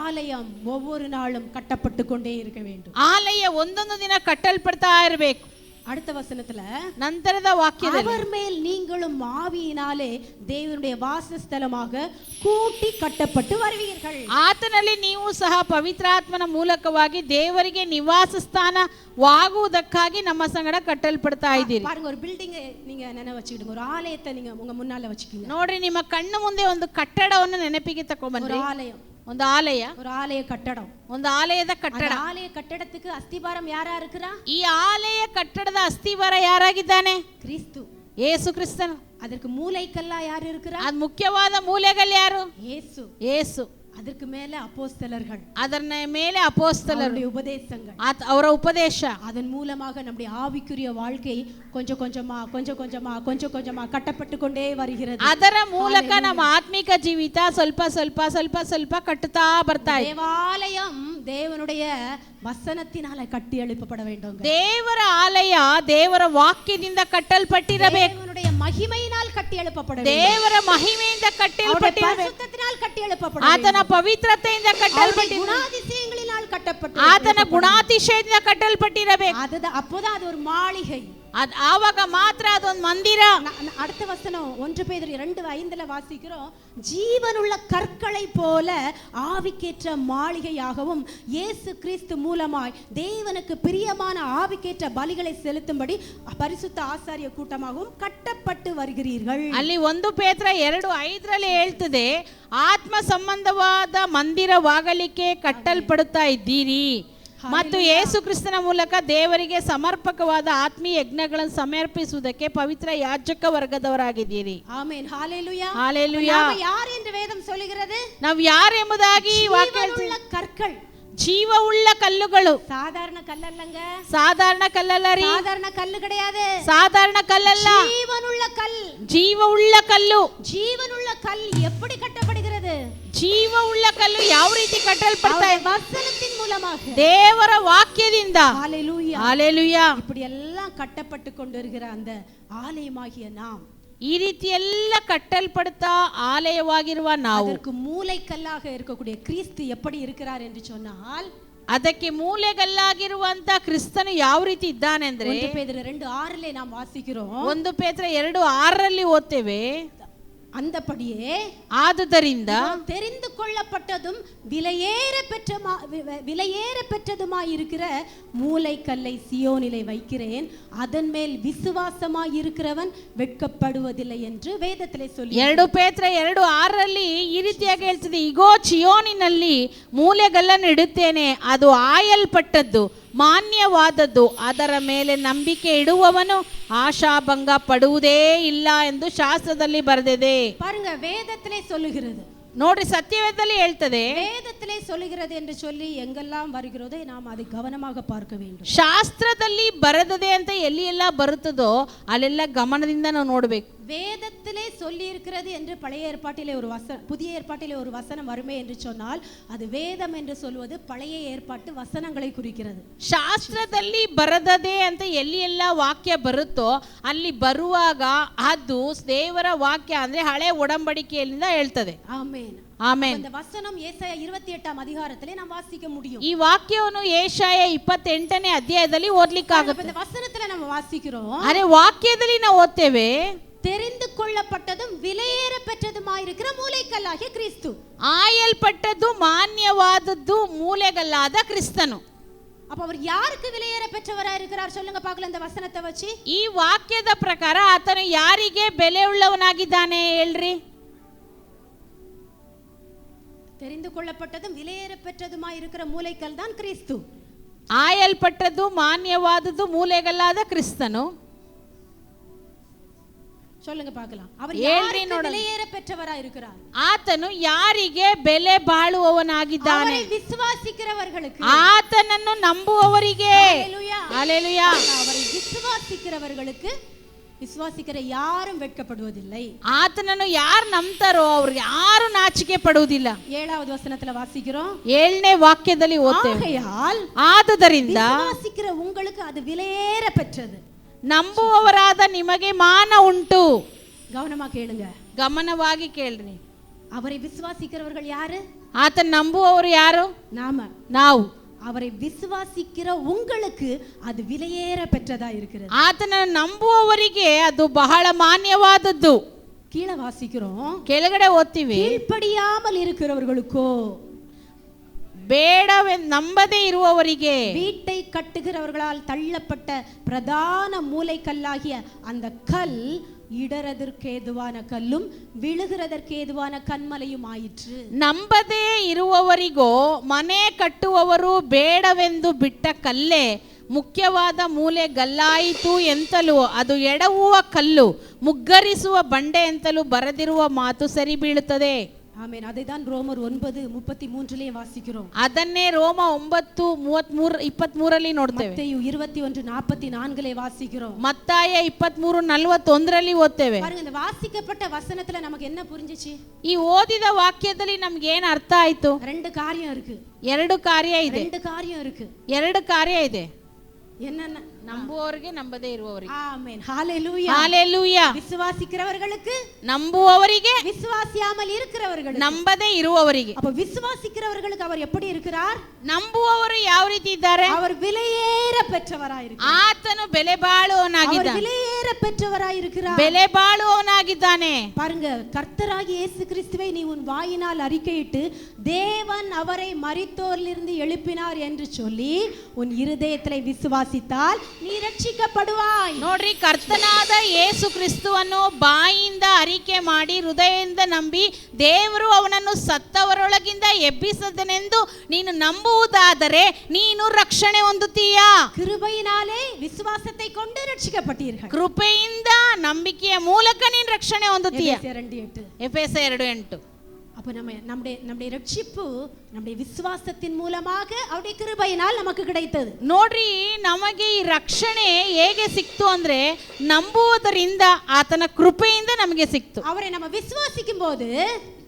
ஆலயம் ஒவ்வொரு நாளும் கட்டப்பட்டு கொண்டே இருக்க வேண்டும். ಆಲಯ ಒಂದೊಂದು ದಿನ ಕಟ್ಟಲ್ಪಡ್ತಾ ಇರಬೇಕು. அடுத்த வசனத்துல ನಂತರದ ವಾಕ್ಯದಲ್ಲಿ அவர் மேல் நீங்களும் ஆவியினாலே தேவனுடைய வாசஸ்தலமாக கூட்டி கட்டப்பட்டு வருவீர்கள். ಆತನಲ್ಲಿ ನೀವು ಸಹ ಪವಿತ್ರಾತ್ಮನ ಮೂಲಕವಾಗಿ ದೇವರಿಗೆ ನಿವಾಸ ಸ್ಥಾನವಾಗುವುದಕ್ಕಾಗಿ ನಮ್ಮ ಸಂಗಡ ಕಟ್ಟಲ್ಪಡ್ತಾ ಇದ್ದೀರಿ. பாருங்க, ஒரு பில்டிங் நீங்க நினைவு வச்சுக்கிடுங்க, ஒரு ஆலயத்தை நீங்க உங்க முன்னால வச்சுக்கீங்க. ನೋಡ್ರಿ, ನಿಮ್ಮ ಕಣ್ಣು ಮುಂದೆ ಒಂದು ಕಟ್ಟಡವನ್ನು ನೆನಪಿಗೆ ತಕೊಂಡ್ಬನ್ರಿ. ஒரு ஆலயம், ಒಂದು ಆಲಯ, ஒரு ಆಲಯ ಕಟ್ಟடம். ಒಂದು ಆಲಯದ ಕಟ್ಟಡ. ಆಲಯ ಕಟ್ಟಡத்துக்கு ಅಸ್ತಿವಾரம் ಯಾರು இருக்கிறா? ಈ ಆಲಯ ಕಟ್ಟಡದ ಅಸ್ತಿವಾರ ಯಾರಾಗಿದ್ದಾನೆ? ಕ್ರಿಸ್ತು, ಯೇಸು ಕ್ರಿಸ್ತನು. ಅದಕ್ಕೆ ಮೂಲೆಕಲ್ಲ ಯಾರು இருக்கிறா? ಅದು ಮುಖ್ಯವಾದ ಮೂಲೆಗಳು ಯಾರು? ಯೇಸು. ಯೇಸು. ಅದಕ್ಕೆ ಮೇಲೆ அப்போஸ்தலர்கள், ಅದರ ಮೇಲೆ ಅಪೊಸ್ತಲರು, உபதேசங்கள், ಅವರ ಉಪದೇಶ. அதன் மூலமாக நம்முடைய ஆவிக்குரிய வாழ்க்கை கொஞ்சம் கொஞ்சமா கட்டப்பட்டு கொண்டே வருகிறது. ಅದರ ಮೂಲಕ ನಮ್ಮ ಆತ್ಮಿಕ ಜೀವಿತ ಸ್ವಲ್ಪ ಸ್ವಲ್ಪ ಸ್ವಲ್ಪ ಸ್ವಲ್ಪ ಕಟ್ಟುತ್ತಾ ಬರ್ತಾ ಇದೆ. தேவாலயம் தேவனுடைய வசனத்தினால கட்டி எழுப்பப்பட வேண்டும். ದೇವರ ಆಲಯ ದೇವರ ವಾಕ್ಯದಿಂದ ಕಟ್ಟಲ್ಪಟ್ಟಿರಬೇಕು. தேவனுடைய மகிமையினால் கட்டி எழுப்பப்பட வேண்டும். ದೇವರ ಮಹಿಮೆಯಿಂದ ಕಟ್ಟಲ್ಪಟ್ಟಿರಬೇಕು. பரிசுத்தத்தினால் கட்டி எழுப்பப்பட வேண்டும். ಆತನ ಪವಿತ್ರತೆಯಿಂದ ಕಟ್ಟಲ್ಪಟ್ಟಿರಬೇಕು. குணாதிசயங்களினால் கட்டப்பட்டு, ಆತನ ಗುಣಾತಿಶಯದಿಂದ ಕಟ್ಟಲ್ಪಟ್ಟಿರಬೇಕು. அப்போதான் அது ஒரு மாளிகை. ಆವಾಗ ಮಾತ್ರ ಅದೊಂದು ಮಂದಿರ. அடுத்த வசனம் 1 பேதுரு 2:5 வாசிக்கிறோம், ஜீவனுள்ள கற்களை போல ஆவிக்கேற்ற மாளிகையாகவும் இயேசு கிறிஸ்து மூலமாய் தேவனுக்கு பிரியமான ஆவிக்கேற்ற பலிகளை செலுத்தும்படி பரிசுத்த ஆசாரிய கூட்டமாகவும் கட்டப்பட்டு வருகிறீர்கள். ಅಲ್ಲಿ 1 ಪೇತ್ರ 2:5 ಹೇಳ್ತದೆ, ಆತ್ಮ ಸಂಬಂಧವಾದ ಮಂದಿರವಾಗಲಿಕ್ಕೆ ಕಟ್ಟಲ್ಪಡುತ್ತಾ ಇದ್ದೀರಿ ಮತ್ತು ಯೇಸು ಕ್ರಿಸ್ತನ ಮೂಲಕ ದೇವರಿಗೆ ಸಮರ್ಪಕವಾದ ಆತ್ಮೀಯ ಯಜ್ಞಗಳನ್ನು ಸಮರ್ಪಿಸುವುದಕ್ಕೆ ಪವಿತ್ರ ಯಾಜಕ ವರ್ಗದವರಾಗಿದ್ದೀರಿ. ಆಮೆನ್. ಹalleluya. ಹalleluya. ನಾವು ಯಾರು ಎಂದು ವೇದಂ சொல்லுகிறது? ನಾವು ಯಾರು ಎಂಬುದಾಗಿ ವಾಕ್ಯ ಕற்கள், ಜೀವವುಳ್ಳ ಕಲ್ಲುಗಳು. சாதாரண கல்லல்லங்க. ಸಾಧಾರಣ ಕಲ್ಲಲ್ಲ ರೀ. சாதாரண கல்லு கிடையாது. ಸಾಧಾರಣ ಕಲ್ಲಲ್ಲ. ஜீவனுள்ள கல். ಜೀವವುಳ್ಳ ಕಲ್ಲು. ஜீவனுள்ள கல் எப்படி கட்டப்படுகிறது? ಜೀವವುಳ್ಳ ಕಲ್ಲು ಯಾವ ರೀತಿ ಕಟ್ಟಲ್ಪಡ್ತಾ ಇದೆ? ವಚನத்தின் ಮೂಲமாக, ದೇವರ ವಾಕ್ಯದಿಂದ. ஹalleluya. ಹalleluya. இப்படி எல்லாம் கட்டப்பட்டு கொண்டிருக்கிற அந்த ஆலயமாகிய நாம், ಈ ರೀತಿ ಎಲ್ಲ ಕಟ್ಟಲ್ಪಡ್ತಾ ಆಲಯವಾಗಿರುವ ನಾವು, அதற்கு மூலைக்கல்லாக இருக்கக்கூடிய கிறிஸ்து எப்படி இருக்கிறார் என்று சொன்னால், ಅದಕ್ಕೆ ಮೂಲೆಗಲ್ಲಾಗಿರುವಂತ ಕ್ರಿಸ್ತನು ಯಾವ ರೀತಿ ಇದ್ದಾನೆ ಅಂದ್ರೆ 1 பேதுரு 2:6 நாம் வாசிக்கிறோம். 1 ಪೇತ್ರ 2:6 ಓದ್ತೇವೆ, அந்தபடியே ಆದುದರಿಂದ தெரிந்து கொள்ளப்பட்டதும் விலையேற பெற்றதுமாய் இருக்கிற மூலைக்கல்லை சியோனிலே வைக்கிறேன், அதன் மேல் விசுவாசமாய் இருக்கிறவன் வெட்கப்படுவதில்லை என்று வேதத்திலே சொல்லி. 2 ಪೇತ್ರ 2:6 ಈ ರೀತಿಯಾಗಿ ಹೇಳ್ತದೆ, ಇಗೋ ಚಿಯೋನಿನಲ್ಲಿ ಮೂಲೆಗಲ್ಲನ್ನು ಇಡುತ್ತೇನೆ, ಅದು ಆಯಲ್ಪಟ್ಟದ್ದು ಮಾನ್ಯವಾದದ್ದು, ಅದರ ಮೇಲೆ ನಂಬಿಕೆ ಇಡುವವನು ಆಶಾಭಂಗ ಪಡುವುದೇ ಇಲ್ಲ ಎಂದು ಶಾಸ್ತ್ರದಲ್ಲಿ ಬರೆದಿದೆ. பாருங்க, வேதத்திலே சொல்லுகிறது. ನೋಡ್ರಿ, ಸತ್ಯವೇದದಲ್ಲಿ ಹೇಳ್ತದೆ. வேதத்திலே சொல்லுகிறது என்று சொல்லி எங்கெல்லாம் வருகிறதோ நாம் அதை கவனமாக பார்க்க வேண்டும். ಶಾಸ್ತ್ರದಲ್ಲಿ ಬರೆದದೆ ಅಂತ ಎಲ್ಲಿ ಎಲ್ಲ ಬರುತ್ತದೋ ಅಲ್ಲೆಲ್ಲ ಗಮನದಿಂದ ನಾವು ನೋಡಬೇಕು. வேதத்திலே சொல்லி இருக்கிறது என்று பழைய ஏற்பாட்டிலே ஒரு வசனம், புதிய ஏற்பாட்டிலே ஒரு வசனம் வருமே என்று சொன்னால், அது வேதம் என்று சொல்வது பழைய ஏற்பாட்டு வசனங்களை குறிக்கிறது. ಶಾಸ್ತ್ರದಲ್ಲಿ ಬರೆದದೆ ಅಂತ ಎಲ್ಲಿ ಎಲ್ಲ ವಾಕ್ಯ ಬರುತ್ತೋ ಅಲ್ಲಿ ಬರುವಾಗ ಅದು ದೇವರ ವಾಕ್ಯ ಅಂದ್ರೆ ಹಳೆ ಒಡಂಬಡಿಕೆಯಿಂದ ಹೇಳ್ತದೆ. ಆಮೆನ್. ಆಮೆನ್. இந்த வசனம் ஏசாயா 28 அதிகாரத்திலே நாம் வாசிக்க முடியும். ಈ ವಾಕ್ಯವನ್ನು ಯೆಶಾಯ 28ನೇ ಅಧ್ಯಾಯದಲ್ಲಿ ಓದ್ಲಿಕ್ಕಾಗುತ್ತೆ. இந்த வசனத்துல நம்ம வாசிக்கிறோம், ಅರೆ ವಾಕ್ಯದಲ್ಲಿ ನಾವು ಓದ್ತೇವೆ, தெரிந்து கொள்ளப்பட்டதும் விலையேற பெற்றதுமாயிருக்கிற மூலைக்கல்லாகிய கிறிஸ்து. ಆಯಲ್ಪಟ್ಟದ್ದು ಮಾನ್ಯವಾದದ್ದು ಮೂಲೆಗಲ್ಲಾದ ಕ್ರಿಸ್ತನು. அப்ப அவர் யாருக்கு விலையேற பெற்றவரா இருக்கிறார் சொல்லுங்க பார்க்கலாம் இந்த வசனத்தை வச்சு. ಈ ವಾಕ್ಯದ ಪ್ರಕಾರ ಆತನು ಯಾರಿಗೆ ಬೆಲೆ ಉಳ್ಳವನಾಗಿದ್ದಾನೆ ಹೇಳ್ರಿ? தெரிந்து கொள்ளப்பட்டதும் விலையேற பெற்றதுமா இருக்கிற மூலைக்கல் தான் கிறிஸ்து. ಆಯಲ್ಪಟ್ಟದ್ದು ಮಾನ್ಯವಾದದ್ದು ಮೂಲೆಗಲ್ಲಾದ ಕ್ರಿಸ್ತನು. சொல்லுங்க பார்க்கலாம். அவர் யாರಿಗೆ விலையேற பெற்றவரா இருக்கிறார்? ಆತನು ಯಾರಿಗೆ ಬೆಲೆ ಬಾಳುವವನಾಗಿದ್ದಾನೆ? அவரை விசுவாசிக்கிறவர்களுக்கு, ಆತನನ್ನು ನಂಬುವವರಿಗೆ. ஹalleluya ஹalleluya. அவரை விசுவாசிக்கிறவர்களுக்கு, ವಿಶ್ವಾಸಿಕರ ಯಾರು வெட்கப்படுவதில்லை. ಆತನನ್ನು ಯಾರು ನಂಬ್ತಾರೋ ಅವ್ರು ಯಾರು ನಾಚಿಕೆ ಪಡುವುದಿಲ್ಲ. 7வது ವಚನத்துல ವಾಸಿக்கிறோம். 7ನೇ ವಾಕ್ಯದಲ್ಲಿ ಓದ್ತೇವೆ. ஆகையால் ಆದುದರಿಂದ ವಿಶ್ವಾಸಿக்கிற உங்களுக்கு ಅದು விலையேற பெற்றது. ನಂಬುವವರಾದ ನಿಮಗೆ ಮಾನ ಉಂಟು. கவனமா கேளுங்க, ಗಮನವಾಗಿ ಕೇಳ್ರಿ. அவரை விசுவாசிக்கிறவர்கள் யாரு? ಆತನ ನಂಬುವವರು ಯಾರು? ನಾವು. அவரை விசுவாசிக்கிற உங்களுக்கு அது விலையேற பெற்றதா இருக்கிறது. ಆತನನ್ನು ನಂಬುವವರಿಗೆ ಅದು ಬಹಳ ಮಾನ್ಯವಾದದ್ದು. கீழே வாசிக்கிறோம், ಕೆಳಗಡೆ ಓದ್ತೀವಿ. கீழ்ப்படியாமல் இருக்கிறவர்களுக்கோ, ನಂಬದೇ ಇರುವವರಿಗೆ, வீட்டை கட்டுகிறவர்களால் தள்ளப்பட்ட பிரதான மூலைக்கல்லாகிய அந்த கல் இடறதற்கு ஏதுவான கல்லும் விழுகிறதற்கு ஏதுவான ಕನ್ಮಲೆயும் ಆಯಿತು. ನಂಬದೇ ಇರುವವರಿಗೋ ಮನೆ ಕಟ್ಟುವವರು ಬೇಡವೆಂದು ಬಿಟ್ಟ ಕಲ್ಲೇ ಮುಖ್ಯವಾದ ಮೂಲೆ ಗಲ್ಲಾಯಿತು ಎಂತಲೂ ಅದು ಎಡವುವ ಕಲ್ಲು ಮುಗ್ಗರಿಸುವ ಬಂಡೆ ಎಂತಲೂ ಬರೆದಿರುವ ಮಾತು ಸರಿ ಬೀಳುತ್ತದೆ. ಆಮೆನ್. ಅದೇதான் ರೋಮರ್ 9:33 ವಾಸಿக்கிறோம். ಅದನ್ನೇ ರೋಮ 9:23 ನೋಡ್ತೇವೆ. ಮತ್ತಾಯ 21:44 வாசிக்கிறோம். ಮತ್ತಾಯ 23:41 ಓದ್ತೇವೆ. பாருங்க, இந்த வாசிக்கப்பட்ட வசனத்துல நமக்கு என்ன புரிஞ்சிச்சு? ಈ ಓದಿದ ವಾಕ್ಯದಲ್ಲಿ ನಮಗೆ ಏನು ಅರ್ಥ ಆಯ್ತು? ரெண்டு காரியம் இருக்கு. ಎರಡು ಕಾರ್ಯ ಇದೆ. ரெண்டு காரியம் இருக்கு. ಎರಡು ಕಾರ್ಯ ಇದೆ. என்னன்னா ನಂಬುವವರಿಗೆ ನಂಬದೇ ಇರುವವರಿಗೆ. ಆಮೆನ್. ஹalleluya. ஹalleluya. விசுவாசிக்கிறவர்களுக்கு, ನಂಬುವವರಿಗೆ, விசுவாசியாமல் இருக்கிறவர்களுக்கு, ನಂಬದೇ ಇರುವವರಿಗೆ. அப்ப விசுவாசிக்கிறவர்களுக்கு அவர் எப்படி இருக்கிறார்? ನಂಬುವವರು ಯಾವ ರೀತಿ ಇದ್ದಾರೆ? அவர் விலையேற பெற்றவராயிருக்கிறார். ಆತನು ಬೆಲೆ ಬಾಳುವವನಾಗಿದ್ದಾನೆ. அவர் விலையேற பெற்றவராயிருக்கிறார். ಬೆಲೆ ಬಾಳುವವನಾಗಿದ್ದಾನೆ. பாருங்க, கர்த்தராகிய இயேசு கிறிஸ்துவை நீ உன் வாயினால் அறிக்கையிட்டு தேவன் அவரை மரித்தோரிலிருந்து எழுப்பினார் என்று சொல்லி உன் இருதயத்திலே விசுவாசித்தால் ನೀ ರಕ್ಷಿಸಲ್ಪಡುವಾಯ್. ನೋಡ್ರಿ, ಕರ್ತನಾದ ಯೇಸು ಕ್ರಿಸ್ತುವನ್ನು ಬಾಯಿಂದ ಅರಿಕೆ ಮಾಡಿ ಹೃದಯದಿಂದ ನಂಬಿ ದೇವರು ಅವನನ್ನು ಸತ್ತವರೊಳಗಿಂದ ಎಬ್ಬಿಸದನೆಂದು ನೀನು ನಂಬುವುದಾದರೆ ನೀನು ರಕ್ಷಣೆ ಹೊಂದುತ್ತೀಯಾ? கிருபையினாலே விசுவாசத்தை கொண்டு ரட்சிக்கப்பட்டீர்கள். ಕೃಪೆಯಿಂದ ನಂಬಿಕೆಯ ಮೂಲಕ ನೀನು ರಕ್ಷಣೆ ಹೊಂದುತ್ತೀಯಾ? ಎಫೆಸರ್ 2:8. அப்ப நம்முடைய ரட்சிப்பு நம்முடைய விசுவாசத்தின் மூலமாக அவருடைய கிருபையினால் நமக்கு கிடைத்தது. ನೋಡ್ರಿ, ನಮಗೆ ಈ ರಕ್ಷಣೆ ಹೇಗೆ ಸಿಕ್ತು ಅಂದ್ರೆ ನಂಬುವುದರಿಂದ ಆತನ ಕೃಪೆಯಿಂದ ನಮಗೆ ಸಿಕ್ತು. அவரை நம்ம விசுவாசிக்கும் போது,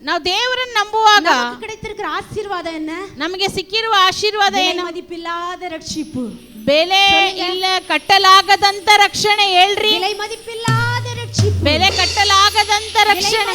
ನಾವು ದೇವರನ್ನು ನಂಬುವಾಗ நமக்கு கிடைத்திருக்கிற ஆசீர்வாதம் என்ன? ನಮಗೆ ಸಿಕ್ಕಿರುವ ಆಶೀರ್ವಾದ ಏನು? ಮದಿಪಿಲ್ಲದ ರಕ್ಷಿಪು, ಬೆಲೆ ಇಲ್ಲ ಕಟ್ಟಲಾಗದಂತ ರಕ್ಷಣೆ. ಹೇಳ್ರಿ, ಬೆಲೆ ಮದಿಪಿಲ್ಲದ ರಕ್ಷಿಪು, ಬೆಲೆ ಕಟ್ಟಲಾಗದಂತ ರಕ್ಷಣೆ,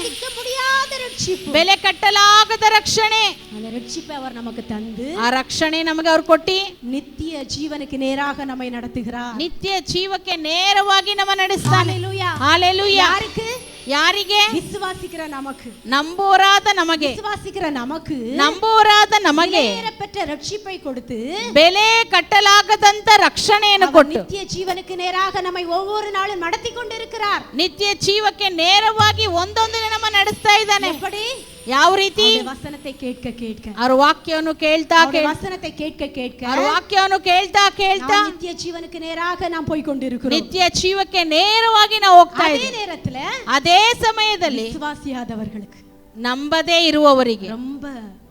ಬೆಲೆ ಕಟ್ಟಲಾಗದ ರಕ್ಷಣೆ. அந்த ரட்சிப்பை அவர் நமக்கு தந்து, ಆ ರಕ್ಷಣೆ ನಮಗೆ ಅವರು ಕೊಟ್ಟಿ நித்திய ஜீவனுக்கு நேராக நம்மை நடத்துகிறார். ನಿತ್ಯ ಜೀವಕ್ಕೆ ನೇರವಾಗಿ ನಮ್ಮ ನಡೆಸ್ತಾನೆ. ஹalleluya. ஹalleluya. யாருக்கு? ಯಾರಿಗೆ? விசுவாசிக்கிற நமக்கு. ನಂಬುವರಾದ ನಮಗೆ, விசுவாசிக்கிற நமக்கு, ನಂಬುವರಾದ ನಮಗೆ பெற்ற ரட்சிப்பை கொடுத்து ಬೆಲೆ ಕಟ್ಟಲಾಗದಂತ ರಕ್ಷಣೆಯನ್ನು ಕೊಟ್ಟು ನಿತ್ಯ ಜೀವನಕ್ಕೆ ನೇರಾக நம்மை ஒவ்வொரு நாளும் நடத்தி கொண்டிருக்கிறார். ನಿತ್ಯ ಜೀವಕ್ಕೆ ನೇರವಾಗಿ ಒಂದೊಂದಿನ ನಮ್ಮ ನಡೆಸ್ತಾ ಇದ್ದಾನೆ. எப்படி? ಯಾವ ರೀತಿ? ವಚನத்தை ಕೇಳ್ಕ ಕೇಳ್ಕ, ಅವರ ವಾಕ್ಯವನ್ನು ಕೇಳ್ತಾ ವಚನத்தை ಕೇಳ್ಕ ಕೇಳ್ಕ, ಅವರ ವಾಕ್ಯವನ್ನು ಕೇಳ್ತಾ ಕೇಳ್ತಾ ನಿತ್ಯ ಜೀವನಕ್ಕೆ ನೇರಾக நாம் போய் கொண்டிருக்கிறோம். ನಿತ್ಯ ಜೀವಕ್ಕೆ ನೇರವಾಗಿ ನಾವು ಹೋಗ್ತಾ ಇದ್ದೀವಿ. ಅದೇ நேரத்துல, ಅದೇ ಸಮಯದಲ್ಲಿ ವಿಶ್ವಾಸಿಯಾದವர்களுக்கு, ನಂಬದೇ ಇರುವವರಿಗೆ ரொம்ப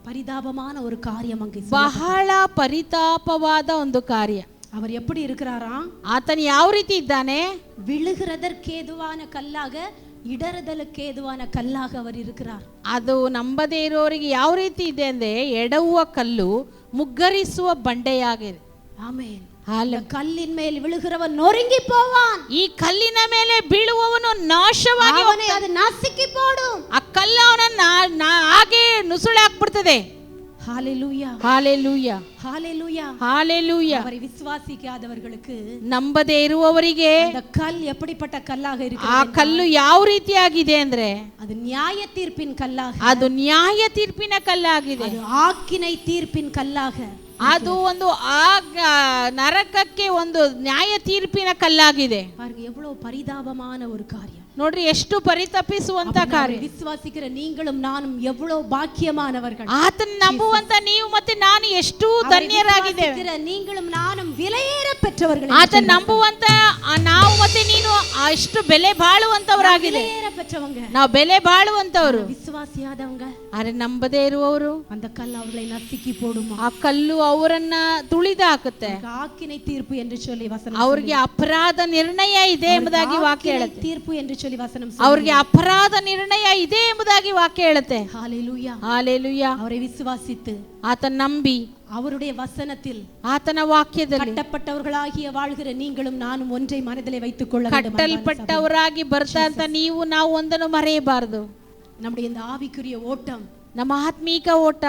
பரிதாபமான ஒரு காரியம் அங்கே ಬಹಳ ಪರಿತಾಪವಾದ ಒಂದು ಕಾರ್ಯ. அவர் எப்படி இருக்கிறாராம்? ಆತನು ಯಾವ ರೀತಿ ಇದ್ದಾನೆ? விழுகிறதற்கேதுவான கல்லாக, இடறுதலுக்கு ஏதுவான கல்லாக அவர் இருக்கிறார். ಅದು ನಂಬದೇ ಇರೋರಿಗೆ ಯಾವ ರೀತಿ ಇದೆ ಅಂದ್ರೆ ಎಡವುವ ಕಲ್ಲು, ಮುಗ್ಗರಿಸುವ ಬಂಡೆಯಾಗಿದೆ. ಆಮೆನ್. ಕಲ್ಲಿನ ಮೇಲೆ விழுகிறவன் நொறுங்கி போவான். ಈ ಕಲ್ಲಿನ ಮೇಲೆ ಬೀಳುವವನು ನಾಶವಾಗಿ ಅದು ನಾಸಿಕ್ಕಿ போடும். ಆ ಕಲ್ಲು ಅವನನ್ನ ಹಾಗೆ ನುಸುಳಿ ಹಾಕ್ಬಿಡ್ತದೆ. ஹalleluya. ஹalleluya. ஹalleluya. ஹalleluya. அவரை விசுவாசிக்காதவர்களுக்கு, ನಂಬದೇ ಇರುವವರಿಗೆ அந்த கல் எப்படிப்பட்ட கல்லாக இருக்கிறது? ಆ ಕಲ್ಲು ಯಾವ ರೀತಿಯಾಗಿದೆ ಅಂದ್ರೆ ಅದು ನ್ಯಾಯ ತೀರ್ಪಿನ ಕಲ್ಲಾಗ, ಅದು ನ್ಯಾಯ ತೀರ್ಪಿನ ಕಲ್ಲಾಗಿದೆ. ಅದು ಆಕಿನೈ ತೀರ್ಪಿನ ಕಲ್ಲಾಗ, ಅದು ಒಂದು ನರಕಕ್ಕೆ ಒಂದು ನ್ಯಾಯ ತೀರ್ಪಿನ ಕಲ್ಲಾಗಿದೆ. எவ்வளவு பரிதாபமான ஒரு காரியம். ನೋಡ್ರಿ ಎಷ್ಟು ಪರಿತಪಿಸುವಂತ ಕಾರ್ಯ. ವಿಶ್ವಾಸಿಕರ ನೀங்களும் நானும் எவ்வளவு பாக்கியமானவர்கள். ಆತನ ನಂಬುವಂತ ನೀವು ಮತ್ತೆ ನಾನು ಎಷ್ಟು ಧನ್ಯರಾಗಿದ್ದೇವೆ. நீங்களும் நானும் விலையேற பெற்றவர்கள். ಆತನ ನಂಬುವಂತ ನಾವು ಮತ್ತೆ ನೀನು ಎಷ್ಟು ಬೆಲೆ ಬಾಳುವಂತವರಾಗಿದೆ. ನಾವು ಬೆಲೆ ಬಾಳುವಂತವರು. ವಿಶ್ವಾಸಿಯಾದವங்க ಆದ್ರೆ ನಂಬದೇ ಇರುವವರು அந்த கல் அவர்களை நசுக்கி போடுமா. ಆ ಕಲ್ಲು ಅವರನ್ನ ತುಳಿದು ಹಾಕುತ್ತೆ. ಆಕಿனை ತೀರ್ಪು ಎಂದು சொல்லி ವಚನ. ಅವರಿಗೆ ಅಪರಾಧ ನಿರ್ಣಯ ಇದೆ ಎಂಬುದಾಗಿ ವಾಕ್ಯ ಹೇಳುತ್ತೆ. ತೀರ್ಪು ಎಂದು சொல்லி ವಚನ. ಅವರಿಗೆ ಅಪರಾಧ ನಿರ್ಣಯ ಇದೆ ಎಂಬುದಾಗಿ ವಾಕ್ಯ ಹೇಳುತ್ತೆ. ஹalleluya. ஹalleluya. அவரை விசுவாசித்து ಆತನ ನಂಬಿ அவருடைய வசனத்தில் ಆತನ ವಾಕ್ಯದಲ್ಲಿ ಕಟ್ಟப்பட்டவர்களாகிய வாழ்கிற நீங்களும் நானும் ஒன்றை மனதிலே வைத்துக் கொள்ள வேண்டும். ಕಟ್ಟಲ್ಪಟ್ಟವರಾಗಿ ಬರ್ತಾ ಅಂತ ನೀವು ನಾವು ಒಂದನ್ನು ಮರೆಯಬಾರದು. நம்முடைய இந்த ஆவிக்குரிய ஓட்டம், ನಮ್ಮ ಆತ್ಮೀಕ ಓಟ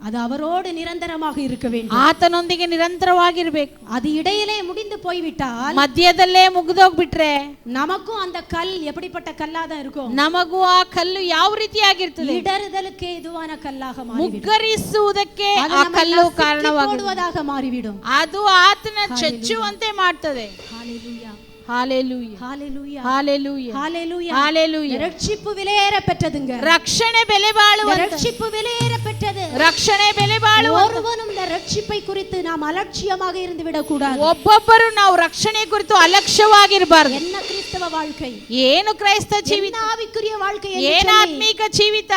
அது அவரோடு நிரந்தரமாக இருக்க வேண்டும். ಆತನೊಂದಿಗೆ ನಿರಂತರವಾಗಿರಬೇಕು. அது இடையிலே முடிந்து போய்விட்டால், ಮಧ್ಯದಲ್ಲೇ ಮುಗಿದೋಗ್ಬಿಟ್ರೆ நமக்கும் அந்த கல் எப்படிப்பட்ட கல்லா தான் இருக்கும். ನಮಗೂ ಆ ಕಲ್ಲು ಯಾವ ರೀತಿಯಾಗಿರ್ತದೆ? இடறுதலுக்கு ಎದುವಾன ಕಲ್ಲಾக ಮಾರಿಬಿடும். ಮುಗ್ಗರಿಸುವುದಕ್ಕೆ ಆ ಕಲ್ಲು ಕಾರಣವಾಗುವುದಾಗಿ ಮಾರಿಬಿடும். ಅದು ಆತನ ಚಚ್ಚುವಂತೆ ಮಾಡ್ತದೆ. ஹalleluya. ஹalleluya. ஹalleluya. ஹalleluya. ஹalleluya. ஹalleluya. ரட்சிப்பு விலையேற பெற்றதுங்க. ரட்சணை ಬೆಲೆ ಬಾಳುವಂತ. ரட்சிப்பு விலையேற பெற்றது. ரட்சணை ಬೆಲೆ ಬಾಳುವಂತ. ஒருவனும் இந்த ரட்சிப்பை குறித்து நாம் அலட்சியமாக இருந்து விட கூடாது. ಒಬ್ಬೊಬ್ಬರು ನಾವು ರಕ್ಷಣೆ ಕುರಿತು ಅಲಕ್ಷ್ಯವಾಗಿರಬಾರದು. என்ன கிறிஸ்தவ வாழ்க்கை? ಏನು ಕ್ರೈಸ್ತ ಜೀವಿತ? என்ன ஆவிக்குரிய வாழ்க்கை? ಏನು ಆತ್ಮಿಕ ಜೀವಿತ?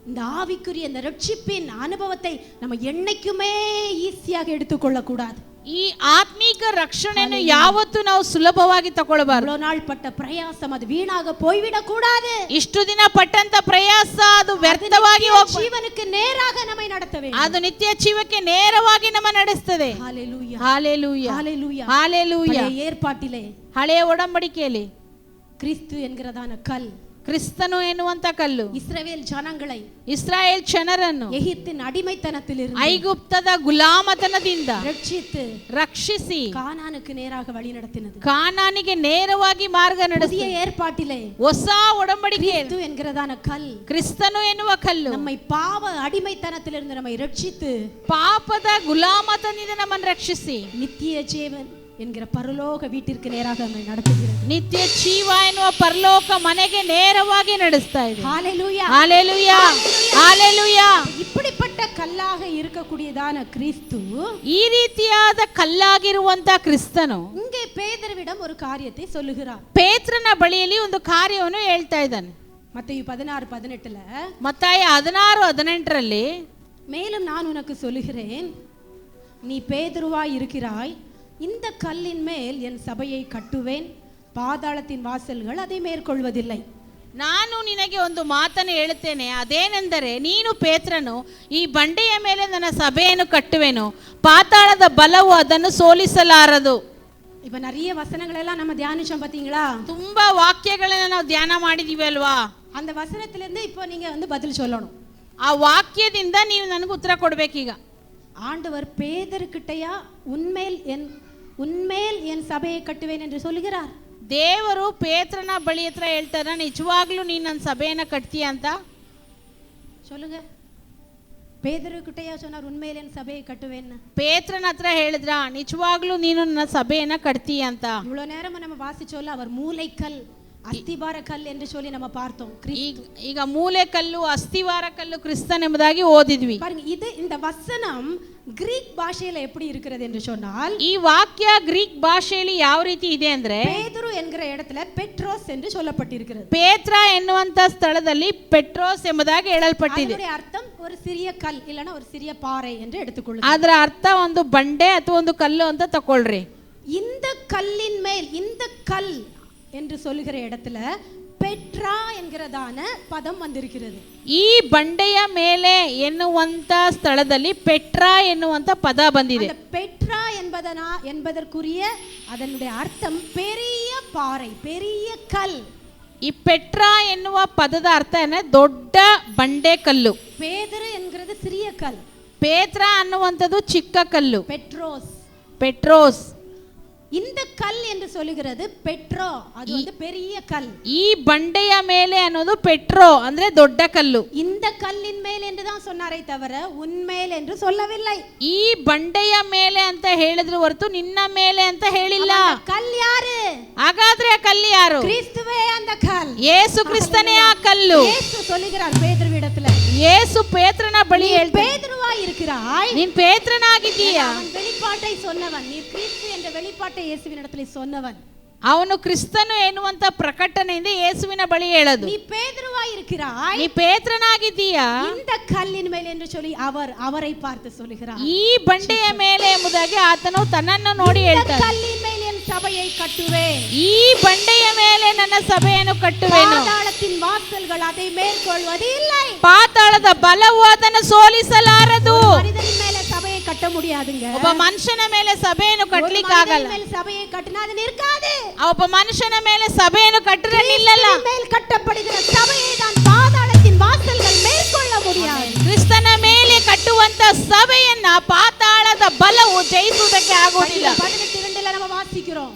இந்த ஆவிக்குரிய இந்த ரட்சிப்பின் அனுபவத்தை நம்ம என்னைக்குமே ஈஸியாக எடுத்துக்கொள்ள கூடாது. ಈ ಆತ್ಮೀಕ ರಕ್ಷಣೆಯನ್ನು ಯಾವತ್ತೂ ನಾವು ಸುಲಭವಾಗಿ ತಗೊಳ್ಳಬಾರದು. இவ்வளவு நாள் பட்ட பிரயாசம் அது வீணாக போய்விட கூடாது. ಇಷ್ಟು ದಿನ ಪಟ್ಟಂತ ಪ್ರಯಾಸ ಅದು ವ್ಯರ್ಥವಾಗಿ ಜೀವನಕ್ಕೆ ನೇರಾಗ ನಮ್ಮನ್ನು ನಡೆಸಬೇಕು. ಅದು ನಿತ್ಯ ಜೀವಕ್ಕೆ ನೇರವಾಗಿ ನಮ್ಮ ನಡೆಸುತ್ತದೆ. ஹalleluya. ஹalleluya. ஹalleluya. ஹalleluya. பழைய ஏற்பாட்டிலே ಹಳೆಯ ಒಡಂಬಡಿಕೆಯಲ್ಲಿ கிறிஸ்து என்கிறதான கல், ಕ್ರಿಸ್ತನು ಎನ್ನುವಂತ ಕಲ್ಲು ಇಸ್ರಾಯೇಲ್ ಜನங்களை, ಇಸ್ರಾಯೇಲ್ ಜನರನ್ನು ಎಗಿಪ್ತಿನ ಅಡಿಮೈತನத்திலிருந்து, ಐಗುಪ್ತದ ಗುಲಾಮತನದಿಂದ ರಕ್ಷಿಸಿ ಕಾನಾನುக்கு நேராக வழி நடத்தினது. ಕಾನಾನಿಗೆ ನೇರವಾಗಿ ಮಾರ್ಗ ನಡೆಸಿದ புதிய ஏற்பாட்டிலே ಹೊಸ ಒಡಂಬಡಿಕೆ கிறிஸ்து என்கிறதான கல், ಕ್ರಿಸ್ತನು ಎನ್ನುವ ಕಲ್ಲು நம்மை பாவ அடிமைத்தனத்திலிருந்து நம்மை ரட்சித்து ಪಾಪದ ಗುಲಾಮತನದಿಂದ ನಮ್ಮನ್ನು ರಕ್ಷಿಸಿ நித்திய ஜீவன் என்கிற பரலோக வீட்டிற்கு நேராக நம்மை நடத்துகிறது. ನಿತ್ಯ ಜೀವ ಎನ್ನುವ ಪರಲೋಕ ಮನೆಗೆ ನೇರವಾಗಿ ನಡೆಸ್ತಾ ಇದೆ. ஹalleluya. ஹalleluya. ஹalleluya. இப்படிப்பட்ட கல்லாக இருக்கக்கூடியதான கிறிஸ்து, ಈ ರೀತಿಯಾದ ಕಲ್ಲಾಗಿರುವಂತ ಕ್ರಿಸ್ತನು இங்கே பேதுருவிடம் ஒரு காரியத்தை சொல்லுகிறார். ಪೇತ್ರನ ಬಳಿಯಲ್ಲಿ ಒಂದು ಕಾರ್ಯವನ್ನು ಹೇಳ್ತಾ ಇದ್ದಾನೆ. மத்தேயு 16:18ல, ಮತ್ತಾಯ 16:18ರಲ್ಲಿ, மேலும் நான் உனக்கு சொல்லுகிறேன், நீ பேதுருவாய் இருக்கிறாய், இந்த கல்லின் மேல் என் சபையை கட்டுவேன், பாதாளத்தின் வாசல்கள் அதை மேற்கொள்வதில்லை. ನಾನು ನಿನಗೆ ಒಂದು ಮಾತನ್ನು ಹೇಳುತ್ತೇನೆ, ಅದೇನೆಂದರೆ ನೀನು ಪೇತ್ರನು, ಈ ಬಂಡೆಯ ಮೇಲೆ ನನ್ನ ಸಭೆಯನ್ನು ಕಟ್ಟುವೆನು, ಪಾತಾಳದ ಬಲವು ಅದನ್ನು ಸೋಲಿಸಲಾರದು. இப்ப நிறைய வசனங்கள் எல்லாம் நம்ம தியானிச்சோம் பாத்தீங்களா? ತುಂಬಾ ವಾಕ್ಯಗಳನ್ನ ನಾವು ಧ್ಯಾನ ಮಾಡಿದೀವಿ ಅಲ್ವಾ? அந்த வசனத்திலிருந்து இப்போ நீங்க பதில் சொல்லணும். ಆ ವಾಕ್ಯದಿಂದ ನೀವು ನನಗೆ ಉತ್ತರ ಕೊಡಬೇಕೀಗ. ஆண்டவர் பேதுருக்கிட்டயா உன்மேல் என் சபையை கட்டுவேன் என்று சொல்லுகிறார். ದೇವರು ಪೇತ್ರನ ಬಳಿ ಹತ್ರ ಹೇಳ್ತಾರ, ನಿಜವಾಗ್ಲೂ ನೀನು ನನ್ನ ಸಭೆಯನ್ನ ಕಟ್ತೀಯ ಅಂತ சொல்லுங்க. பேதுருக்கிட்டயா சொன்னார் உன்மேல் என் சபையை கட்டுவேன்? ಪೇತ್ರನ ಹತ್ರ ಹೇಳಿದ್ರ, ನಿಜವಾಗ್ಲೂ ನೀನು ನನ್ನ ಸಭೆಯನ್ನ ಕಟ್ತೀಯ ಅಂತ? இவ்வளவு நேரம் நம்ம வாசிச்சோல்ல, அவர் மூலைக்கல் ಅಸ್ಥಿವಾರ ಕಲ್ಲು ಎಂದು சொல்லி நம்ம பார்த்தோம். ಈಗ ಮೂಲೆ ಕಲ್ಲು, ಅಸ್ಥಿವಾರ ಕಲ್ಲು ಕ್ರಿಸ್ತನ್ ಎಂಬುದಾಗಿ ಓದಿದ್ವಿ. பாருங்க, இது இந்த வசனம் ಗ್ರೀಕ್ ಭಾಷೆಯಲ್ಲಿ எப்படி இருக்கிறது என்று சொன்னால், ಈ ವಾಕ್ಯ ಗ್ರೀಕ್ ಭಾಷೆಯಲ್ಲಿ ಯಾವ ರೀತಿ ಇದೆ ಅಂದ್ರೆ, பேதுரு என்கிற இடத்துல பெட்ரோஸ் என்று சொல்லப்பட்டிருக்கிறது. ಪೇತ್ರ ಎನ್ನುವಂತ ಸ್ಥಳದಲ್ಲಿ ಪೆಟ್ರೋಸ್ ಎಂಬುದಾಗಿ ಹೇಳಲ್ಪಟ್ಟಿದೆ. ಅದರ ಅರ್ಥ ஒரு சிறிய கல் இல்லனா ஒரு சிறிய பாறை என்று எடுத்துಕೊಳ್ಳಿ. ಅದರ ಅರ್ಥ ಒಂದು ಬಂಡೆ ಅಥವಾ ಒಂದು ಕಲ್ಲು ಅಂತ ತಗೊಳ್ರಿ. இந்த கல்லின் மேல், இந்த கல் என்று சொல்லுகிற இடத்துல பெட்ரா என்கிறதான பதம் வந்திருக்கிறது. ಈ ಬಂಡೆಯ ಮೇಲೆ ಎನ್ನುವಂತ ಸ್ಥಳದಲ್ಲಿ ಪೆಟ್ರಾ ಎನ್ನುವಂತ ಪದ ಬಂದಿದೆ. அந்த பெட்ரா என்பதற்குரிய அதனுடைய அர்த்தம் பெரிய பாறை, பெரிய கல். ಈ ಪೆಟ್ರಾ ಎನ್ನುವ ಪದದ ಅರ್ಥ ಏನೇ, ದೊಡ್ಡ ಬಂಡೆ ಕಲ್ಲು. பேதுரு என்கிறது சிறிய கல், ಪೇತ್ರ ಅನ್ನುವಂಥದ್ದು ಚಿಕ್ಕ ಕಲ್ಲು. பெட்ரோஸ், ಪೆಟ್ರೋಸ್ இந்த கல் என்று சொல்லுகிறது பெட்ரோ, அது வந்து பெரிய கல். ಈ ಬಂಡೆಯ ಮೇಲೆ ಅನ್ನೋದು ಪೆಟ್ರೋ ಅಂದ್ರೆ ದೊಡ್ಡ ಕಲ್ಲು. இந்த கல்லின் மேல் என்று தான் சொன்னாரே தவிர உன்மேல் என்று சொல்லவில்லை. ಈ ಬಂಡೆಯ ಮೇಲೆ ಅಂತ ಹೇಳಿದ್ರು ಹೊರತು ನಿನ್ನ ಮೇಲೆ ಅಂತ ಹೇಳಿಲ್ಲ. கல் யாரு? ಹಾಗಾದ್ರೆ ಆ ಕಲ್ಲು ಯಾರು? கிறிஸ்துவே அந்த கல். ಯೇಸು ಕ್ರಿಸ್ತನೇ ಆ ಕಲ್ಲು. ಯೇಸು சொல்லுகிறார் பேதுருவிடத்துல, ಯೇಸು ಪೇತ್ರನ ಬಳಿ ಹೇಳ್ತಾನೆ, பேதுருவா இருக்கிறாய், ನೀನ್ ಪೇತ್ರನಾಗಿದ್ದೀಯಾ. அவன் வெளிப்பாட்டை சொன்னவன், நீ கிறிஸ்து என்ற வெளிப்பாட்டை இயேசுவினிடத்தில் சொன்னவன். ಅವನು ಕ್ರಿಸ್ತನು ಎನ್ನುವಂತ ಪ್ರಕಟಣೆಯಿಂದ ಯೇಸುವಿನ ಬಳಿ ಹೇಳೋದು, நீ பேதுருவா இருக்கிறாய், ನೀ ಪೇತ್ರನಾಗಿದ್ದೀಯಾ இந்த கல்லின் மேல் என்று சொல்லி அவரை பார்த்து சொல்லுகிறார். ಈ ಬಂಡೆಯ ಮೇಲೆ ಎಂಬುದಾಗಿ ಆತನು ತನ್ನನ್ನು ನೋಡಿ ಹೇಳ್ತಾನೆ, கல்லின் மேல் என் சபையை கட்டுவேன், ಈ ಬಂಡೆಯ ಮೇಲೆ ನನ್ನ ಸಭೆಯನ್ನು ಕಟ್ಟುವೆನು, பாதாளத்தின் வாசல்கள் அதை மேற்கொள்வது இல்லை, ಪಾತಾಳದ ಬಲವು ಅದನ್ನು ಸೋಲಿಸಲಾರದು. மனிதனின் மேல சபையை கட்ட முடியாதுங்க. ಒಬ್ಬ ಮನುಷ್ಯನ ಮೇಲೆ ಸಭೆಯನ್ನು ಕಟ್ಟಲಿಕ್ಕೆ ಆಗಲ್ಲ. மேல் சபையை கட்டினா அது நிற்காது. ಒಬ್ಬ ಮನುಷ್ಯನ ಮೇಲೆ ಸಭೆಯನ್ನು ಕಟ್ಟರೆ ನಿಲ್ಲಲ್ಲ. மேல் கட்டப்படுகிற சபையை தான் பாதாளத்தின் வாசல்கள் மேற்கொள்ள முடியாது. ಕ್ರಿಸ್ತನ ಮೇಲೆ ಕಟ್ಟುವಂತ ಸಭೆಯನ್ನ ಪಾತಾಳದ ಬಲವು ಜಯಿಸುವುದಕ್ಕೆ ಆಗುವುದಿಲ್ಲ. 18:2 நம்ம வாசிக்கிறோம்.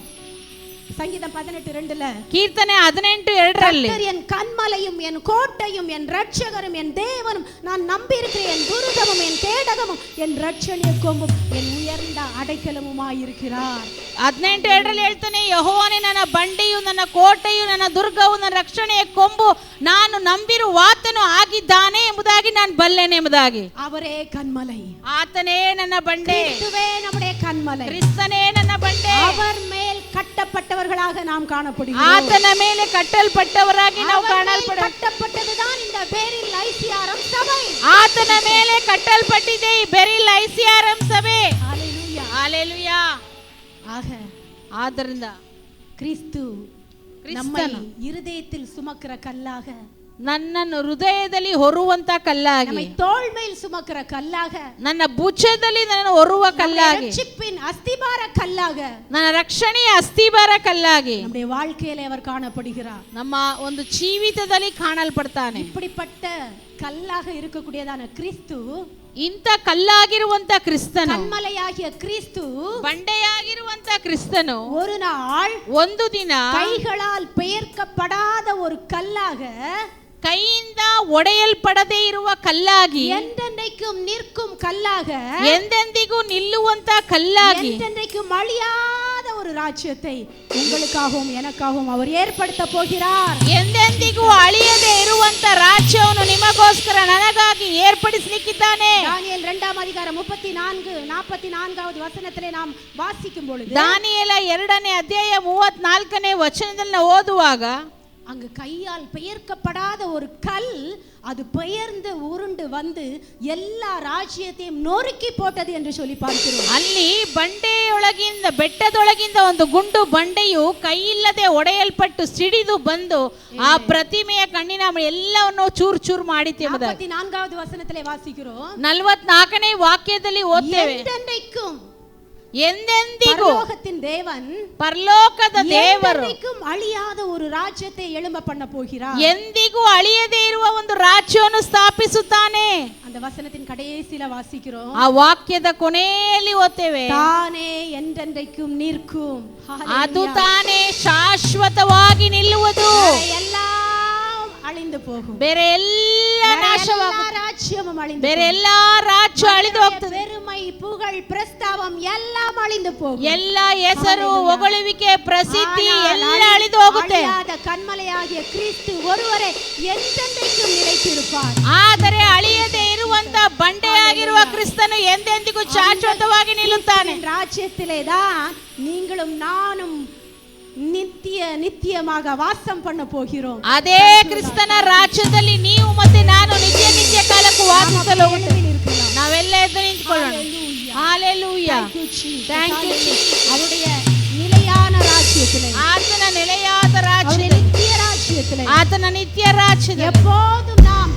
சங்கீதம் 18:2 ಕೀರ್ತನೆ 18:2 என் கன்மலையும் என் கோட்டையும் என் ரட்சகரும் என் தேவனும் நான் நம்பியிருக்கிற என் துருகமும் என் கேடகமும் என் ரட்சணிய கொம்பும் என் உயர்ந்த அடைக்கலமுமாயிருக்கிறார். 18:2 ಹೇಳ್ತಾನೆ, ಯೆಹೋವನೇ ನನ್ನ ಬಂಡೆಯು ನನ್ನ ಕೋಟೆಯು ನನ್ನ ದುರ್ಗವು ನನ್ನ ರಕ್ಷಣೆಯ ಕೊಂಬು ನಾನು ನಂಬಿರುವ ಆತನು ಆಗಿದ್ದಾನೆ ಎಂಬುದಾಗಿ ನಾನು ಬಲ್ಲೆನೆ ಎಂಬುದಾಗಿ. அவரே கன்மலை, ಆತನೇ ನನ್ನ ಬಂಡೆ, கிறிஸ்துவே நம்முடைய கன்மலை, ಕ್ರಿಸ್ತನೇ ನನ್ನ ಬಂಡೆ. அவர் மேல் கட்டப்பட்டவர்களாக நாம் காணப்படுகிறோம். ಆತನ ಮೇಲೆ ಕಟ್ಟಲ್ಪಟ್ಟವರಾಗಿ ನಾವು ಕಾಣಲ್ಪಡುತ್ತೇವೆ. கட்டப்பட்டதுதான் இந்த பெரில் ஐசிஆர்எம் சபை. ಆತನ ಮೇಲೆ ಕಟ್ಟಲ್ಪಟ್ಟಿದೆ ಈ ಬೆರಿಲ್ ಐಸಿಆರ್ಎಂ ಸಭೆ. ஹalleluya, ಹalleluya. ஆக ಆದ್ದರಿಂದ கிறிஸ்து நம்மை இருதயத்தில் சுமக்கிற கல்லாக, ನನ್ನನ್ನು ಹೃದಯದಲ್ಲಿ ಹೊರುವಂತ ಕಲ್ಲಾಗಿ, நம்மை தோள் மேல் சுமக்கிற கல்லாக, ನನ್ನ ಭುಜದಲ್ಲಿ ನನ್ನನ್ನು ಹೊರುವ ಕಲ್ಲಾಗಿ, ரட்சிப்பின் அஸ்திபார கல்லாக, ನನ್ನ ರಕ್ಷಣೆಯ ಅಸ್ತಿಭಾರ ಕಲ್ಲಾಗಿ நம்முடைய வாழ்க்கையிலே அவர் காணப்படுகிறார். ನಮ್ಮ ಒಂದು ಜೀವಿತದಲ್ಲಿ ಕಾಣಲ್ಪಡ್ತಾನೆ. இப்படிப்பட்ட கல்லாக இருக்கக்கூடியதான கிறிஸ்து, ಇಂಥ ಕಲ್ಲಾಗಿರುವಂತ ಕ್ರಿಸ್ತನು, கன்மலையாகிய கிறிஸ்து, ಬಂಡೆಯಾಗಿರುವಂತ ಕ್ರಿಸ್ತನು ஒரு நாள் ಒಂದು ದಿನ கைகளால் பெயர்க்கப்படாத ஒரு கல்லாக, ಕೈಯಿಂದ ಒಡೆಯಲ್ಪಡದೇ ಇರುವ ಕಲ್ಲಾಗಿ, என்றென்றைக்கும் நிற்கும் கல்லாக, ಎಂದೆಂದಿಗೂ ನಿಲ್ಲುವಂತ ಕಲ್ಲಾಗಿ, என்றென்றைக்கும் அழியாத ஒரு ராஜ்யத்தை உங்களுக்காகவும் எனக்காகவும் அவர் ஏற்படுத்த போகிறார். ಎಂದೆಂದಿಗೂ ಅಳಿಯದೇ ಇರುವಂತ ರಾಜ್ಯವನ್ನು ನಿಮಗೋಸ್ಕರ ನನಗಾಗಿ ಏರ್ಪಡಿಸಲಿಕ್ಕಿದ್ದಾನೆ. தானியேல் 2 அதிகாரம் 34-44வது வசனத்திலே நாம் வாசிக்கும் பொழுது, ದಾನಿಯೇಲ 2ನೇ ಅಧ್ಯಾಯ 34ನೇ ವಚನದಲ್ಲಿ ನಾವು ಓದುವಾಗ, அங்கு கையால் பெயர்க்கப்படாத ஒரு கல் அது பெயர்ந்து உருண்டு வந்து எல்லா ராஜ்யத்தையும் நொறுக்கி போட்டது என்று சொல்லி பார்க்கிறோம். ಅಲ್ಲಿ ಬಂಡೆಯೊಳಗಿಂದ ಬೆಟ್ಟದೊಳಗಿಂದ ಒಂದು ಗುಂಡು ಬಂಡೆಯು ಕೈಯಿಲ್ಲದೆ ಒಡೆಯಲ್ಪಟ್ಟು ಸಿಡಿದು ಬಂದು ಆ ಪ್ರತಿಮೆಯ ಕಣ್ಣಿನ ಎಲ್ಲವನ್ನು ಚೂರು ಚೂರು ಮಾಡಿತು ಎಂಬುದಾಗಿ 44வது வசனத்திலே வாசிக்கிறோம். 44ನೇ ವಾಕ್ಯದಲ್ಲಿ ಓದ್ತೇವೆ, ಎಂದೆಂದಿಗೂ பரலோகத்தின் தேவன், ಪರಲೋಕದ ದೇವರು ಅಳಿಯಾದ ஒரு ರಾಜ್ಯத்தை எழும்ப பண்ண போகிறார். ಎಂದಿಗೂ ಅಳಿಯದೇ ಇರುವ ಒಂದು ರಾಜ್ಯವನ್ನು ಸ್ಥಾಪಿಸುತ್ತಾನೆ. அந்த வசனத்தின் கடைசில வாசிக்கிறோம். ಆ ವಾಕ್ಯದ ಕೊನೆಯಲ್ಲಿ ಓದ್ತೇವೆ, தானே என்றென்றைக்கும் நிற்கும், ಅದು ತಾನೇ ಶಾಶ್ವತವಾಗಿ ನಿಲ್ಲುವುದು, எல்லாம் அழிந்து போகும், ಬೇರೆ ಎಲ್ಲ ನಾಶವಾಗುವುದು, ராஜ்யமும் அழிந்து, ಬೇರೆ ಎಲ್ಲ ರಾಜ್ಯ ಅಳಿದು ಹೋಗ್ತದೆ, பெருமை புகழ் பிரஸ்தாபம் எல்லாம் அழிந்து போகும், ಎಲ್ಲ ಹೆಸರು ಹೊಗಳುವಿಕೆ ಪ್ರಸಿದ್ಧಿ ಎಲ್ಲ ಅಳಿದು ಹೋಗುತ್ತೆ. அழியாத கன்மலையாகிய கிறிஸ்து ஒருவரே என்றென்றைக்கும் நிலைத்திருப்பார். ಆದರೆ ಅಳಿಯದೇ ಇರುವಂತ ಬಂಡೆಯಾಗಿರುವ ಕ್ರಿಸ್ತನು ಎಂದೆಂದಿಗೂ ಶಾಶ್ವತವಾಗಿ ನಿಲ್ಲುತ್ತಾನೆ. ராஜ்யத்திலே தான் நீங்களும் நானும் நித்தியமாக வாசம் பண்ண போகிறோம். ಅದೇ ಕ್ರಿಸ್ತನ ರಾಜ್ಯದಲ್ಲಿ ನೀವು ಮತ್ತೆ ನಾನು ನಿತ್ಯ ನಿತ್ಯ ಕಾಲಕ್ಕೂ ವಾಸಿಸಲು ನಾವೆಲ್ಲ ಎದ್ದು ನಿಂತ್ಕೊಳ್ಳೋಣ. ಹalleluya, thank you Jesus. அவருடைய நிலையான ராஜ்யத்திலே, ಆತನ ನಿಲೆಯಾದ ರಾಜ್ಯ, நித்திய ராஜ்யத்திலே, ಆತನ ನಿತ್ಯ ರಾಜ್ಯದಲ್ಲಿ எப்போதும் நாம்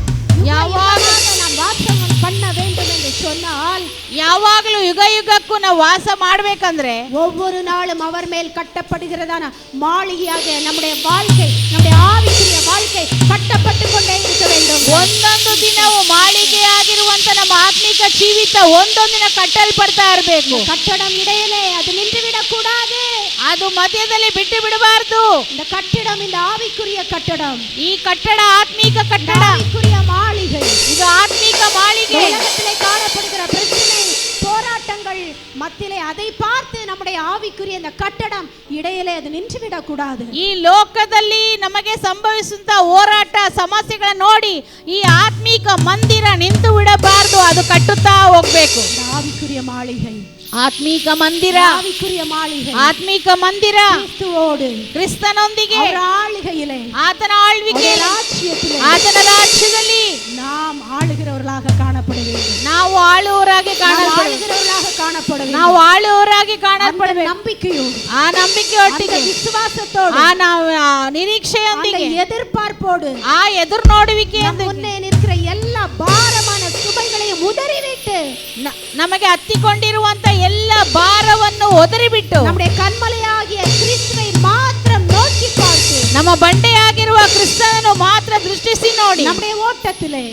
ಯಾವಾಗಲೂ நாம் வாசம் பண்ண வேண்டும் என்று சொன்னால், ಯಾವಾಗಲೂ ಯುಗ ಯುಗಕ್ಕೂ ನಾವು ವಾಸ ಮಾಡಬೇಕಂದ್ರೆ ஒவ்வொரு நாளும் அவர் மேல் கட்டப்படுகிறதான மாளிகையாக நம்முடைய வாழ்க்கை, நம்முடைய ஆவிக்குரிய வாழ்க்கை கட்டப்பட்டு கொண்டே இருக்க வேண்டும். ಒಂದೊಂದು ದಿನವೂ ಮಾಳಿಗೆಯಾಗಿರುವಂತ ನಮ್ಮ ಆತ್ಮಿಕ ಜೀವಿತ ಒಂದೊಂದಿನ ಕಟ್ಟಲ್ಪಡ್ತಾ ಇರಬೇಕು. கட்டடம் இடையிலே அது நின்று விடக்கூடாது. ಅದು ಮಧ್ಯದಲ್ಲಿ ಬಿಟ್ಟು ಬಿಡಬಾರದು. இந்த கட்டிடம் இந்த ஆவிக்குரிய கட்டடம், ಈ ಕಟ್ಟಡ ಆತ್ಮೀಕ ಕಟ್ಟಡ, ஆவிக்குரிய மாளிகை. ಇದು ಆತ್ಮೀಕ ಮಾಳಿಗೆ. உலகத்திலே காணப்படுகிற பிரச்சனை போராட்டங்கள் மத்தியிலே அதை பார்த்து நம்முடைய ஆவிக்குரிய இந்த கட்டடம் இடையிலே அது நின்று விடக்கூடாது. ಈ ಲೋಕದಲ್ಲಿ ನಮಗೆ ಸಂಭವಿಸುವಂತ ಹೋರಾಟ ಸಮಸ್ಯೆಗಳನ್ನ ನೋಡಿ ಈ ಆತ್ಮೀಕ ಮಂದಿರ ನಿಂತು ಬಿಡಬಾರದು, ಅದು ಕಟ್ಟುತ್ತಾ ಹೋಗ್ಬೇಕು. இந்த ஆவிக்குரிய மாளிகை, ಆತ್ಮೀಕ ಮಂದಿರ, ஆவிக்குரிய மாளிகை ಆತ್ಮೀಕ ಮಂದಿರ கிறிஸ்துவோடு, ಕ್ರಿಸ್ತನೊಂದಿಗೆ, அவர் ஆளுகையிலே, ಆತನ ಆಳ್ವಿಕೆಯಲ್ಲಿ, ராஜ்யத்திலே ಆತನ ರಾಜ್ಯದಲ್ಲಿ நாம் ஆளுகிறவர்களாக காணப்பட வேண்டும். ನಾವು ಆಳುವವರಾಗಿ ಕಾಣಲ್ಪಡಬೇಕು. ஆளுகிறவர்களாக காணப்பட வேண்டும். ನಾವು ಆಳುವವರಾಗಿ ಕಾಣಲ್ಪಡಬೇಕು. நம்பிக்கையோடு, ಆ ನಂಬಿಕೆಯೊಟ್ಟಿಗೆ, விசுவாசத்தோடு, ಆ ನಿರೀಕ್ಷೆಯೊಂದಿಗೆ, எதிர்பார்ப்போடு, ಆ ಎದುರು ನೋಡುವಿಕೆಯೊಂದಿಗೆ முன்னே நிற்கிற எல்லா பாரமான சுமைகளையும் உதறிவிட்டு ನಮಗೆ ಹತ್ತಿಕೊಂಡಿರುವಂತ ಎಲ್ಲ ಭಾರವನ್ನು ಒದರಿಬಿಟ್ಟು நம்முடைய கண்மலையாகிய கிறிஸ்துவை மாத்திரம் நோக்கி பார்த்து ನಮ್ಮ ಬಂಡೆಯಾಗಿರುವ ಕ್ರಿಸ್ತನನ್ನು ಮಾತ್ರ ದೃಷ್ಟಿಸಿ ನೋಡಿ, நம்முடைய ஓட்டத்திலே,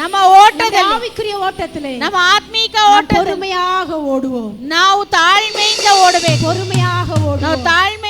ನಮ್ಮ ಓಟದಲ್ಲಿ, ஆவிக்குரிய ஓட்டத்திலே ನಮ್ಮ ಆತ್ಮೀಕ ಓಟದಲ್ಲಿ பொறுமையாக ஓடுவோம். ನಾವು ತಾಳ್ಮೆಯಿಂದ ಓಡಬೇಕು. பொறுமையாக ನಾವು ஓடுவோம். ತಾಳ್ಮೆ